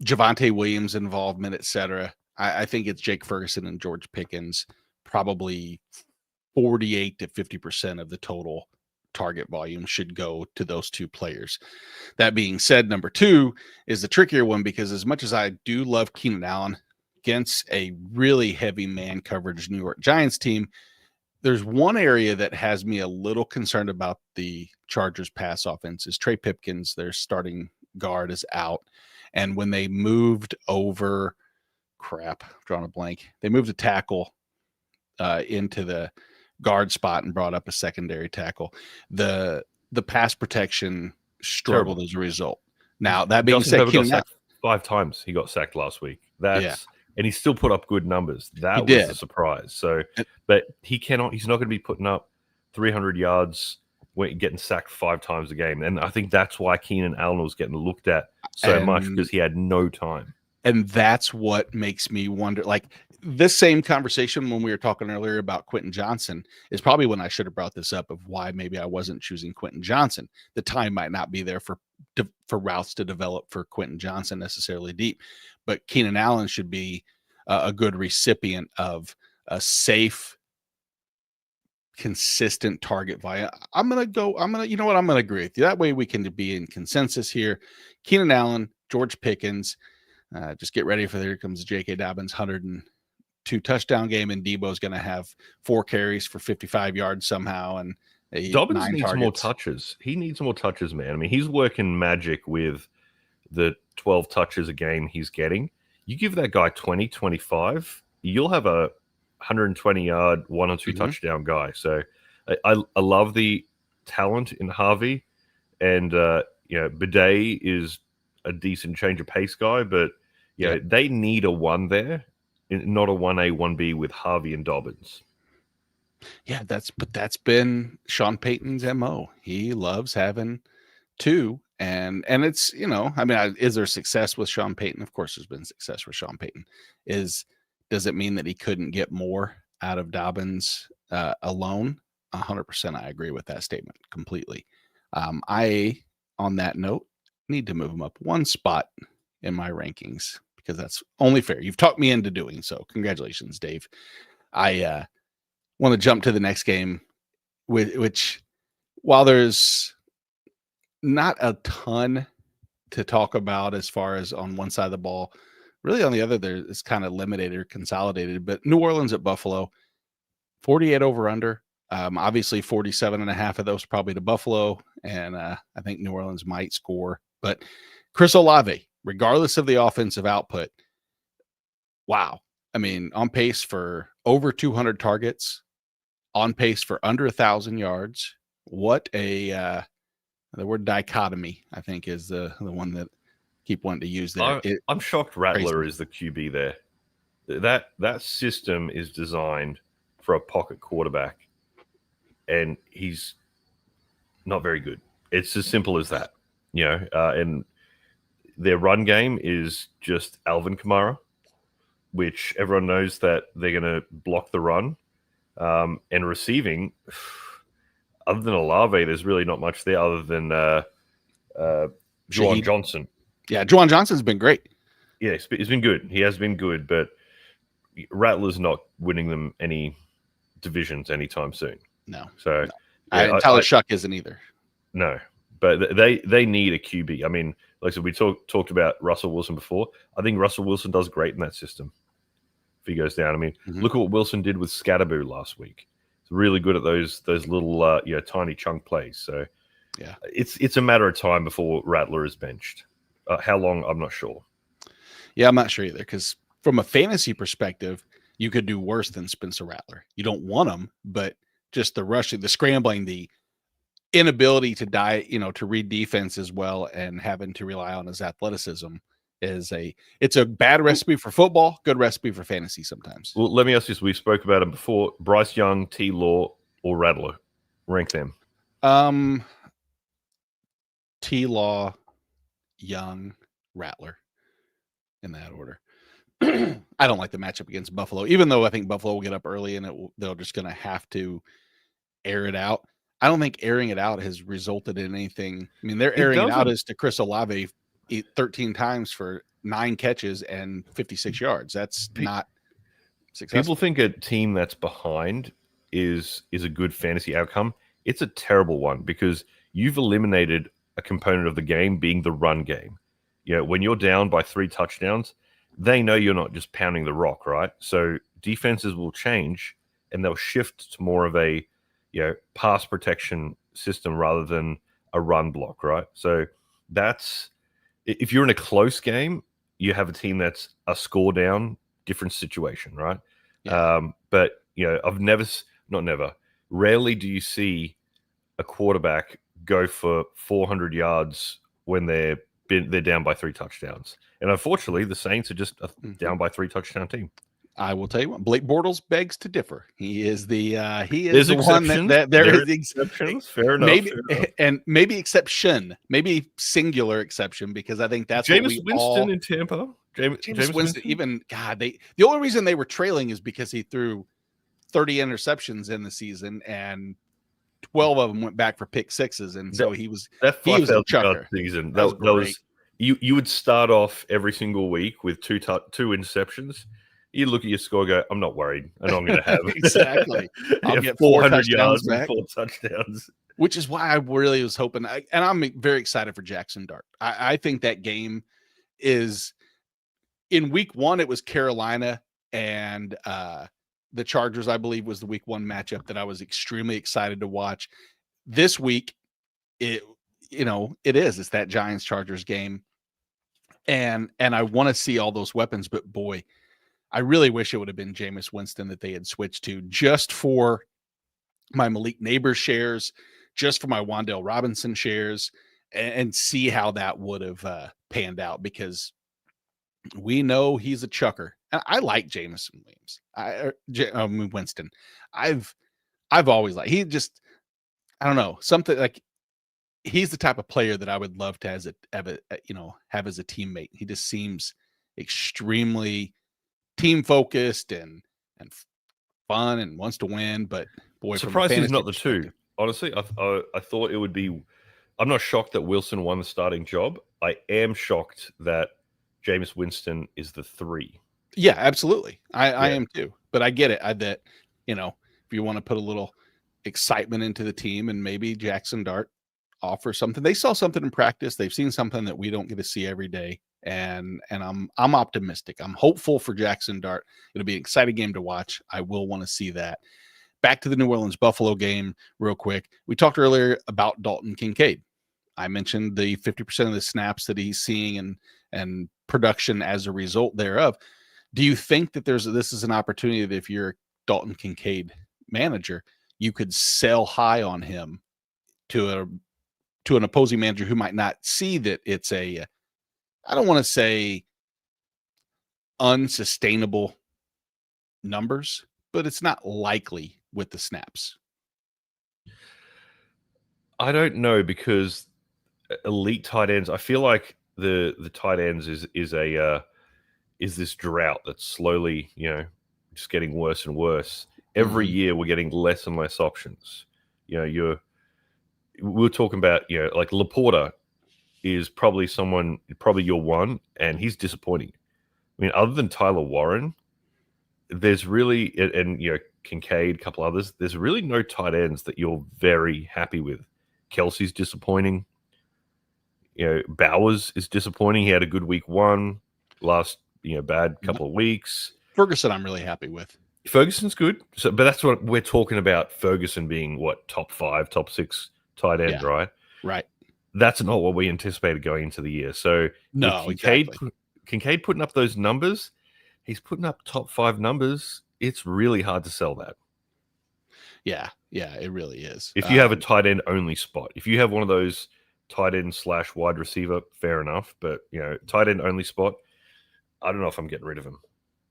Javonte Williams' involvement, etc. I think it's Jake Ferguson and George Pickens, probably 48 to 50% of the total target volume should go to those two players. That being said, number two is the trickier one because as much as I do love Keenan Allen against a really heavy man coverage New York Giants team, there's one area that has me a little concerned about the Chargers pass offense is Trey Pipkins, their starting guard, is out. And when they moved over, drawing a blank, they moved a tackle into the guard spot and brought up a secondary tackle. The pass protection struggled as a result. Now, that being said, Keenan got sacked 5 times. He got sacked last week. And he still put up good numbers. That was a surprise. So, but he's not going to be putting up 300 yards when getting sacked 5 times a game. And I think that's why Keenan Allen was getting looked at so much because he had no time. And that's what makes me wonder, like, this same conversation when we were talking earlier about Quentin Johnson is probably when I should have brought this up of why maybe I wasn't choosing Quentin Johnson. The time might not be there for routes to develop for Quentin Johnson necessarily deep, but Keenan Allen should be a good recipient of a safe, consistent target via. I'm going to agree with you. That way we can be in consensus here. Keenan Allen, George Pickens, just get ready for, here comes J.K. Dobbins, 102 touchdown game, and Debo's going to have 4 carries for 55 yards somehow. And Dobbins needs more touches. He needs more touches, man. I mean, he's working magic with the 12 touches a game he's getting. You give that guy 20, 25, you'll have a 120-yard, 1 or 2 touchdown guy. So I love the talent in Harvey. And, Bidet is a decent change of pace guy, but they need a 1 there, not a 1A, 1B with Harvey and Dobbins. Yeah, that's been Sean Payton's MO. He loves having 2. And it's, is there success with Sean Payton? Of course, there's been success with Sean Payton. Does it mean that he couldn't get more out of Dobbins alone? 100%. I agree with that statement completely. On that note, need to move him up 1 spot in my rankings because that's only fair. You've talked me into doing so. Congratulations, Dave. I want to jump to the next game, which while there's not a ton to talk about as far as on one side of the ball, really on the other, there is kind of limited or consolidated. But New Orleans at Buffalo, 48 over under. Obviously 47.5 of those probably to Buffalo. And I think New Orleans might score. But Chris Olave, regardless of the offensive output, wow. I mean, on pace for over 200 targets, on pace for under 1,000 yards. What the word dichotomy, I think, is the one that keep wanting to use there. I'm shocked Rattler crazy. is the QB there. That system is designed for a pocket quarterback, and he's not very good. It's as simple as that, and their run game is just Alvin Kamara, which everyone knows that they're going to block the run, and receiving. Other than Olave, there's really not much there other than Juwan Johnson. Yeah, Juwan Johnson's been great. Yeah, he's been good. He has been good, but Rattler's not winning them any divisions anytime soon. No. So and Tyler Shuck isn't either. No, but they need a QB. I mean, like I said, we talked about Russell Wilson before. I think Russell Wilson does great in that system if he goes down. I mean, look at what Wilson did with Scatterboo last week. He's really good at those little tiny chunk plays. So yeah, it's a matter of time before Rattler is benched. How long? I'm not sure. Yeah, I'm not sure either, because from a fantasy perspective, you could do worse than Spencer Rattler. You don't want him, but just the rushing, the scrambling, the inability to to read defense as well, and having to rely on his athleticism it's a bad recipe for football, good recipe for fantasy sometimes. Well, let me ask you this. We spoke about him before. Bryce Young, T. Law, or Rattler? Rank them. T. Law, Young, Rattler, in that order. I don't like the matchup against Buffalo, even though I think Buffalo will get up early and they're just going to have to air it out. I don't think airing it out has resulted in anything. I mean, they're airing it out as to Chris Olave 13 times for 9 catches and 56 yards. That's not successful. People think a team that's behind is a good fantasy outcome. It's a terrible one because you've eliminated a component of the game being the run game. When you're down by 3 touchdowns, they know you're not just pounding the rock, right? So defenses will change and they'll shift to more of a pass protection system rather than a run block, right? So that's, if you're in a close game, you have a team that's a score down, different situation, right? Yeah. But rarely do you see a quarterback go for 400 yards when they're down by 3 touchdowns. And unfortunately, the Saints are just a down by 3 touchdown team. I will tell you what, Blake Bortles begs to differ. He is the one that there is exceptions. Fair enough. Maybe and maybe exception, maybe singular exception, because I think that's Jameis Winston in Tampa. Jameis Winston. Even the only reason they were trailing is because he threw 30 interceptions in the season and 12 of them went back for pick sixes, and so he was a chucker. Season. That was you would start off every single week with two interceptions. You look at your score, go, I'm not worried. I know I'm going to have exactly. I'll get 400 yards and 4 touchdowns. Which is why I really was hoping, and I'm very excited for Jackson Dart. I think that game is in week 1. It was Carolina and the Chargers, I believe, was the week 1 matchup that I was extremely excited to watch. This week, it's that Giants Chargers game. And I want to see all those weapons, but boy, I really wish it would have been Jameis Winston that they had switched to, just for my Malik Neighbors shares, just for my Wan'Dale Robinson shares, and see how that would have panned out, because we know he's a chucker. And I like Jameson Winston. I've always liked. He just, I don't know, something like, he's the type of player that I would love to have as a teammate. He just seems extremely team focused and fun and wants to win. But boy, surprised he's not the two. Honestly, I thought it would be. I'm not shocked that Wilson won the starting job. I am shocked that Jameis Winston is the 3. Yeah, absolutely. I Yeah. am too. But I get it. That if you want to put a little excitement into the team, and maybe Jackson Dart offers something. They saw something in practice. They've seen something that we don't get to see every day. And I'm optimistic. I'm hopeful for Jackson Dart. It'll be an exciting game to watch. I will want to see that. Back to the New Orleans Buffalo game real quick. We talked earlier about Dalton Kincaid. I mentioned the 50% of the snaps that he's seeing and production as a result thereof. Do you think that this is an opportunity that if you're a Dalton Kincaid manager, you could sell high on him to an opposing manager who might not see that it's I don't want to say unsustainable numbers, but it's not likely with the snaps? I don't know, because elite tight ends, I feel like the tight ends is this drought that's slowly, just getting worse and worse. Every year we're getting less and less options. We're talking about, like Laporta is probably your one, and he's disappointing. I mean, other than Tyler Warren, there's really, and Kincaid, a couple others, there's really no tight ends that you're very happy with. Kelsey's disappointing. Bowers is disappointing. He had a good week 1, last bad couple of weeks. Ferguson, I'm really happy with. Ferguson's good. So, but that's what we're talking about. Ferguson being what, top 5, top 6 tight end, right? Right. That's not what we anticipated going into the year. So No, Kincaid putting up those numbers, he's putting up top 5 numbers. It's really hard to sell that. Yeah, it really is. If you have a tight end only spot, if you have one of those tight end / wide receiver, fair enough. But tight end only spot, I don't know if I'm getting rid of him.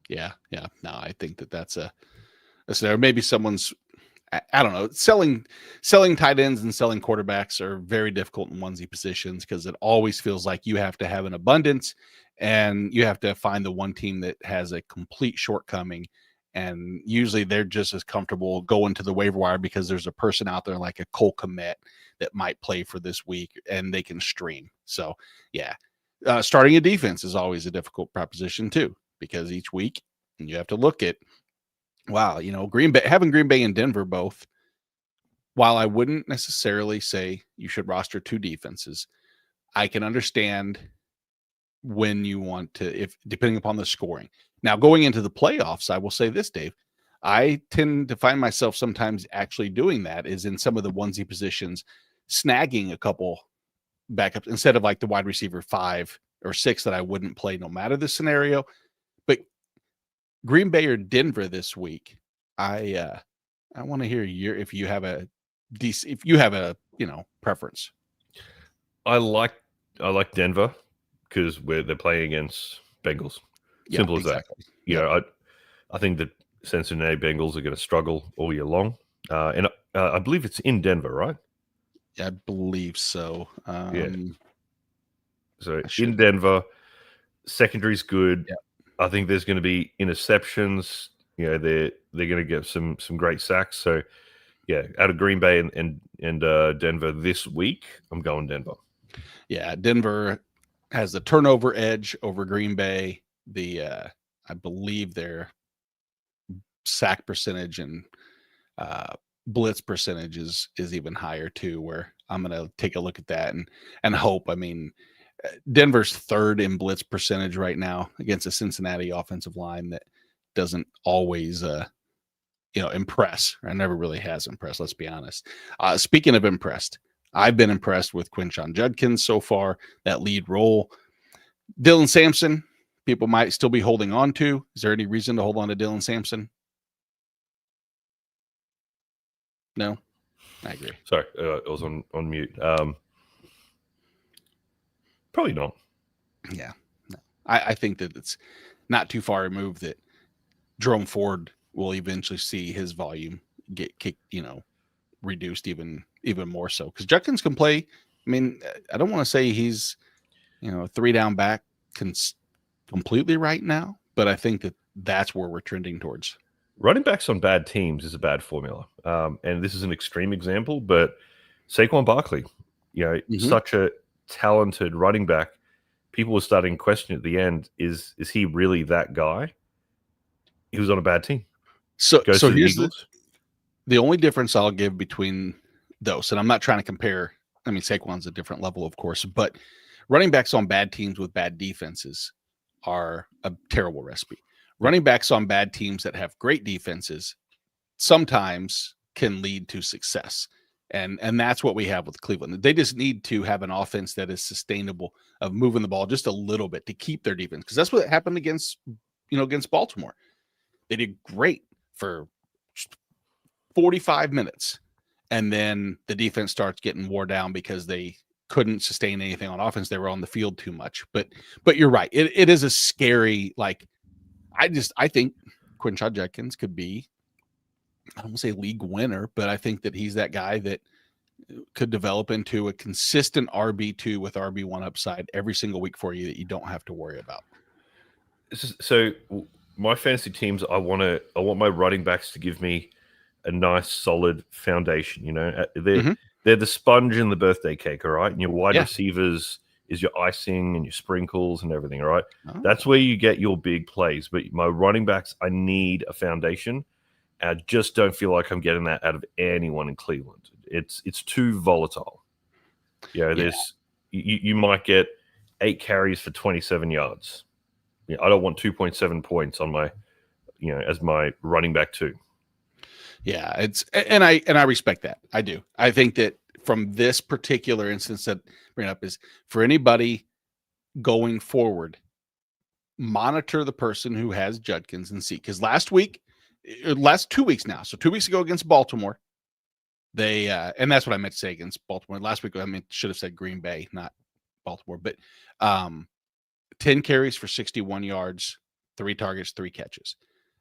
Yeah. No, I think that's a scenario. Maybe someone's, I don't know, selling tight ends and selling quarterbacks are very difficult in onesie positions, because it always feels like you have to have an abundance, and you have to find the one team that has a complete shortcoming. And usually they're just as comfortable going to the waiver wire because there's a person out there like a Cole Kmet that might play for this week and they can stream. So yeah, starting a defense is always a difficult proposition too, because each week you have to look at, wow, Green Bay, having Green Bay and Denver both, while I wouldn't necessarily say you should roster 2 defenses, I can understand when you want to, if depending upon the scoring. Now, going into the playoffs, I will say this, Dave, I tend to find myself sometimes actually doing that, is in some of the onesie positions, snagging a couple backups instead of like the wide receiver 5 or 6 that I wouldn't play no matter the scenario. But Green Bay or Denver this week, I want to hear if you have a preference. I like Denver because they're playing against Bengals. Simple as exactly. that. I think the Cincinnati Bengals are going to struggle all year long, and I believe it's in Denver, right? I believe so. Yeah. So in Denver, secondary's good. Yep. I think there's going to be interceptions. They're going to get some great sacks. So yeah, out of Green Bay and Denver this week, I'm going Denver. Yeah, Denver has the turnover edge over Green Bay. I believe their sack percentage and blitz percentage is even higher too, where I'm going to take a look at that and hope. I mean, Denver's 3rd in blitz percentage right now against a Cincinnati offensive line that doesn't always impress, or never really has impressed, let's be honest. Speaking of impressed, I've been impressed with Quinshon Judkins so far, that lead role. Dylan Sampson, people might still be holding on to. Is there any reason to hold on to Dylan Sampson? No, I agree. Sorry, I was on mute. Probably not. Yeah, no. I think that it's not too far removed that Jerome Ford will eventually see his volume get kicked, reduced even more so, because Judkins can play. I mean, I don't want to say he's a 3-down back completely right now, but I think that's where we're trending towards. Running backs on bad teams is a bad formula. And this is an extreme example, but Saquon Barkley, such a talented running back. people were starting to question at the end, is he really that guy? He was on a bad team. So Goes to the here's Eagles. the only difference I'll give between those, and I'm not trying to compare. I mean, Saquon's a different level, of course, but running backs on bad teams with bad defenses are a terrible recipe. Running backs on bad teams that have great defenses sometimes can lead to success. And that's what we have with Cleveland. They just need to have an offense that is sustainable of moving the ball just a little bit to keep their defense. Because that's what happened against Baltimore. They did great for 45 minutes. And then the defense starts getting wore down because they couldn't sustain anything on offense. They were on the field too much. But you're right. It is a scary, I think Quinshon Judkins could be, I don't want to say league winner, but I think that he's that guy that could develop into a consistent RB2 with RB1 upside every single week for you that you don't have to worry about. So my fantasy teams, I want my running backs to give me a nice solid foundation. They're the sponge in the birthday cake, all right? And your wide receivers is your icing and your sprinkles and everything, all right? Oh. That's where you get your big plays. But my running backs, I need a foundation. I just don't feel like I'm getting that out of anyone in Cleveland. It's too volatile. You might get 8 carries for 27 yards. I don't want 2.7 points on my, as my running back too. Yeah, and I respect that. I do. I think that from this particular instance that I bring up is for anybody going forward, monitor the person who has Judkins and see. Because last 2 weeks now, so 2 weeks ago against Baltimore, they and that's what I meant to say against Baltimore. Last week should have said Green Bay, not Baltimore, but 10 carries for 61 yards, 3 targets, 3 catches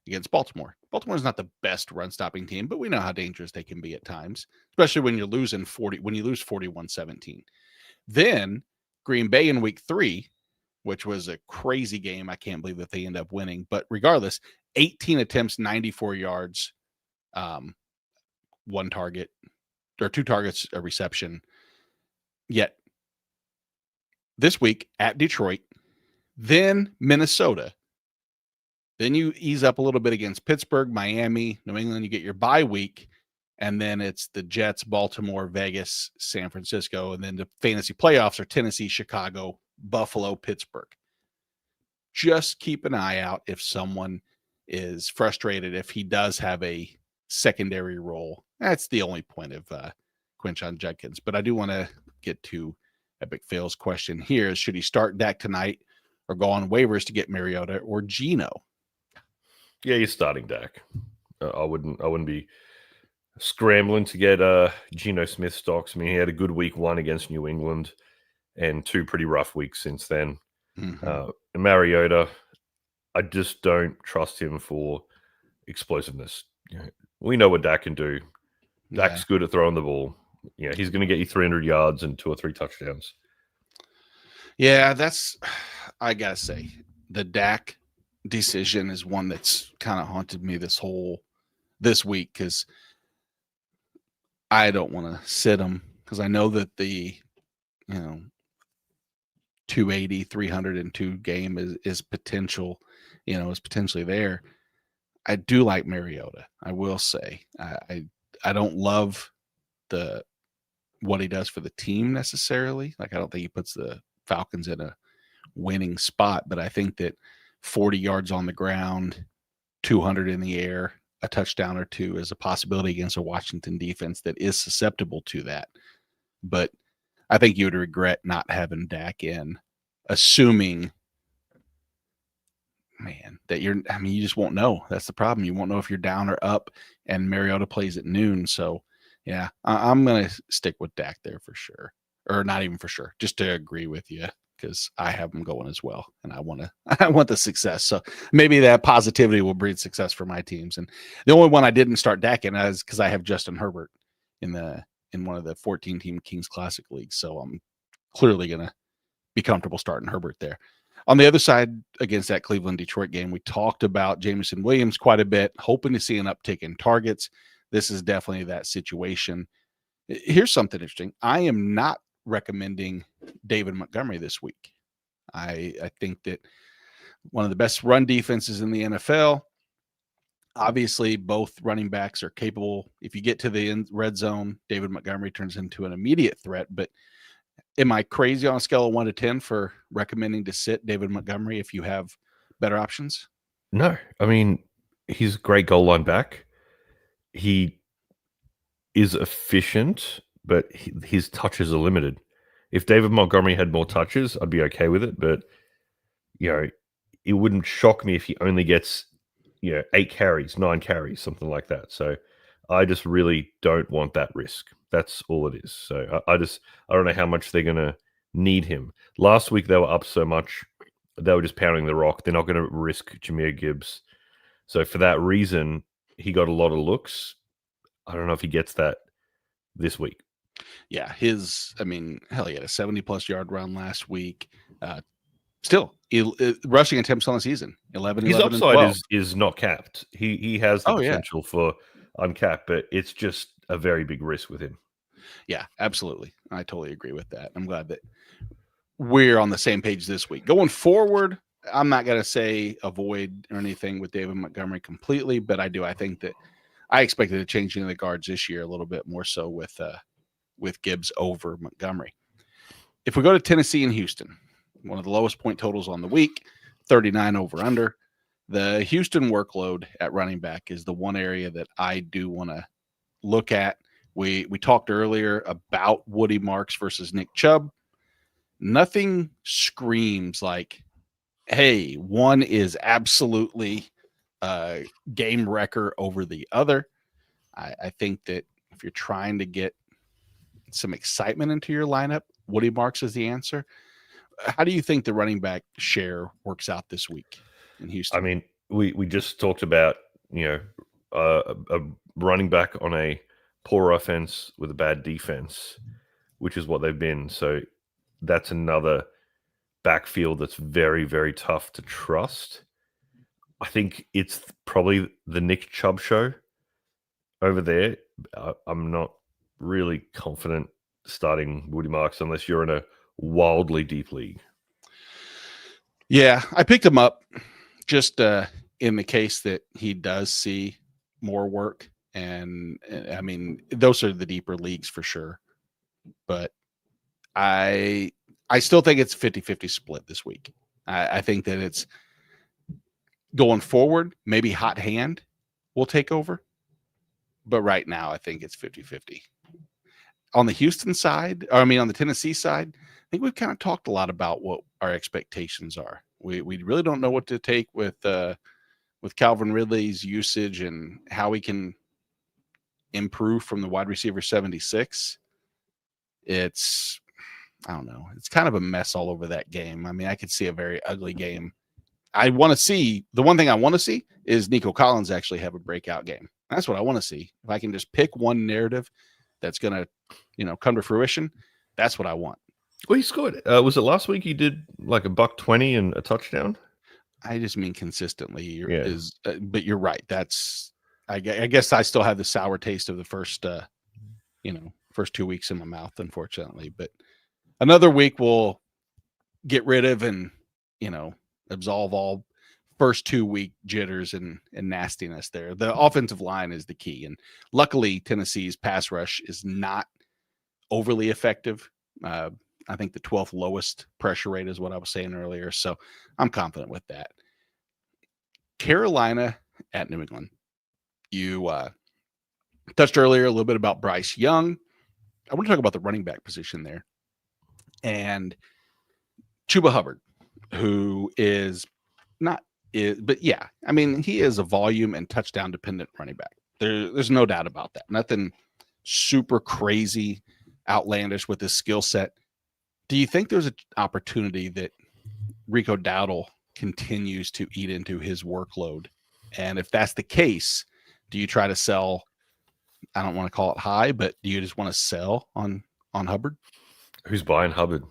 against Baltimore. Baltimore is not the best run stopping team, but we know how dangerous they can be at times, especially when you're losing 41-17. Then Green Bay in week 3, which was a crazy game. I can't believe that they end up winning, but regardless, 18 attempts, 94 yards, 1 target or 2 targets, a reception. Yet this week at Detroit, then Minnesota. Then you ease up a little bit against Pittsburgh, Miami, New England. You get your bye week, and then it's the Jets, Baltimore, Vegas, San Francisco, and then the fantasy playoffs are Tennessee, Chicago, Buffalo, Pittsburgh. Just keep an eye out if someone is frustrated, if he does have a secondary role. That's the only point of Quinshon Judkins. But I do want to get to Epic Fails question here. Should he start Dak tonight or go on waivers to get Mariota or Geno? Yeah, you're starting Dak. I wouldn't be scrambling to get Geno Smith stocks. I mean, he had a good week 1 against New England and 2 pretty rough weeks since then. And Mariota, I just don't trust him for explosiveness. We know what Dak can do. Dak's good at throwing the ball. He's going to get you 300 yards and 2 or 3 touchdowns. Yeah, I got to say, the Dak decision is one that's kind of haunted me this week because I don't want to sit him because I know that the 280, 302 game is potential, is potentially there. I do like Mariota. I will say I don't love what he does for the team necessarily. Like, I don't think he puts the Falcons in a winning spot, but I think that 40 yards on the ground, 200 in the air, a touchdown or 2 is a possibility against a Washington defense that is susceptible to that. But I think you would regret not having Dak in, assuming, that you just won't know. That's the problem. You won't know if you're down or up, and Mariota plays at noon. So, yeah, I'm going to stick with Dak there for sure. Or not even for sure, just to agree with you, because I have them going as well, and I want the success. So maybe that positivity will breed success for my teams. And the only one I didn't start Dak in is because I have Justin Herbert in one of the 14-team Kings Classic leagues. So I'm clearly going to be comfortable starting Herbert there. On the other side, against that Cleveland-Detroit game, we talked about Jameson Williams quite a bit, hoping to see an uptick in targets. This is definitely that situation. Here's something interesting. I am not recommending David Montgomery this week. I think that one of the best run defenses in the NFL. Obviously, both running backs are capable. If you get to the red zone, David Montgomery turns into an immediate threat. But am I crazy on a scale of 1 to 10 for recommending to sit David Montgomery if you have better options? No, I mean, he's a great goal line back. He is efficient, but his touches are limited. If David Montgomery had more touches, I'd be okay with it. But, it wouldn't shock me if he only gets 8 carries, 9 carries, something like that. So I just really don't want that risk. That's all it is. So I don't know how much they're going to need him. Last week, they were up so much, they were just pounding the rock. They're not going to risk Jahmyr Gibbs. So for that reason, he got a lot of looks. I don't know if he gets that this week. Yeah, hell, he had a 70-plus yard run last week. Still, rushing attempts on the season, 11, His 11, upside and 12. is not capped. He has the Oh, yeah. potential for uncapped, but it's just a very big risk with him. Yeah, absolutely. I totally agree with that. I'm glad that we're on the same page this week. Going forward, I'm not going to say avoid or anything with David Montgomery completely, but I think that I expected a change in the guards this year a little bit more so with Gibbs over Montgomery. If we go to Tennessee and Houston, one of the lowest point totals on the week, 39 over under. The Houston workload at running back is the one area that I do want to look at. We talked earlier about Woody Marks versus Nick Chubb. Nothing screams like, hey, one is absolutely a game wrecker over the other. I think that if you're trying to get some excitement into your lineup, Woody Marks is the answer. How do you think the running back share works out this week in Houston? I mean, we just talked about, a running back on a poor offense with a bad defense, which is what they've been. So that's another backfield that's very, very tough to trust. I think it's probably the Nick Chubb show over there. I'm not really confident starting Woody Marks unless you're in a wildly deep league. Yeah, I picked him up just in the case that he does see more work. And I mean, those are the deeper leagues for sure. But I still think it's 50-50 split this week. I think that it's going forward, maybe hot hand will take over. But right now, I think it's 50-50. On the Houston side, on the Tennessee side, I think we've kind of talked a lot about what our expectations are. We really don't know what to take with Calvin Ridley's usage and how we can improve from the wide receiver 76. It's, I don't know. It's kind of a mess all over that game. I mean, I could see a very ugly game. The one thing I want to see is Nico Collins actually have a breakout game. That's what I want to see. If I can just pick one narrative that's going to, come to fruition, that's what I want. Well, he scored. Was it last week he did like $120 and a touchdown? I just mean consistently. Yeah. But you're right. I guess I still have the sour taste of the first 2 weeks in my mouth, unfortunately. But another week we'll get rid of and, absolve all first 2 week jitters and nastiness there. The offensive line is the key. And luckily, Tennessee's pass rush is not overly effective. I think the 12th lowest pressure rate is what I was saying earlier. So I'm confident with that. Carolina at New England. You touched earlier a little bit about Bryce Young. I want to talk about the running back position there. And Chuba Hubbard, who is not, but yeah, I mean, he is a volume and touchdown dependent running back. There's no doubt about that. Nothing super crazy, outlandish with his skill set. Do you think there's an opportunity that Rico Dowdle continues to eat into his workload? And if that's the case, do you try to sell? I don't want to call it high, but do you just want to sell on Hubbard? Who's buying Hubbard?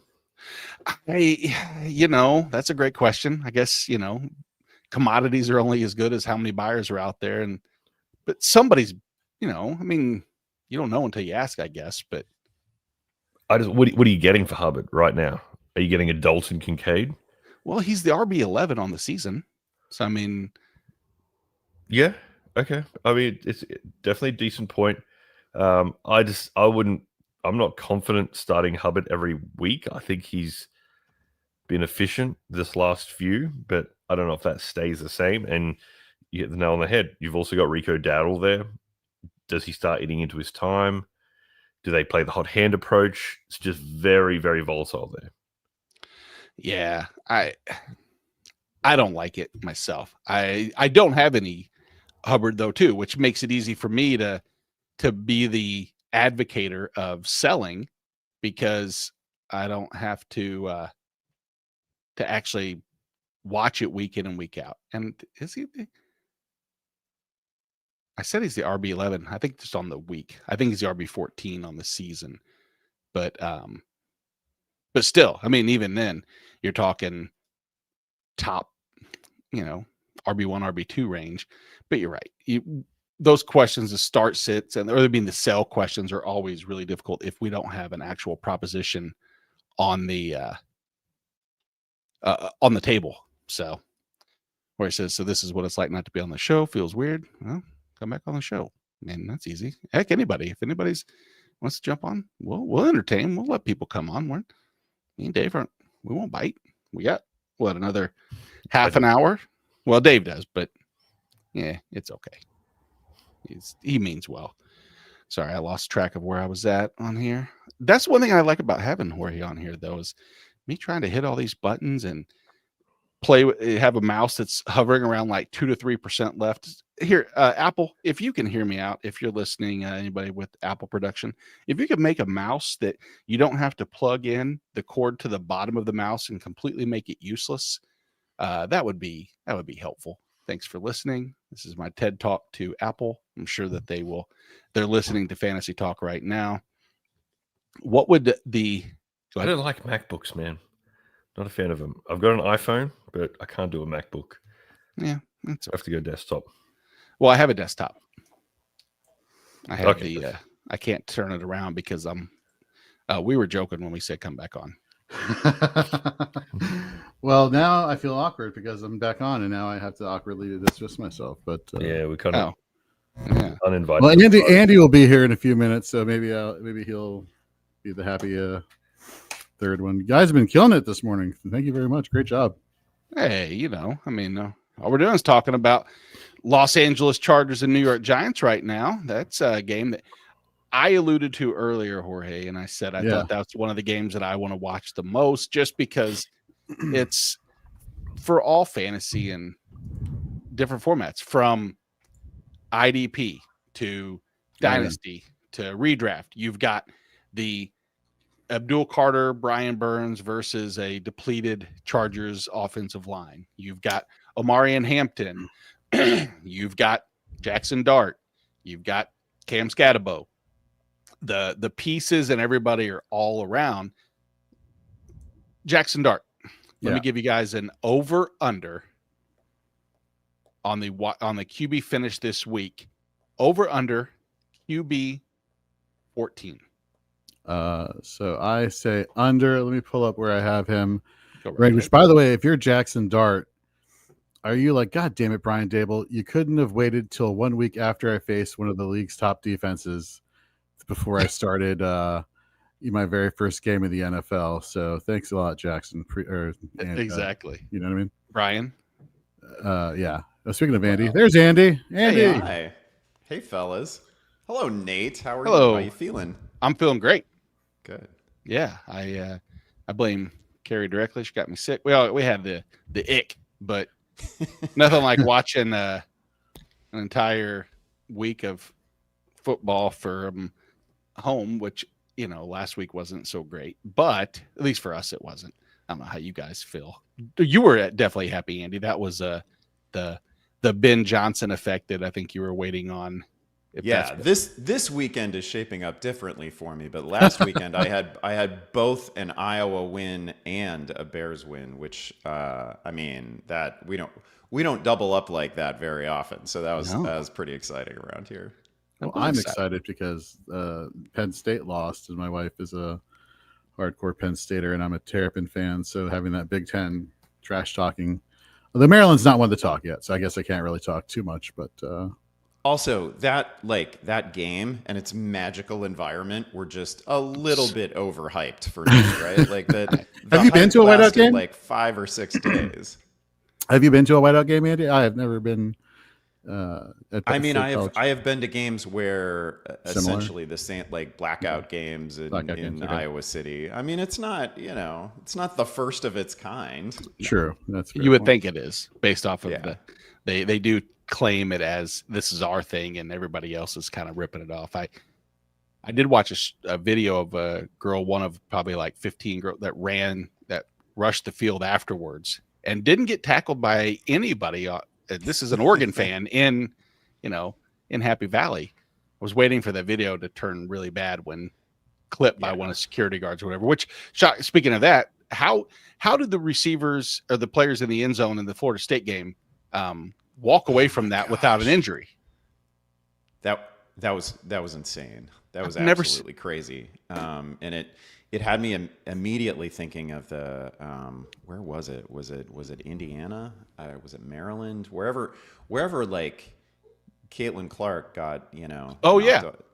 That's a great question. I guess, commodities are only as good as how many buyers are out there. But somebody's, you don't know until you ask, I guess. But What are you getting for Hubbard right now? Are you getting a Dalton Kincaid? Well, he's the RB11 on the season. So, I mean, Yeah. Okay. I mean, it's definitely a decent point. I'm not confident starting Hubbard every week. I think he's been efficient this last few, but I don't know if that stays the same. And you hit the nail on the head. You've also got Rico Dowdle there. Does he start eating into his time? Do they play the hot hand approach? It's just very, very volatile there. yeah, I don't like it myself. I don't have any Hubbard though too, which makes it easy for me to be the advocator of selling because I don't have to actually watch it week in and week out. And is he? I said he's the RB11. I think just on the week. I think he's the RB14 on the season. But still, I mean, even then, you're talking top, RB1, RB2 range. But you're right. Those questions, the start sits, and or the sell questions are always really difficult if we don't have an actual proposition on the table. So where it says, so this is what it's like not to be on the show. Feels weird. Well, come back on the show. Man, that's easy. Heck, anybody. If anybody's wants to jump on, we'll entertain. We'll let people come on. Me and Dave we won't bite. We got another half an hour. Well, Dave does, but yeah, it's okay. He means well. Sorry, I lost track of where I was at on here. That's one thing I like about having Jorge on here, though, is me trying to hit all these buttons and have a mouse that's hovering around like 2 to 3% left. Here, Apple, if you can hear me out, if you're listening, anybody with Apple production, if you could make a mouse that you don't have to plug in the cord to the bottom of the mouse and completely make it useless, that would be helpful. Thanks for listening. This is my TED Talk to Apple. I'm sure that they're listening to Fantasy Talk right now. What would I don't like MacBooks, man. Not a fan of them. I've got an iPhone, but I can't do a MacBook. Yeah. I have to go desktop. Well, I have a desktop. I have I can't turn it around because we were joking when we said come back on. Well, now I feel awkward because I'm back on, and now I have to awkwardly dismiss myself. But yeah, we kind of uninvited. Well, Andy will be here in a few minutes, so maybe he'll be the happy third one. You guys have been killing it this morning. Thank you very much. Great job. Hey, all we're doing is talking about Los Angeles Chargers and New York Giants right now. That's a game that I alluded to earlier, Jorge, and I said I thought that's one of the games that I want to watch the most just because it's for all fantasy and different formats, from IDP to Dynasty to Redraft. You've got the Abdul Carter, Brian Burns versus a depleted Chargers offensive line. You've got Omarion Hampton. You've got Jackson Dart. You've got Cam Scatabo. The pieces and everybody are all around. Jackson Dart. Let me give you guys an over-under on the QB finish this week. Over-under QB 14. So I say under. Let me pull up where I have him. Right, which, by the way, if you're Jackson Dart, are you like, God damn it, Brian Dable, you couldn't have waited till 1 week after I faced one of the league's top defenses before I started my very first game of the NFL. So thanks a lot, Jackson. Exactly. You know what I mean? Brian? Yeah. Speaking of Andy, there's Andy. Andy. Hey, hi. Hey, fellas. Hello, Nate. How are you? How you feeling? I'm feeling great. Good. Yeah, I blame Carrie directly. She got me sick. We had the ick, but nothing like watching an entire week of football from home, which last week wasn't so great, but at least for us it wasn't. I don't know how you guys feel. You were definitely happy, Andy. That was the Ben Johnson effect that I think you were waiting on. Yeah, this weekend is shaping up differently for me, but last weekend I had both an Iowa win and a Bears win, which I mean, that we don't double up like that very often. So that was pretty exciting around here. Well, I'm excited because Penn State lost, and my wife is a hardcore Penn Stater, and I'm a Terrapin fan. So having that Big Ten trash talking. The Maryland's not one to talk yet, so I guess I can't really talk too much. But also, that game and its magical environment were just a little bit overhyped for me, right? Like the Have you been to a whiteout lasted game? like 5 or 6 days. Have you been to a whiteout game, Andy? I have never been. I mean, I have been to games where Similar? essentially the same, like blackout games in okay. Iowa City. I mean, it's not it's not the first of its kind. True, that's fair You would point. think it is based off of Yeah. they do claim it as this is our thing and everybody else is kind of ripping it off. I did watch a video of a girl, one of probably like 15 girls that rushed the field afterwards and didn't get tackled by anybody. This is an Oregon fan in Happy Valley. I was waiting for that video to turn really bad when clipped by one of the security guards or whatever. Which, speaking of that, how did the receivers or the players in the end zone in the Florida State game walk away from that without an injury? That was insane. That was I've never absolutely crazy. And it had me immediately thinking of the where was it? Was it Indiana? Was it Maryland? Wherever like Caitlin Clark got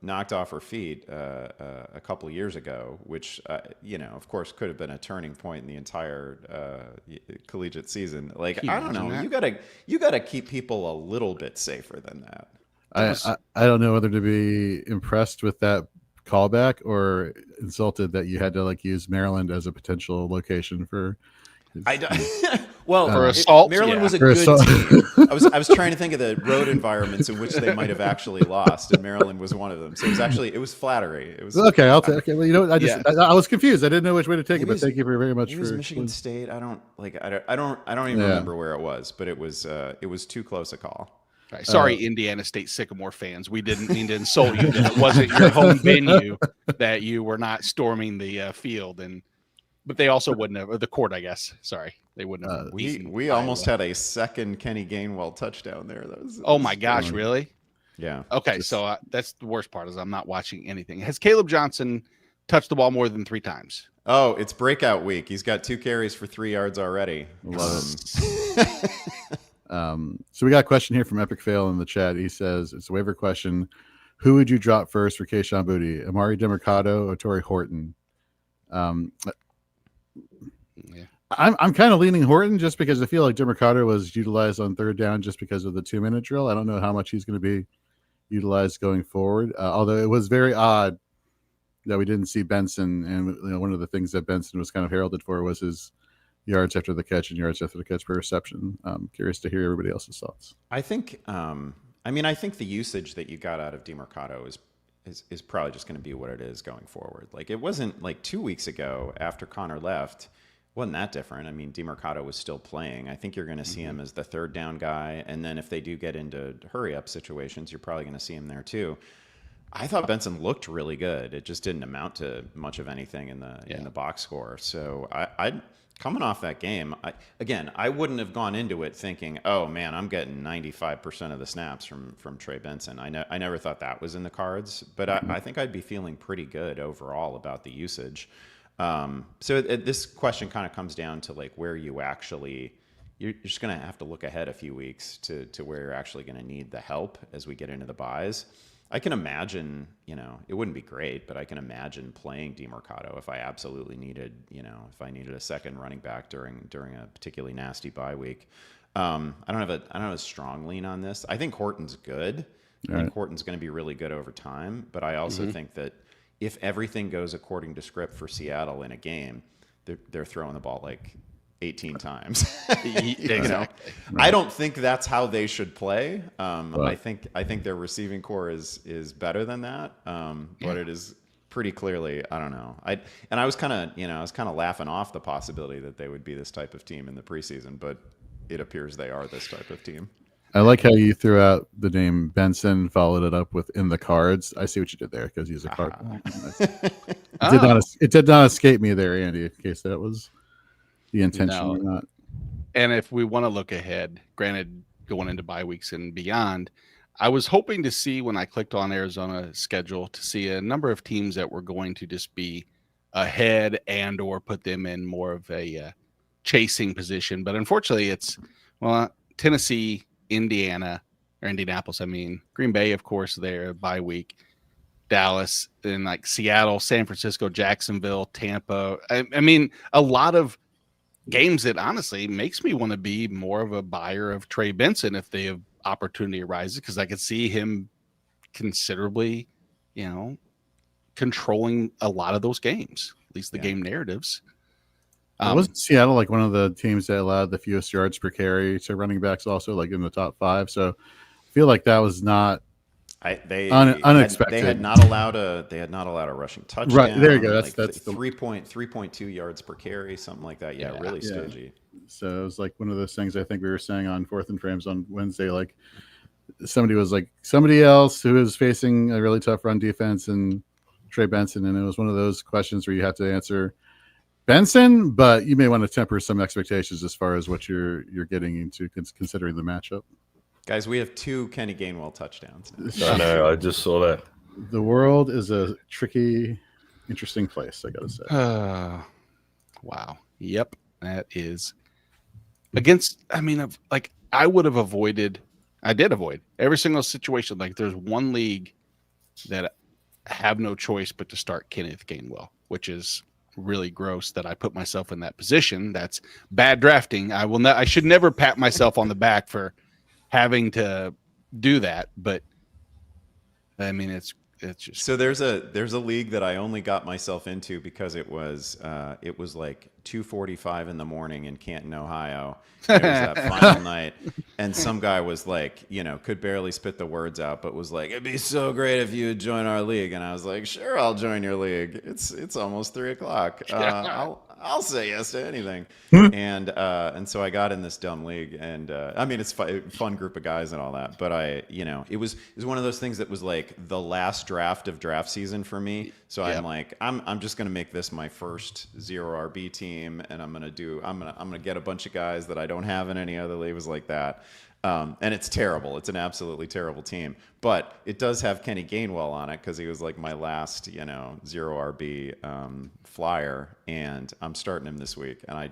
knocked off her feet a couple of years ago, which of course could have been a turning point in the entire collegiate season. Like, I don't know, you gotta keep people a little bit safer than that. I don't know whether to be impressed with that callback or insulted that you had to like use Maryland as a potential location for. For assault, Maryland was a For good assault. team. I was trying to think of the road environments in which they might have actually lost, and Maryland was one of them. So it was flattery. It was Okay, I'll take. Okay, well, you know, I was confused. I didn't know which way to take it, but thank you very much It for. was Michigan State. I don't even remember where it was, but it was too close a call. Right. Sorry, Indiana State Sycamore fans. We didn't mean to insult you. That it wasn't your home venue, that you were not storming the field, but they also wouldn't have, or the court, I guess. Sorry, they wouldn't have. We almost had a second Kenny Gainwell touchdown there. Oh my gosh, really? Yeah. Okay, so that's the worst part is I'm not watching anything. Has Caleb Johnson touched the ball more than 3 times? Oh, it's breakout week. He's got 2 carries for 3 yards already. Love it. So we got a question here from Epic Fail in the chat. He says it's a waiver question. Who would you drop first for Kayshon Boutte? Amari DeMercado or Torrey Horton? I'm kind of leaning Horton just because I feel like DeMercado was utilized on 3rd down just because of the 2-minute drill. I don't know how much he's going to be utilized going forward. Although it was very odd that we didn't see Benson, and one of the things that Benson was kind of heralded for was his yards after the catch and yards after the catch per reception. I'm curious to hear everybody else's thoughts. I think the usage that you got out of DeMercado is probably just going to be what it is going forward. Like, it wasn't like 2 weeks ago after Connor left, wasn't that different. I mean, DeMercado was still playing. I think you're going to see him as the 3rd down guy, and then if they do get into hurry up situations, you're probably going to see him there too. I thought Benson looked really good. It just didn't amount to much of anything in the box score. So I coming off that game, I wouldn't have gone into it thinking, oh man, I'm getting 95% of the snaps from Trey Benson. I never thought that was in the cards, but I think I'd be feeling pretty good overall about the usage. So this question kind of comes down to like where you're just going to have to look ahead a few weeks to where you're actually going to need the help as we get into the buys. I can imagine, it wouldn't be great, but I can imagine playing DeMercado if I absolutely needed, if I needed a second running back during a particularly nasty bye week. I don't have a strong lean on this. I think Horton's good. I think Horton's going to be really good over time, but I also think that if everything goes according to script for Seattle in a game, they're throwing the ball like 18 times. Exactly. I don't think that's how they should play. I think their receiving core is better than that. But it is pretty clearly, I don't know. I was kind of laughing off the possibility that they would be this type of team in the preseason, but it appears they are this type of team. I like how you threw out the name Benson, followed it up with in the cards. I see what you did there because he's a card. It did not escape me there, Andy, in case that was the intention or not. And if we want to look ahead, granted, going into bye weeks and beyond, I was hoping to see when I clicked on Arizona's schedule to see a number of teams that were going to just be ahead and or put them in more of a chasing position. But unfortunately, it's Tennessee, Indianapolis. I mean, Green Bay, of course, their bye week. Dallas, and like Seattle, San Francisco, Jacksonville, Tampa. I mean, a lot of games that honestly makes me want to be more of a buyer of Trey Benson if the opportunity arises, because I could see him considerably, controlling a lot of those games, at least the game narratives. Wasn't Seattle like one of the teams that allowed the fewest yards per carry to running backs, also like in the top 5? So I feel like that was not unexpected. They had not allowed a rushing touchdown. Right, there you go. That's 3.2 yards per carry, something like that. Yeah, really stingy. So it was like one of those things I think we were saying on Fourth and Frames on Wednesday. Like somebody was like somebody else who is facing a really tough run defense and Trey Benson, and it was one of those questions where you have to answer Benson, but you may want to temper some expectations as far as what you're getting into considering the matchup. Guys, we have 2 Kenny Gainwell touchdowns I know. I just saw that. The world is a tricky, interesting place, I got to say. Wow. Yep. That is against, I did avoid every single situation. Like there's one league that I have no choice but to start Kenneth Gainwell, which is really gross that I put myself in that position. That's bad drafting. I should never pat myself on the back for having to do that, but I mean it's just. So there's a league that I only got myself into because it was like 2:45 in the morning in Canton, Ohio. It was that final night, and some guy was like, could barely spit the words out, but was like, "It'd be so great if you would join our league." And I was like, "Sure, I'll join your league. It's almost 3:00. I'll say yes to anything." And so I got in this dumb league, and it's fun group of guys and all that. But it was one of those things that was like the last draft of draft season for me. So I'm like, I'm just gonna make this my first 0 RB team, and I'm gonna get a bunch of guys that I don't have in any other leagues like that. And it's terrible. It's an absolutely terrible team. But it does have Kenny Gainwell on it because he was like my last, 0 RB flyer, and I'm starting him this week. And I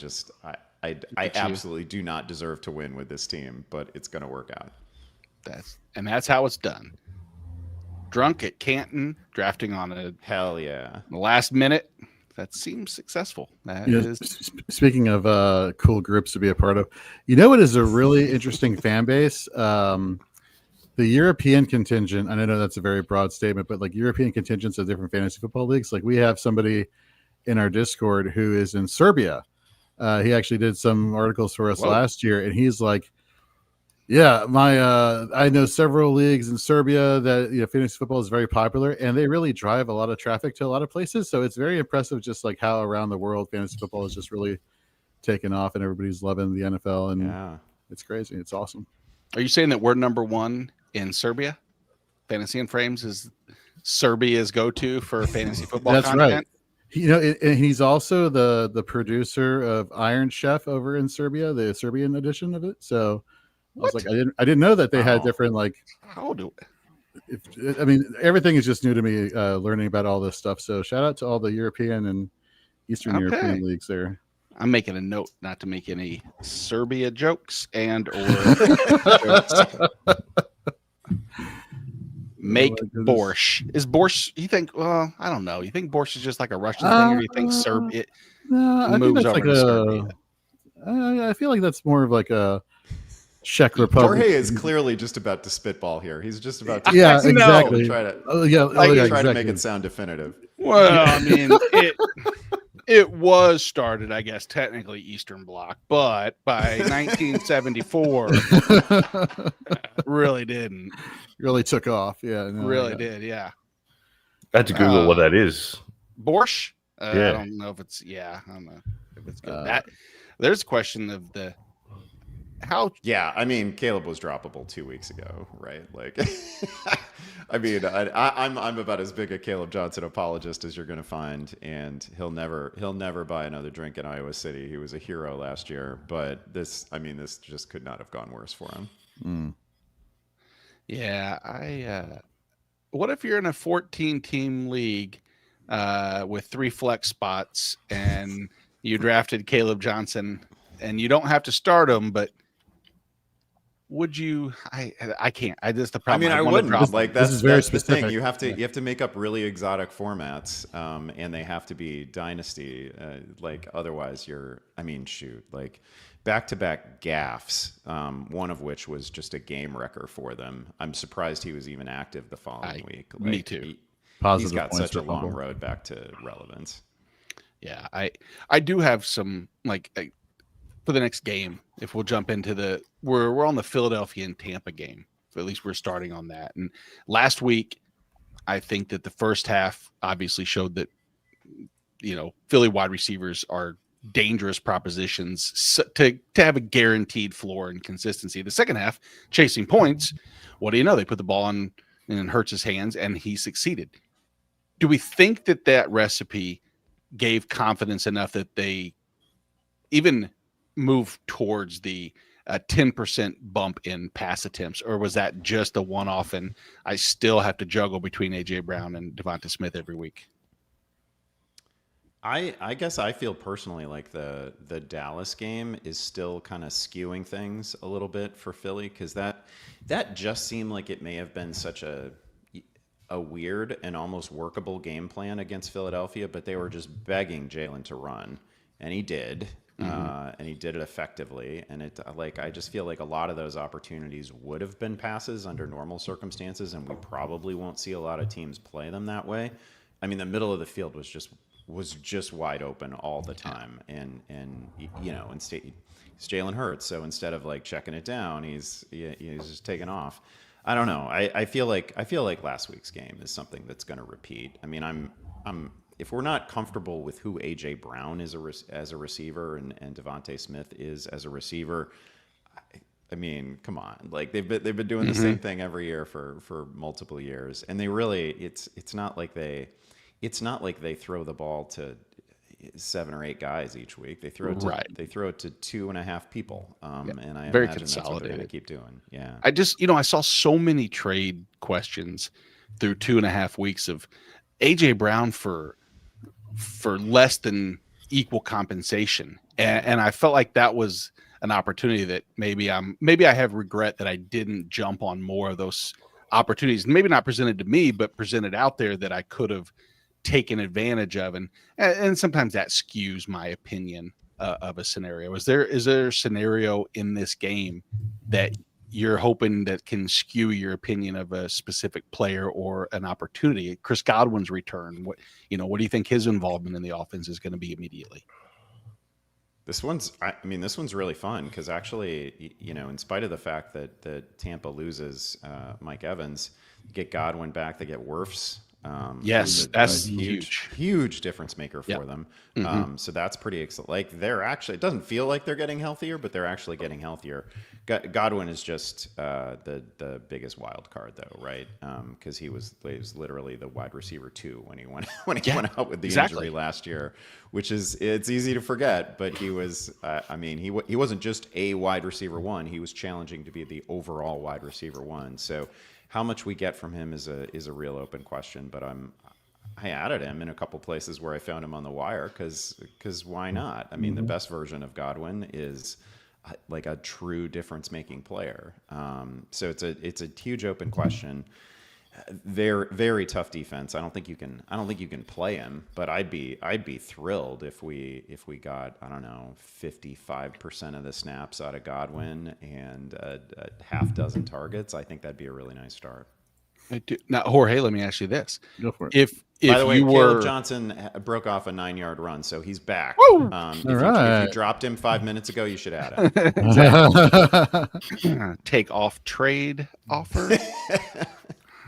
absolutely do not deserve to win with this team, but it's going to work out. That's how it's done. Drunk at Canton, drafting on a hell yeah last minute. That seems successful. Speaking of cool groups to be a part of, what is a really interesting fan base? The European contingent. I know that's a very broad statement, but like European contingents of different fantasy football leagues. Like we have somebody in our Discord who is in Serbia. He actually did some articles for us last year, and he's like, "Yeah, I know several leagues in Serbia that fantasy football is very popular, and they really drive a lot of traffic to a lot of places. So it's very impressive, just like how around the world fantasy football is just really taken off, and everybody's loving the NFL, and it's crazy. It's awesome." Are you saying that we're number 1 in Serbia? Fantasy and Frames is Serbia's go-to for fantasy football. That's content? Right. And he's also the producer of Iron Chef over in Serbia, the Serbian edition of it. So. I was like, I didn't know that they had different How do it? Everything is just new to me, learning about all this stuff. So shout out to all the European and Eastern European leagues there. I'm making a note not to make any Serbia jokes or make borscht. Is borscht? You think? Well, I don't know. You think borscht is just like a Russian thing, or do you think Serbia? No, I think that's like I feel like that's more of like a Czech Republic. Jorge is clearly just about to spitball here. He's just about to exactly. try to exactly. make it sound definitive. Well, I mean, it was started, I guess, technically Eastern Bloc, but by 1974, really didn't. Really took off. Yeah, did. Yeah. I had to Google what that is. Borscht? I don't know if it's. I don't know if it's good. There's a question of the. How? Yeah, Caleb was droppable 2 weeks ago, right? Like, I'm about as big a Caleb Johnson apologist as you're going to find, and he'll never buy another drink in Iowa City. He was a hero last year, but this just could not have gone worse for him. Yeah, what if you're in a 14-team league with 3 flex spots and you drafted Caleb Johnson and you don't have to start him, but would you? I can't. I just the I problem. mean, I wanna wouldn't. drop Like him. This that's is very that's the thing. specific. You have to make up really exotic formats, and they have to be dynasty. Like otherwise, shoot, like back-to-back gaffes. One of which was just a game wrecker for them. I'm surprised he was even active the following week. Like, me too. Positive He's got points such a for long fumble. road back to relevance. Yeah, I do have some for the next game. If we'll jump into we're on the Philadelphia and Tampa game. At least we're starting on that. And last week, I think that the first half obviously showed that Philly wide receivers are dangerous propositions to have a guaranteed floor and consistency. The second half, chasing points. What do you know? They put the ball in Hurts's hands, and he succeeded. Do we think that recipe gave confidence enough that they even move towards the 10% bump in pass attempts, or was that just a one-off and I still have to juggle between A.J. Brown and Devonta Smith every week? I guess I feel personally like the Dallas game is still kind of skewing things a little bit for Philly, because that just seemed like it may have been such a weird and almost workable game plan against Philadelphia, but they were just begging Jalen to run, and he did, and he did it effectively. And I just feel like a lot of those opportunities would have been passes under normal circumstances, and we probably won't see a lot of teams play them that way. I mean, the middle of the field was just wide open all the time, and it's Jalen Hurts, so instead of like checking it down, he's just taking off. I don't know. I feel like last week's game is something that's going to repeat. I mean, I'm if we're not comfortable with who A.J. Brown is as a receiver and Devonta Smith is as a receiver, I mean, come on. Like they've been doing the same thing every year for multiple years, and they really it's not like they throw the ball to 7 or 8 guys each week. They throw it to they throw it to 2.5 people. And I very imagine that's what they're going to consolidated. keep doing. Yeah. I just, I saw so many trade questions through 2.5 weeks of A.J. Brown for less than equal compensation. And I felt like that was an opportunity that maybe I have regret that I didn't jump on more of those opportunities, maybe not presented to me, but presented out there that I could have taken advantage of. And sometimes that skews my opinion of a scenario. Is there a scenario in this game that you're hoping that can skew your opinion of a specific player or an opportunity? Chris Godwin's return, what do you think his involvement in the offense is going to be immediately? This one's really fun because actually, in spite of the fact that Tampa loses Mike Evans, get Godwin back, they get Wirfs. Yes, that's huge difference maker for them. So that's pretty exciting. Like it doesn't feel like they're getting healthier, but they're actually getting healthier. Godwin is just the biggest wild card, though, right? Because he was literally the wide receiver 2 when he went out with the injury last year, which it's easy to forget. But he was, he wasn't just a wide receiver 1. He was challenging to be the overall wide receiver 1. So how much we get from him is a real open question. But I added him in a couple places where I found him on the wire because why not? I mean, the best version of Godwin is like a true difference-making player. So it's a huge open question. Very, very tough defense. I don't think you can play him, but I'd be thrilled if we got 55% of the snaps out of Godwin and a half dozen targets. I think that'd be a really nice start. Now, Jorge, let me ask you this: Go for it. If By the way, you Caleb Johnson broke off a 9-yard run, so he's back. If you dropped him 5 minutes ago, you should add him. take off trade offer,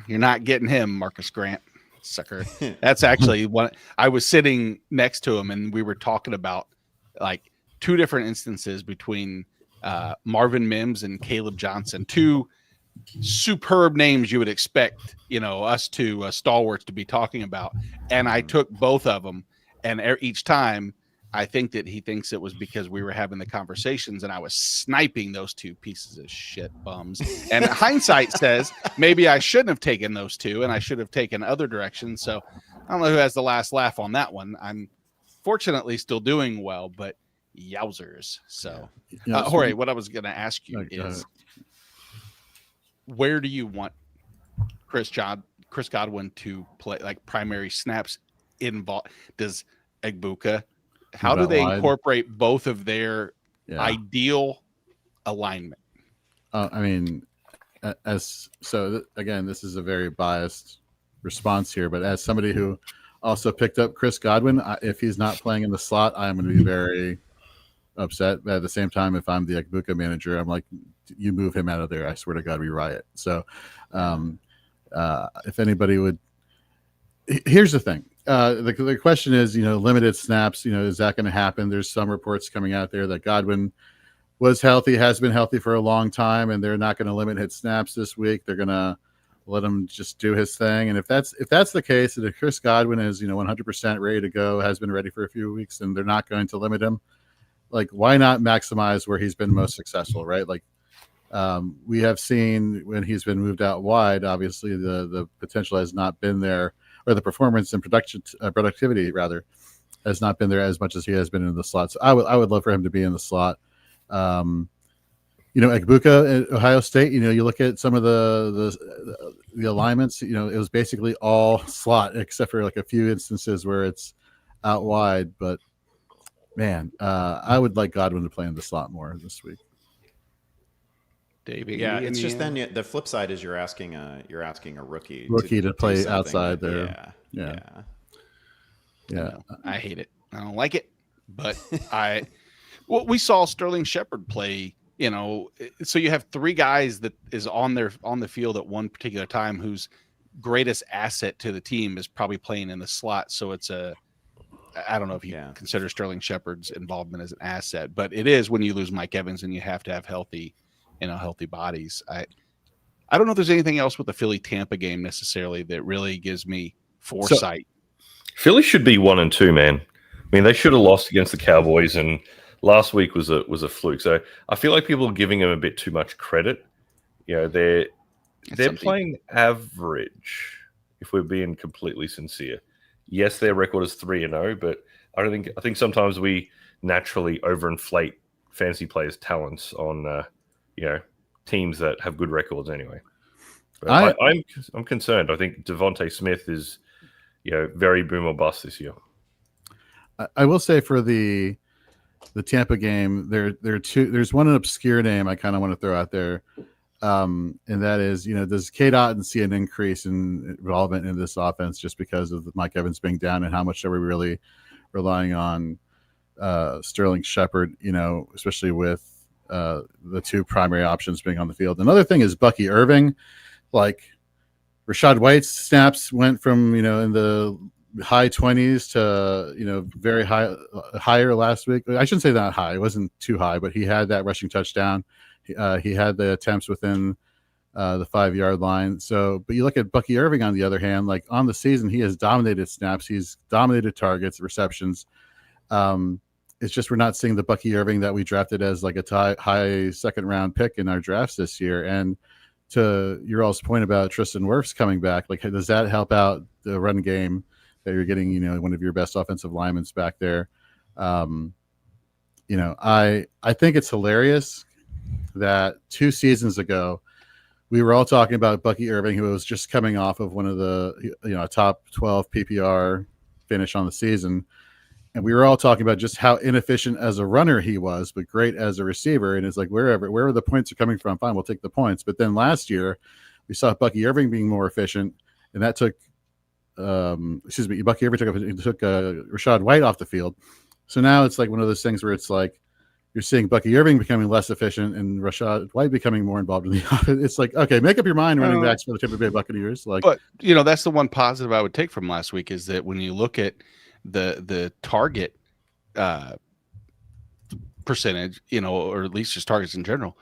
you're not getting him, Marcus Grant, sucker. That's actually what I was sitting next to him, and we were talking about like 2 different instances between Marvin Mims and Caleb Johnson, 2 superb names you would expect us to stalwarts to be talking about, and I took both of them, and each time I think that he thinks it was because we were having the conversations and I was sniping those 2 pieces of shit bums, and hindsight says maybe I shouldn't have taken those 2 and I should have taken other directions. So I don't know who has the last laugh on that one. I'm fortunately still doing well, but Yowzers. So, You know, Jorge, what I was going to ask you is, where do you want Chris Godwin to play, like primary snaps involved? Does Egbuka, how do they incorporate both of their ideal alignment? I mean, again, this is a very biased response here, but as somebody who also picked up Chris Godwin, if he's not playing in the slot, I'm going to be very upset. But at the same time, if I'm the Egbuka manager, I'm like, you move him out of there, I swear to God, we riot. So if anybody would, here's the thing. The question is, limited snaps, is that going to happen? There's some reports coming out there that Godwin was healthy, has been healthy for a long time, and they're not going to limit his snaps this week. They're going to let him just do his thing. And if that's the case, and if Chris Godwin is 100% ready to go, has been ready for a few weeks, and they're not going to limit him, like, why not maximize where he's been most successful, right? Like, we have seen when he's been moved out wide, obviously the potential has not been there, or the performance and productivity rather has not been there as much as he has been in the slot. So I would love for him to be in the slot. Egbuka at Ohio State, you look at some of the alignments, it was basically all slot except for like a few instances where it's out wide. But man, I would like Godwin to play in the slot more this week. David, yeah, it's just then the flip side is you're asking a rookie to play outside there. Yeah. I hate it. I don't like it, but we saw Sterling Shepard play. So you have three guys that is on the field at one particular time whose greatest asset to the team is probably playing in the slot. So it's I don't know if you consider Sterling Shepard's involvement as an asset, but it is when you lose Mike Evans and you have to have healthy bodies. I don't know if there's anything else with the Philly Tampa game necessarily that really gives me foresight. Philly should be 1-2, man. I mean, they should have lost against the Cowboys, and last week was a fluke. So I feel like people are giving them a bit too much credit. They're playing average, if we're being completely sincere. Yes, their record is 3-0, but I think sometimes we naturally overinflate fantasy players' talents on teams that have good records anyway. But I'm concerned. I think Devontae Smith is very boom or bust this year. I will say for the Tampa game, there's one obscure name I kind of want to throw out there, and that is, does K-Dot see an increase in involvement in this offense just because of Mike Evans being down, and how much are we really relying on Sterling Shepard, especially with the two primary options being on the field. Another thing is Bucky Irving. Like, Rachaad White's snaps went from in the high 20s to very higher last week. I shouldn't say that high. It wasn't too high, but he had that rushing touchdown. He had the attempts within the 5-yard line. So, but you look at Bucky Irving on the other hand, like on the season, he has dominated snaps. He's dominated targets, receptions. It's just we're not seeing the Bucky Irving that we drafted as like a high second-round pick in our drafts this year. And to your all's point about Tristan Wirfs coming back, like, does that help out the run game that you're getting, one of your best offensive linemen back there? I think it's hilarious that 2 seasons ago we were all talking about Bucky Irving, who was just coming off of one of the top 12 PPR finish on the season. And we were all talking about just how inefficient as a runner he was, but great as a receiver. And it's like, wherever the points are coming from, fine, we'll take the points. But then last year, we saw Bucky Irving being more efficient, and that took, Bucky Irving took Rachaad White off the field. So now it's like one of those things where it's like you're seeing Bucky Irving becoming less efficient and Rachaad White becoming more involved in the offense. It's like, okay, make up your mind, running backs for the Tampa Bay Buccaneers. But that's the one positive I would take from last week is that when you look at the target percentage, or at least just targets in general,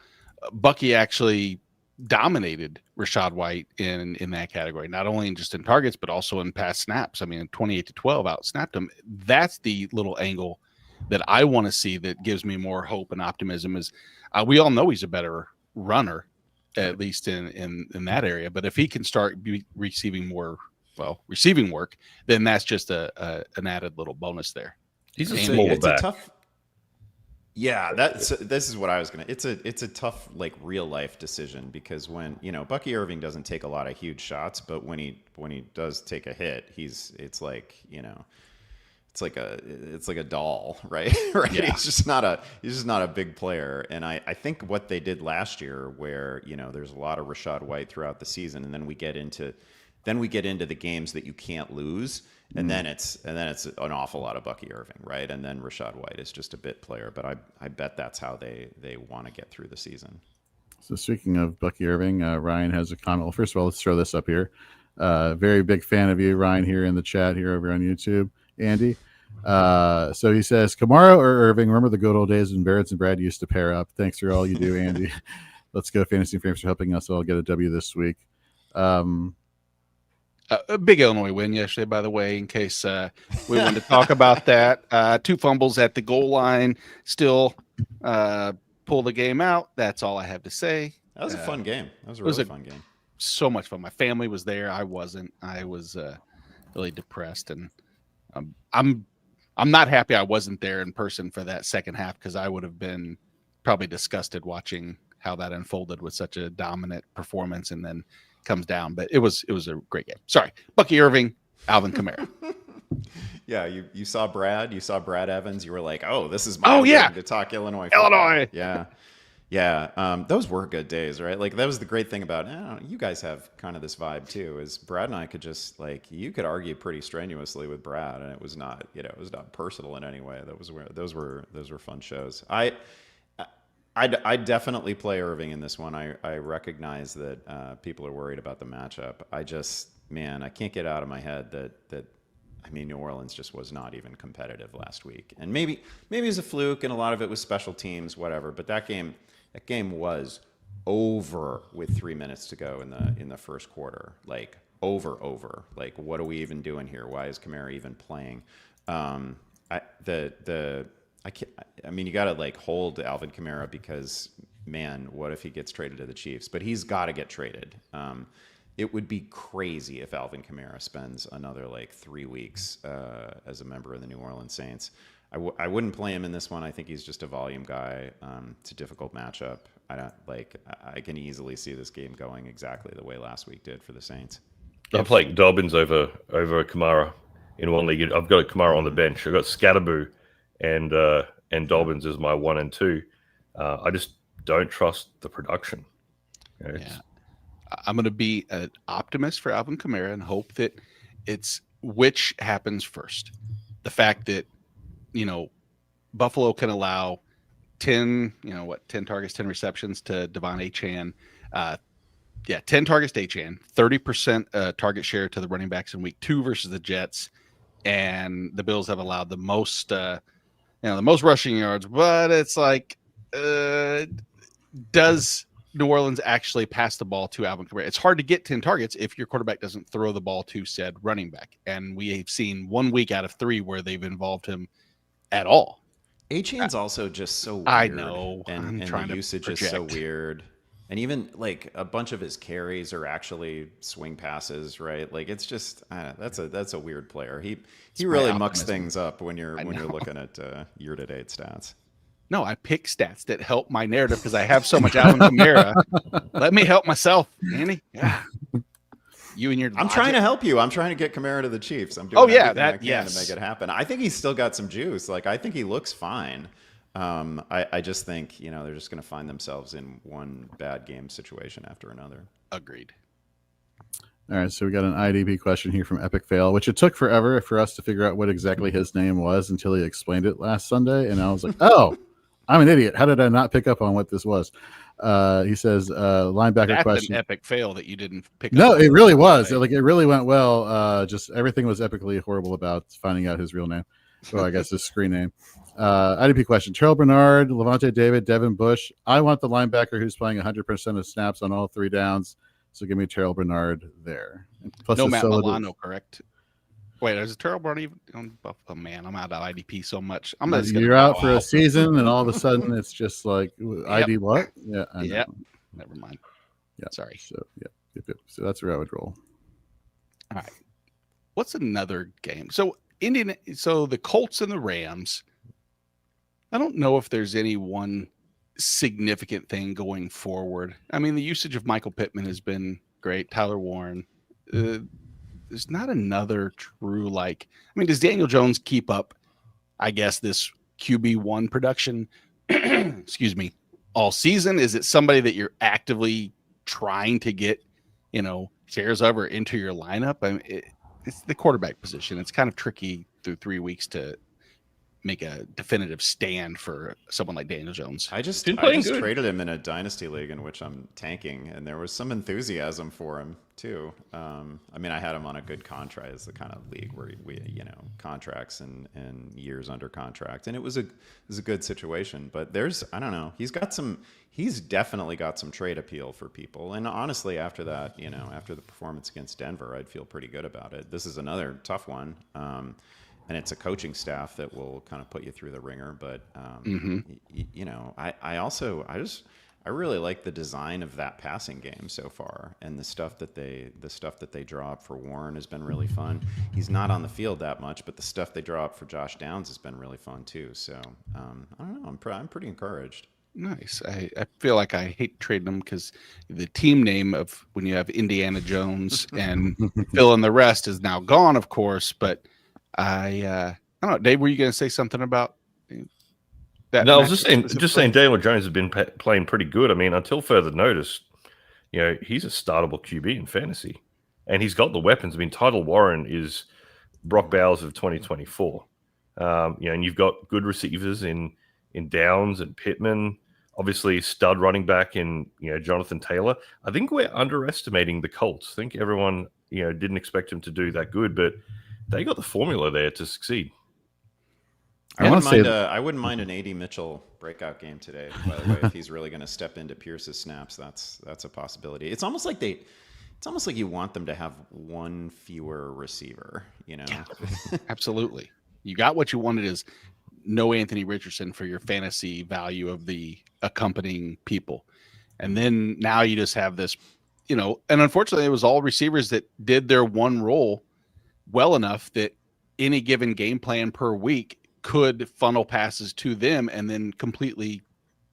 Bucky actually dominated Rachaad White in that category, not only just in targets, but also in pass snaps. I mean, 28-12 out snapped him. That's the little angle that I want to see that gives me more hope and optimism is we all know he's a better runner, at least in that area. But if he can start receiving more receiving work, then that's just an added little bonus there. He's a smaller back. Yeah, this is what I was gonna. It's a tough like real life decision because when Bucky Irving doesn't take a lot of huge shots, but when he does take a hit, it's like it's like a doll, right? Right? Yeah. He's just not a big player. And I think what they did last year, where there's a lot of Rachaad White throughout the season, and then we get into the games that you can't lose. And then it's an awful lot of Bucky Irving, right? And then Rachaad White is just a bit player, but I bet that's how they want to get through the season. So speaking of Bucky Irving, Ryan has a comment. Well, first of all, let's throw this up here. Very big fan of you, Ryan, here in the chat here over on YouTube. Andy. So he says, Kamara or Irving? Remember the good old days when Barrett and Brad used to pair up. Thanks for all you do, Andy. Let's go Fantasy Frames for helping us all get a W this week. A big Illinois win yesterday, by the way, in case we wanted to talk about that. 2 fumbles at the goal line, still pull the game out. That's all I have to say. That was a fun game. That was a really fun game. So much fun. My family was there. I wasn't. I was really depressed, and I'm not happy I wasn't there in person for that second half because I would have been probably disgusted watching how that unfolded with such a dominant performance and then comes down. But it was a great game. Sorry, Bucky Irving, Alvin Kamara. Yeah, you saw Brad. You saw Brad Evans. You were like, oh, this is my game to talk Illinois football. Illinois. Yeah. Those were good days, right? Like that was the great thing about you guys have kind of this vibe too. Is Brad and I could just you could argue pretty strenuously with Brad, and it was not personal in any way. Those were fun shows. I definitely play Irving in this one. I recognize that people are worried about the matchup. I can't get out of my head that New Orleans just was not even competitive last week. And maybe it was a fluke and a lot of it was special teams, whatever. But that game was over with 3 minutes to go in the first quarter. Like over. Like, what are we even doing here? Why is Kamara even playing? You got to hold Alvin Kamara because, man, what if he gets traded to the Chiefs? But he's got to get traded. It would be crazy if Alvin Kamara spends another 3 weeks as a member of the New Orleans Saints. I wouldn't play him in this one. I think he's just a volume guy. It's a difficult matchup. I can easily see this game going exactly the way last week did for the Saints. I'm playing Dobbins over Kamara in one league. I've got Kamara on the bench. I've got Scatterboo and Dobbins as my 1 and 2. I just don't trust the production. I'm going to be an optimist for Alvin Kamara and hope that it's which happens first. The fact that, Buffalo can allow 10 targets, 10 receptions to Devon Achane. 10 targets to Achane, 30% target share to the running backs in week 2 versus the Jets. And the Bills have allowed the most rushing yards, but it's does New Orleans actually pass the ball to Alvin Kamara? It's hard to get 10 targets if your quarterback doesn't throw the ball to said running back. And we have seen 1 week out of 3 where they've involved him at all. Achane's also just so weird. I know. And the usage is so weird. And even a bunch of his carries are actually swing passes, right? It's just that's a weird player. He really mucks things up when you're looking at year-to-date stats. No, I pick stats that help my narrative because I have so much Alvin Kamara. Let me help myself, Andy. Yeah. You and your I'm trying to help you. I'm trying to get Kamara to the Chiefs. I'm doing everything I can to make it happen. I think he's still got some juice. I think he looks fine. I just think, they're just going to find themselves in one bad game situation after another. Agreed. All right, so we got an IDP question here from Epic Fail, which it took forever for us to figure out what exactly his name was until he explained it last Sunday. And I was like, oh, I'm an idiot. How did I not pick up on what this was? He says, linebacker That's question. An epic fail that you didn't pick up. No, it really was. Right. It really went well. Just everything was epically horrible about finding out his real name. Well, I guess his screen name. IDP question. Terrell Bernard, Levante David, Devin Bush. I want the linebacker who's playing 100% of snaps on all 3 downs. So give me Terrell Bernard there. Plus no Matt Milano, correct? Wait, is Terrell Bernard even on Buffalo? Man, I'm out of IDP so much. You're out for a season, and all of a sudden it's just ID what? Yeah. Yeah. Never mind. Yeah. Sorry. So yep. So that's where I would roll. All right. What's another game? So the Colts and the Rams. I don't know if there's any one significant thing going forward. I mean, the usage of Michael Pittman has been great. Tyler Warren. There's not another true like. I mean, does Daniel Jones keep up? I guess this QB1 production. Excuse me. All season, is it somebody that you're actively trying to get, shares of or into your lineup? I mean, it's the quarterback position. It's kind of tricky through 3 weeks to make a definitive stand for someone like Daniel Jones. I just traded him in a dynasty league in which I'm tanking, and there was some enthusiasm for him too. I mean, I had him on a good contract. It's the kind of league where we contracts and years under contract, and it was a good situation. But I don't know. He's definitely got some trade appeal for people. And honestly, after that, after the performance against Denver, I'd feel pretty good about it. This is another tough one. And it's a coaching staff that will kind of put you through the ringer. But, I really like the design of that passing game so far. And the stuff that they draw up for Warren has been really fun. He's not on the field that much, but the stuff they draw up for Josh Downs has been really fun too. So, I don't know. I'm pretty encouraged. Nice. I feel like I hate trading them because the team name of when you have Indiana Jones and fill in the rest is now gone, of course, but I don't know. Dave, were you going to say something about that? No, I was just saying Daniel Jones has been playing pretty good. I mean, until further notice, he's a startable QB in fantasy, and he's got the weapons. I mean, Tyler Warren is Brock Bowers of 2024. And you've got good receivers in Downs and Pittman. Obviously, stud running back in Jonathan Taylor. I think we're underestimating the Colts. I think everyone didn't expect him to do that good, but they got the formula there to succeed. I wouldn't mind an A.D. Mitchell breakout game today. By the way, if he's really going to step into Pierce's snaps, that's a possibility. It's almost like you want them to have one fewer receiver. Yeah, absolutely. You got what you wanted is no Anthony Richardson for your fantasy value of the accompanying people, and then now you just have this, and unfortunately, it was all receivers that did their one role well enough that any given game plan per week could funnel passes to them and then completely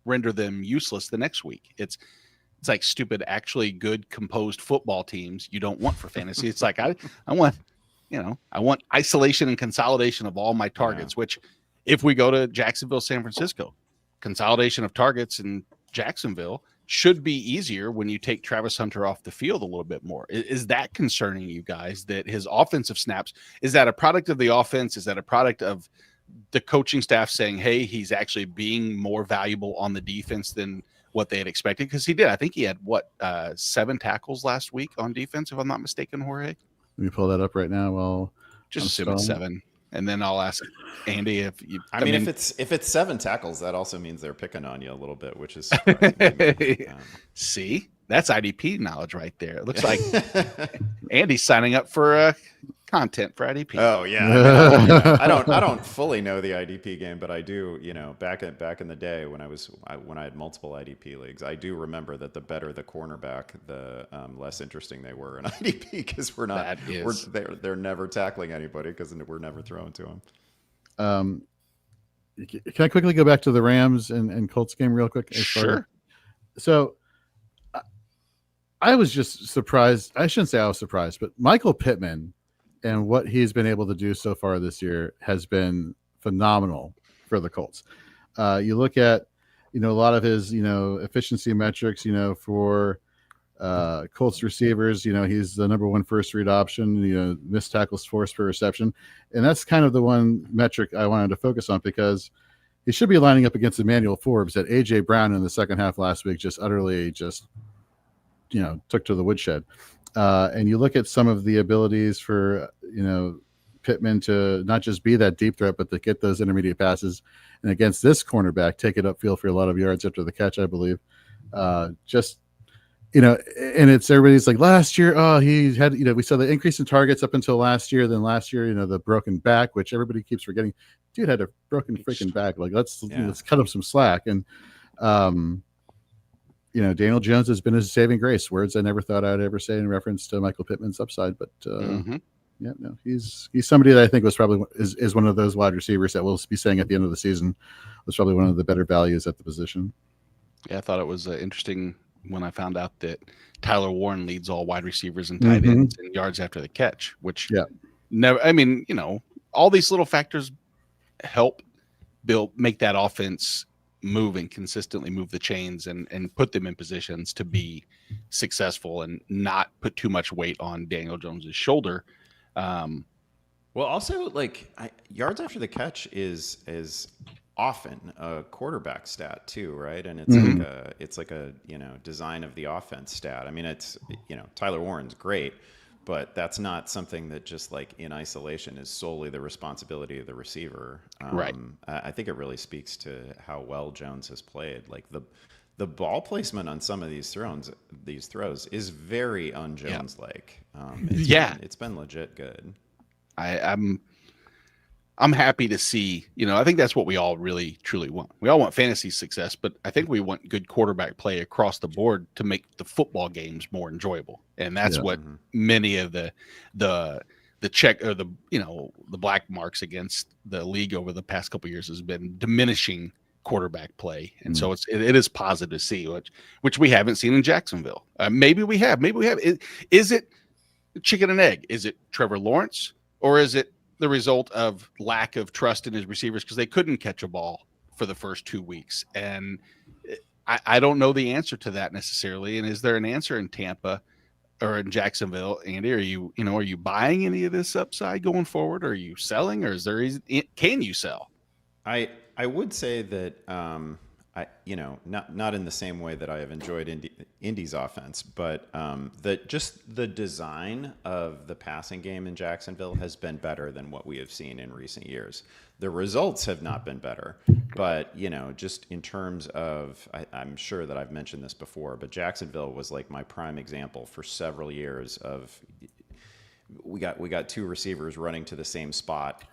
render them useless the next week. It's like stupid, actually good composed football teams you don't want for fantasy. It's like I want isolation and consolidation of all my targets, which if we go to Jacksonville, San Francisco, consolidation of targets in Jacksonville should be easier when you take Travis Hunter off the field a little bit more. Is that concerning you guys, that his offensive snaps, is that a product of the offense? Is that a product of the coaching staff saying, hey, he's actually being more valuable on the defense than what they had expected? Because he did. I think he had 7 tackles last week on defense, if I'm not mistaken, Jorge. Let me pull that up right now. Well, just assume it's 7. And then I'll ask Andy if you. I mean, if it's 7 tackles, that also means they're picking on you a little bit, which is surprising. See, that's IDP knowledge right there. It looks like Andy's signing up for content for IDP. Oh yeah, I don't fully know the IDP game, but I do. Back in the day when I had multiple IDP leagues, I do remember that the better the cornerback, the less interesting they were in IDP because they're never tackling anybody because we're never throwing to them. Can I quickly go back to the Rams and Colts game real quick? Sure. So I was just surprised. I shouldn't say I was surprised, but Michael Pittman and what he's been able to do so far this year has been phenomenal for the Colts. You look at, a lot of his, efficiency metrics, for Colts receivers, he's the number 1 first read option, missed tackles forced per reception. And that's kind of the one metric I wanted to focus on because he should be lining up against Emmanuel Forbes that A.J. Brown in the second half last week just utterly took to the woodshed. And you look at some of the abilities for, Pittman to not just be that deep threat, but to get those intermediate passes. And against this cornerback, take it upfield for a lot of yards after the catch, I believe. And it's everybody's like last year, he had, we saw the increase in targets up until last year. Then last year, the broken back, which everybody keeps forgetting. Dude had a broken freaking back. Like, let's cut up some slack. And, Daniel Jones has been his saving grace. Words I never thought I'd ever say in reference to Michael Pittman's upside, but he's somebody that I think was probably is one of those wide receivers that we'll be saying at the end of the season, was probably one of the better values at the position. Yeah, I thought it was interesting when I found out that Tyler Warren leads all wide receivers and tight ends in yards after the catch, which never. I mean, all these little factors help make that offense move and consistently move the chains and put them in positions to be successful and not put too much weight on Daniel Jones's shoulder. Well, also yards after the catch is often a quarterback stat too, right? And it's like a design of the offense stat. I mean, it's Tyler Warren's great, but that's not something that just in isolation is solely the responsibility of the receiver. Right. I think it really speaks to how well Jones has played. Like the ball placement on some of these throws is very un-Jones like. It's been legit good. I'm happy to see, I think that's what we all really truly want. We all want fantasy success, but I think we want good quarterback play across the board to make the football games more enjoyable. And that's what many of the check or the black marks against the league over the past couple of years has been diminishing quarterback play. And so it is positive to see, which we haven't seen in Jacksonville. Maybe we have. Is it chicken and egg? Is it Trevor Lawrence, or is it the result of lack of trust in his receivers because they couldn't catch a ball for the first 2 weeks? And I don't know the answer to that necessarily. And is there an answer in Tampa or in Jacksonville? Andy, are you buying any of this upside going forward? Are you selling, or can you sell? I would say that not in the same way that I have enjoyed Indy's offense, but that just the design of the passing game in Jacksonville has been better than what we have seen in recent years. The results have not been better, but just in terms of, I'm sure that I've mentioned this before, but Jacksonville was my prime example for several years of. We got two receivers running to the same spot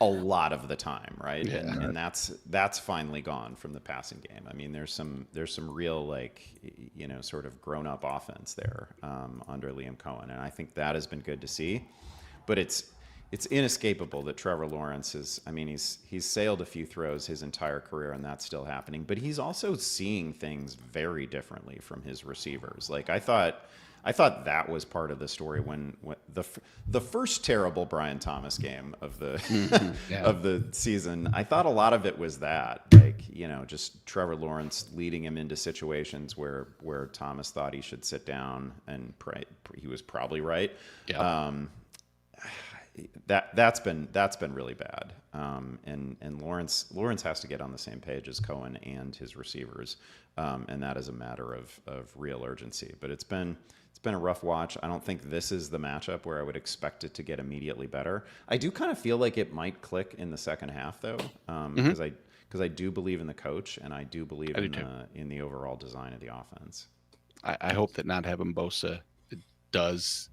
a lot of the time, right? Yeah. And that's finally gone from the passing game. I mean, there's some real sort of grown up offense there under Liam Cohen, and I think that has been good to see. But it's inescapable that Trevor Lawrence is. I mean, he's sailed a few throws his entire career, and that's still happening. But he's also seeing things very differently from his receivers. I thought that was part of the story when the first terrible Brian Thomas game of the of the season. I thought a lot of it was that, just Trevor Lawrence leading him into situations where Thomas thought he should sit down, and he was probably right. Yeah. That's been really bad. And Lawrence has to get on the same page as Cohen and his receivers, and that is a matter of real urgency. But it's been a rough watch. I don't think this is the matchup where I would expect it to get immediately better. I do kind of feel like it might click in the second half, though, because I do believe in the coach, and I do believe in the overall design of the offense. I hope that not having Bosa does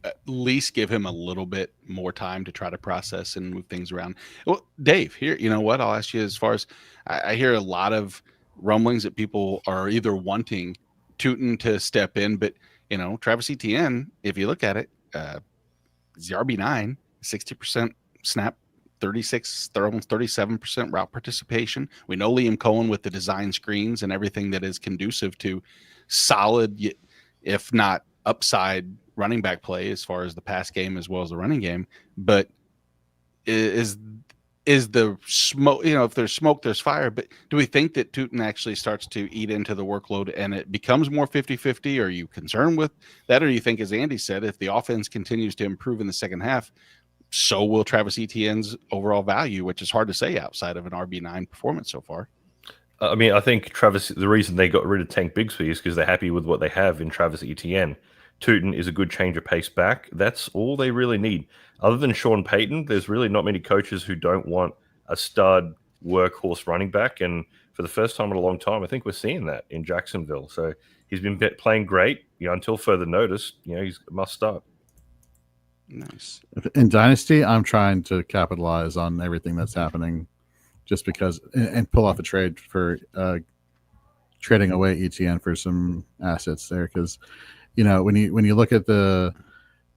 at least give him a little bit more time to try to process and move things around. Well, Dave, here, I'll ask you, as far as I hear a lot of rumblings that people are either wanting Tootin to step in, but Travis Etienne, if you look at it, is the RB9, 60% snap, 37% route participation. We know Liam Cohen with the design screens and everything that is conducive to solid, if not upside, running back play as far as the pass game as well as the running game. But is the smoke, if there's smoke, there's fire. But do we think that Tootin actually starts to eat into the workload and it becomes more 50-50? Are you concerned with that? Or do you think, as Andy said, if the offense continues to improve in the second half, so will Travis Etienne's overall value, which is hard to say outside of an RB9 performance so far? I mean, I think the reason they got rid of Tank Bigsby is because they're happy with what they have in Travis Etienne. Tootin is a good change of pace back. That's all they really need. Other than Sean Payton, there's really not many coaches who don't want a stud workhorse running back. And for the first time in a long time, I think we're seeing that in Jacksonville. So he's been playing great, until further notice. He's a must start. Nice. In Dynasty, I'm trying to capitalize on everything that's happening just because, and pull off a trade for trading away ETN for some assets there. Because, when you look at the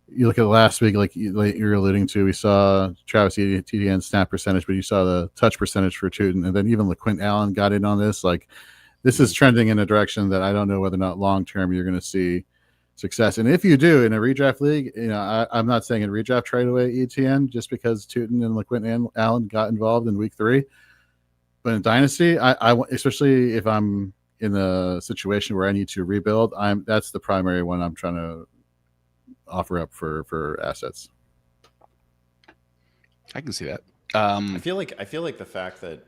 you look at last week, like you're alluding to, we saw Travis Etienne snap percentage, but you saw the touch percentage for Tootin, and then even LaQuint Allen got in on this. Like, this is trending in a direction that I don't know whether or not long term you're going to see success. And if you do in a redraft league, I'm not saying in redraft trade away Etienne just because Tootin and LaQuint Allen got involved in week 3. But in Dynasty, I especially if I'm in a situation where I need to rebuild, that's the primary one I'm trying to offer up for assets. I can see that. I feel like the fact that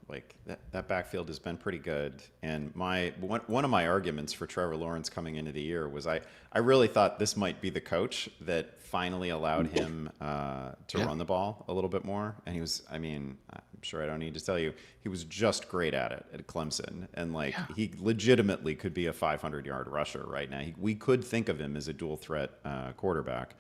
like that backfield has been pretty good, and one of my arguments for Trevor Lawrence coming into the year was I really thought this might be the coach that finally allowed him to run the ball a little bit more, and he was. I mean, I'm sure I don't need to tell you, he was just great at it at Clemson, and he legitimately could be a 500-yard rusher right now. We could think of him as a dual threat quarterback.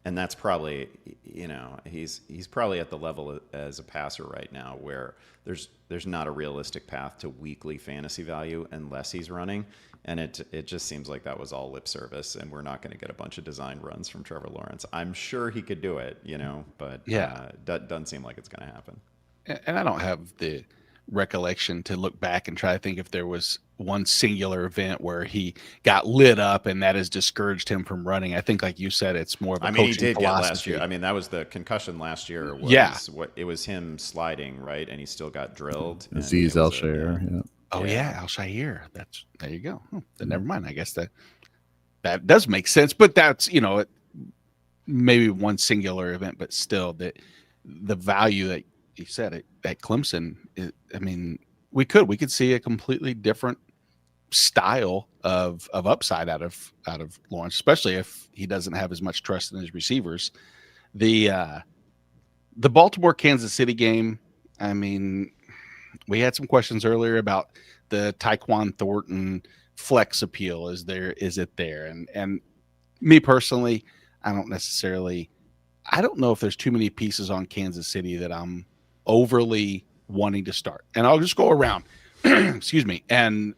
And that's probably, he's probably at the level as a passer right now where there's not a realistic path to weekly fantasy value unless he's running. And it just seems like that was all lip service, and we're not going to get a bunch of design runs from Trevor Lawrence. I'm sure he could do it, but doesn't seem like it's going to happen. And I don't have the recollection to look back and try to think if there was one singular event where he got lit up and that has discouraged him from running. I think, like you said, it's more of a coaching he did philosophy. get last year. I mean, that was the concussion last year. It was him sliding, right? And he still got drilled. Aziz Al-Shair. Yeah. Oh yeah, Al-Shair. There you go. Then never mind. I guess that does make sense. But that's maybe one singular event, but still the value that you said at Clemson. We could see a completely different style of upside out of Lawrence, especially if he doesn't have as much trust in his receivers. The Baltimore Kansas City game. I mean, we had some questions earlier about the Tyquan Thornton flex appeal. Is it there? And me personally, I don't know if there's too many pieces on Kansas City that I'm overly wanting to start. And I'll just go around. Excuse me. And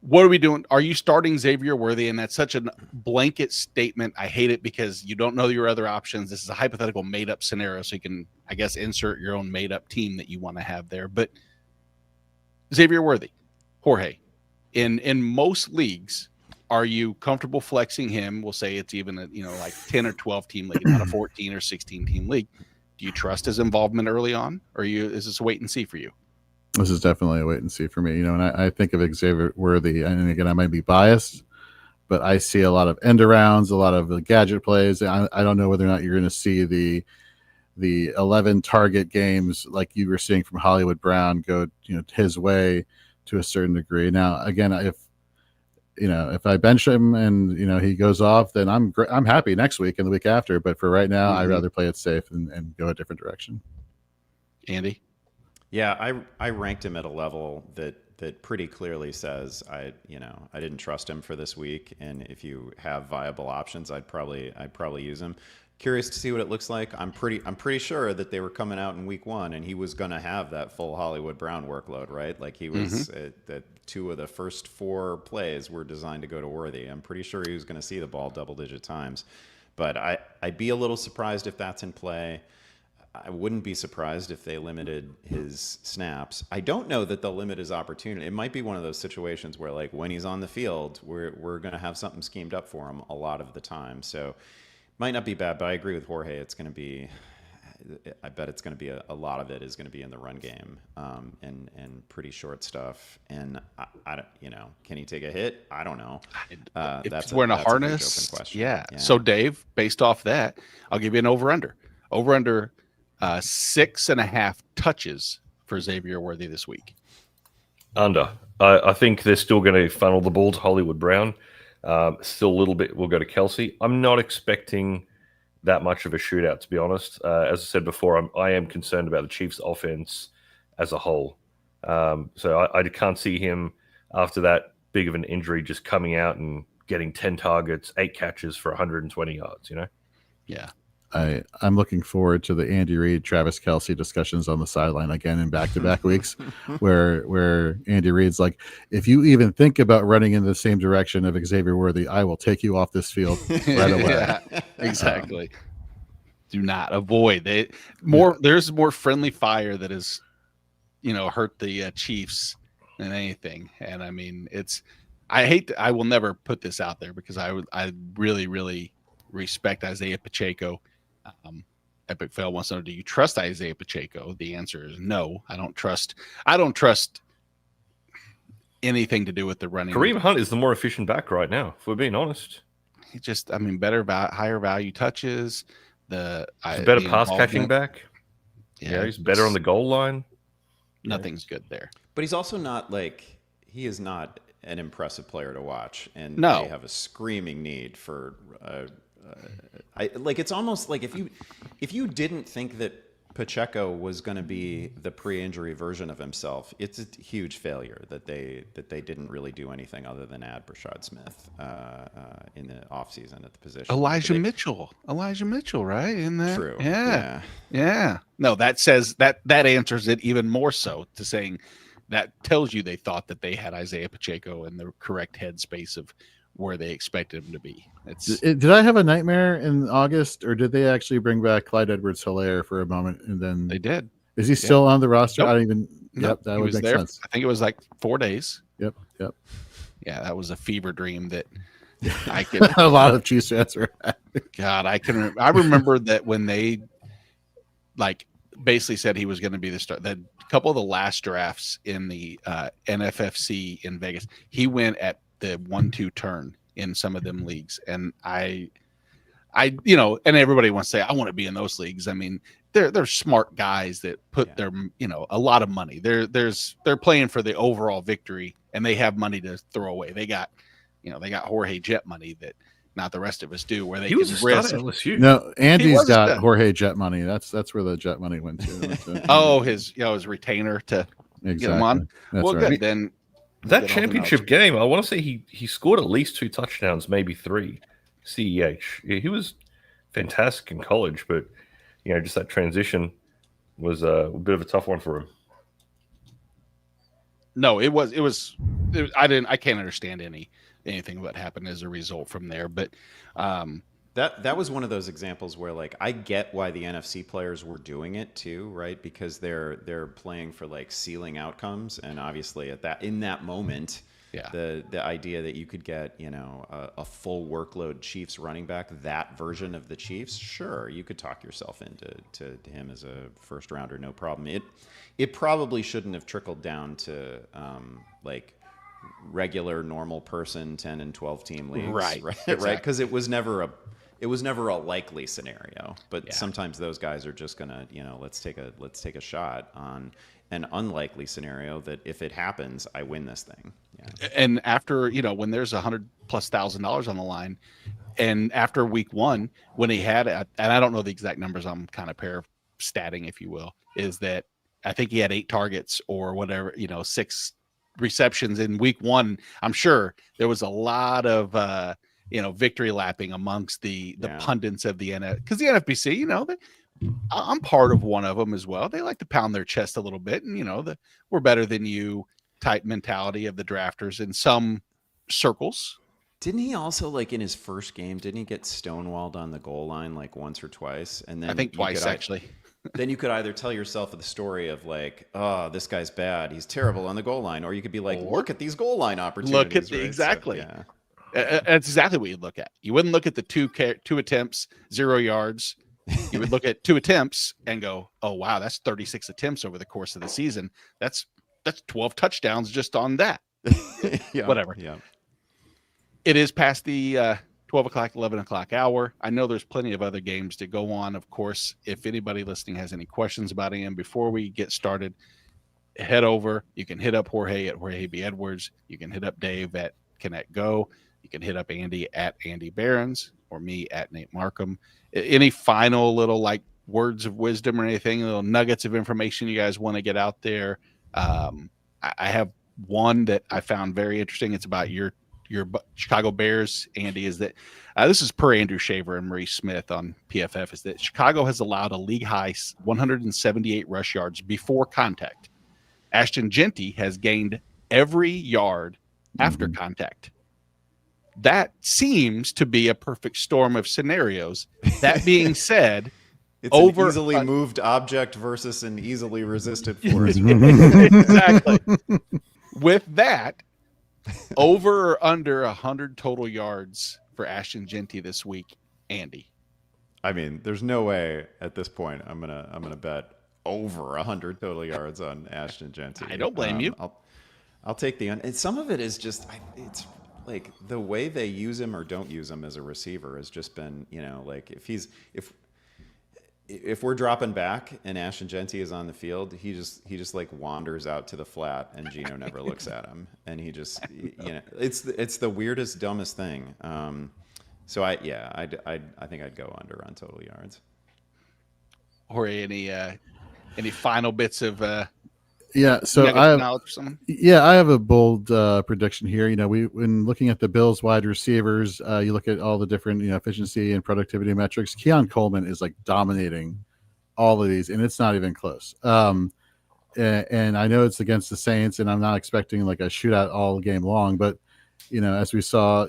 what are we doing? Are you starting Xavier Worthy? And that's such a blanket statement. I hate it because you don't know your other options. This is a hypothetical made-up scenario, so you can, I guess, insert your own made-up team that you want to have there. But Xavier Worthy, Jorge, in most leagues, are you comfortable flexing him? We'll say it's even a 10 or 12 team league, not a 14 or 16 team league. Do you trust his involvement early on, or is this a wait and see for you? This is definitely a wait and see for me. And I think of Xavier Worthy, and again, I might be biased, but I see a lot of end arounds, a lot of the gadget plays. I don't know whether or not you're going to see the 11 target games like you were seeing from Hollywood Brown go his way to a certain degree. Now, again, if I bench him and he goes off, then I'm happy next week and the week after. But for right now, I'd rather play it safe and go a different direction. Andy? Yeah, I ranked him at a level that pretty clearly says I didn't trust him for this week, and if you have viable options, I'd probably use him. Curious to see what it looks like. I'm pretty sure that they were coming out in week 1 and he was going to have that full Hollywood Brown workload, right? Like he was that 2 of the first 4 plays were designed to go to Worthy. I'm pretty sure he was going to see the ball double-digit times, but I'd be a little surprised if that's in play. I wouldn't be surprised if they limited his snaps. I don't know that they'll limit his opportunity. It might be one of those situations where, like, when he's on the field, we're going to have something schemed up for him a lot of the time. So might not be bad, but I agree with Jorge. I bet it's going to be a lot of it is going to be in the run game and pretty short stuff. And I can he take a hit? I don't know. That's wearing a harness. Open question. Yeah. So Dave, based off that, I'll give you an over/under. Over/under 6.5 touches for Xavier Worthy this week. Under. I think they're still going to funnel the ball to Hollywood Brown. Still a little bit will go to Kelsey. I'm not expecting that much of a shootout, to be honest. As I said before, I am concerned about the Chiefs' offense as a whole. So I can't see him after that big of an injury just coming out and getting 10 targets, 8 catches for 120 yards, Yeah. I'm looking forward to the Andy Reid, Travis Kelce discussions on the sideline again in back-to-back weeks, where Andy Reid's like, if you even think about running in the same direction of Xavier Worthy, I will take you off this field right away. Yeah, exactly. Do not avoid it. There's more friendly fire that is, hurt the Chiefs than anything. And I mean, I will never put this out there because I really, really respect Isaiah Pacheco. Epic Fail wants to know, do you trust Isaiah Pacheco? The answer is no. I don't trust anything to do with the running. Kareem Hunt is the more efficient back right now, if we're being honest. He just, higher value touches. He's a better pass catching back. Yeah, he's better on the goal line. Nothing's good there. But he's also not he is not an impressive player to watch, and no. They have a screaming need for. It's almost like if you didn't think that Pacheco was going to be the pre-injury version of himself, it's a huge failure that they didn't really do anything other than add Brashad Smith in the offseason at the position. Elijah Mitchell, right? In there, true. Yeah. No, that answers it even more so to saying that tells you they thought that they had Isaiah Pacheco in the correct headspace of where they expected him to be. Did I have a nightmare in August, or did they actually bring back Clyde Edwards-Helaire for a moment and then they did? Is he still on the roster? Nope. I don't even. Nope. Yep, that would make sense. I think it was like 4 days. Yep. Yeah, that was a fever dream that I could. A lot of Chiefs fans were. God, I remember that when they basically said he was going to be the start. That a couple of the last drafts in the NFFC in Vegas, he went at the 1-2 turn in some of them leagues, and I and everybody wants to say I want to be in those leagues. I mean, they're smart guys that put their a lot of money. They're playing for the overall victory, and they have money to throw away. They got Jorge Jet money that not the rest of us do. Where they he was a risk. stud at LSU. No, Andy's got Jorge Jet money. That's where the Jet money went to. Oh, his retainer to get him on. That's well, right. good then. That championship game, I want to say he scored at least 2 touchdowns, maybe 3. CEH. Yeah, he was fantastic in college, but just that transition was a bit of a tough one for him. No, it was. I can't understand anything what happened as a result from there, but that was one of those examples where I get why the NFC players were doing it too, right? Because they're playing for ceiling outcomes, and obviously in that moment, the idea that you could get a full workload Chiefs running back, that version of the Chiefs, sure, you could talk yourself into him as a first rounder, no problem. It probably shouldn't have trickled down to regular normal person 10 and 12 team leagues, right? Exactly. Right, because it was never a likely scenario, but sometimes those guys are just gonna let's take a shot on an unlikely scenario that if it happens, I win this thing. And after when there's $100,000+ on the line, and after week 1 when he had and I don't know the exact numbers, I'm kind of statting if you will, is that I think he had 8 targets or whatever 6 receptions in week 1. I'm sure there was a lot of victory lapping amongst the pundits of the NFL, because the NFBC, I'm part of one of them as well. They like to pound their chest a little bit, and we're better than you type mentality of the drafters in some circles. Didn't he also in his first game? Didn't he get stonewalled on the goal line once or twice? And then I think twice actually. Then you could either tell yourself the story of oh, this guy's bad, he's terrible on the goal line, or you could be look at these goal line opportunities. Look at exactly. So, that's exactly what you'd look at. You wouldn't look at the two attempts, 0 yards. You would look at 2 attempts and go, "Oh wow, that's 36 attempts over the course of the season. That's 12 touchdowns just on that." Whatever. Yeah. It is past the 12 o'clock, 11 o'clock hour. I know there's plenty of other games to go on. Of course, if anybody listening has any questions about him before we get started, head over. You can hit up Jorge at Jorge B. Edwards. You can hit up Dave at Connect Go. You can hit up Andy at Andy Behrens, or me at Nate Marcum. Any final little words of wisdom or anything, little nuggets of information you guys want to get out there? I have one that I found very interesting. It's about your Chicago Bears, Andy, is that this is per Andrew Shaver and Maurice Smith on PFF, is that Chicago has allowed a league high 178 rush yards before contact. Ashton Genty has gained every yard after contact. That seems to be a perfect storm of scenarios. That being said, it's an easily moved object versus an easily resisted force. Exactly. With that, over or under 100 total yards for Ashton Genty this week, Andy. I mean, there's no way at this point I'm gonna bet over 100 total yards on Ashton Genty. I don't blame you. I'll take the and some of it is just it's like the way they use him or don't use him as a receiver has just been, like if we're dropping back and Ashton Genty is on the field, he just like wanders out to the flat and Geno never looks at him, and he just it's the weirdest, dumbest thing. So I think I'd go under on total yards. Or any final bits of so I have a bold prediction here. When looking at the Bills wide receivers, you look at all the different efficiency and productivity metrics. Keon Coleman is like dominating all of these, and it's not even close. And I know it's against the Saints, and I'm not expecting like a shootout all game long, but as we saw,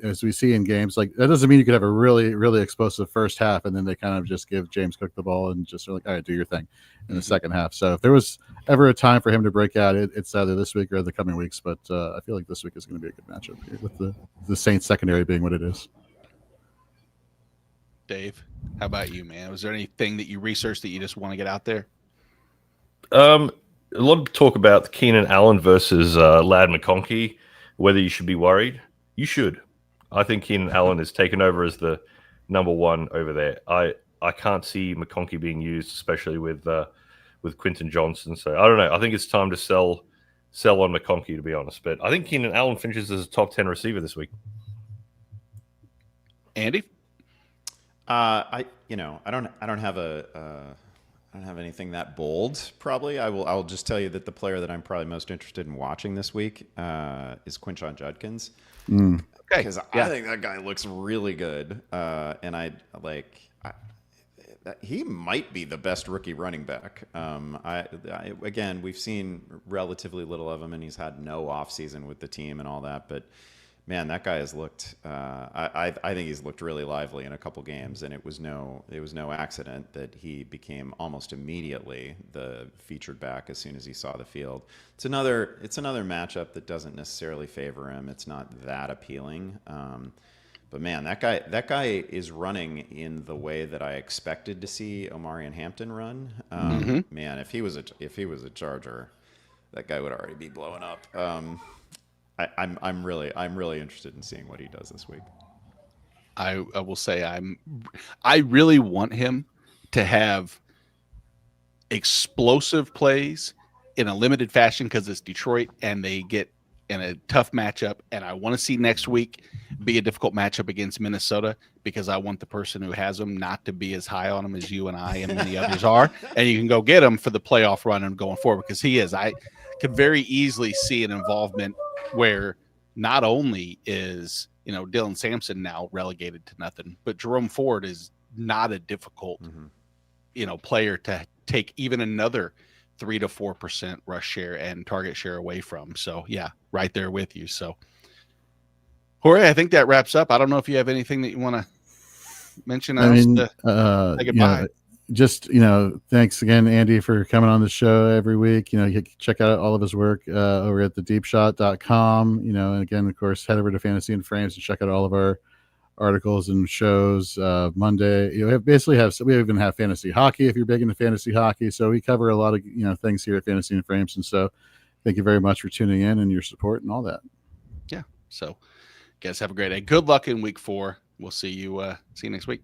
as we see in games, like that doesn't mean you could have a really, really explosive first half, and then they kind of just give James Cook the ball and just are like, all right, do your thing in the second half. So if there was ever a time for him to break out, it's either this week or the coming weeks. But I feel like this week is going to be a good matchup here with the Saints secondary being what it is. Dave, how about you, man? Was there anything that you researched that you just want to get out there? A lot of talk about Keenan Allen versus Ladd McConkey. Whether you should be worried, you should. I think Keenan Allen is taken over as the number one over there. I can't see McConkey being used, especially with Quentin Johnson. So I don't know. I think it's time to sell on McConkey, to be honest. But I think Keenan Allen finishes as a top 10 receiver this week. Andy, I don't have anything that bold. Probably, I'll just tell you that the player that I'm probably most interested in watching this week is Quinshon Judkins. Okay, because I think that guy looks really good, and he might be the best rookie running back. Again, we've seen relatively little of him, and he's had no offseason with the team and all that, but. Man, that guy has looked. I think he's looked really lively in a couple games, and it was no accident that he became almost immediately the featured back as soon as he saw the field. It's another matchup that doesn't necessarily favor him. It's not that appealing, but man, that guy is running in the way that I expected to see Omarion Hampton run. Man, if he was a Charger, that guy would already be blowing up. I'm really interested in seeing what he does this week. I will say I really want him to have explosive plays in a limited fashion because it's Detroit and they get in a tough matchup, and I want to see next week be a difficult matchup against Minnesota because I want the person who has them not to be as high on him as you and I and many others are, and you can go get him for the playoff run and going forward because he is. I could very easily see an involvement where not only is Dylan Sampson now relegated to nothing, but Jerome Ford is not a difficult player to take even another 3 to 4% rush share and target share away from. So yeah, right there with you. So Jorge, I think that wraps up. I don't know if you have anything that you want to mention else to say goodbye. Just, thanks again, Andy, for coming on the show every week. You can check out all of his work over at thedeepshot.com. And again, of course, head over to Fantasy and Frames and check out all of our articles and shows. Monday, we even have fantasy hockey if you're big into fantasy hockey. So we cover a lot of, things here at Fantasy and Frames. And so thank you very much for tuning in and your support and all that. Yeah. So guys, have a great day. Good luck in week 4. We'll see you next week.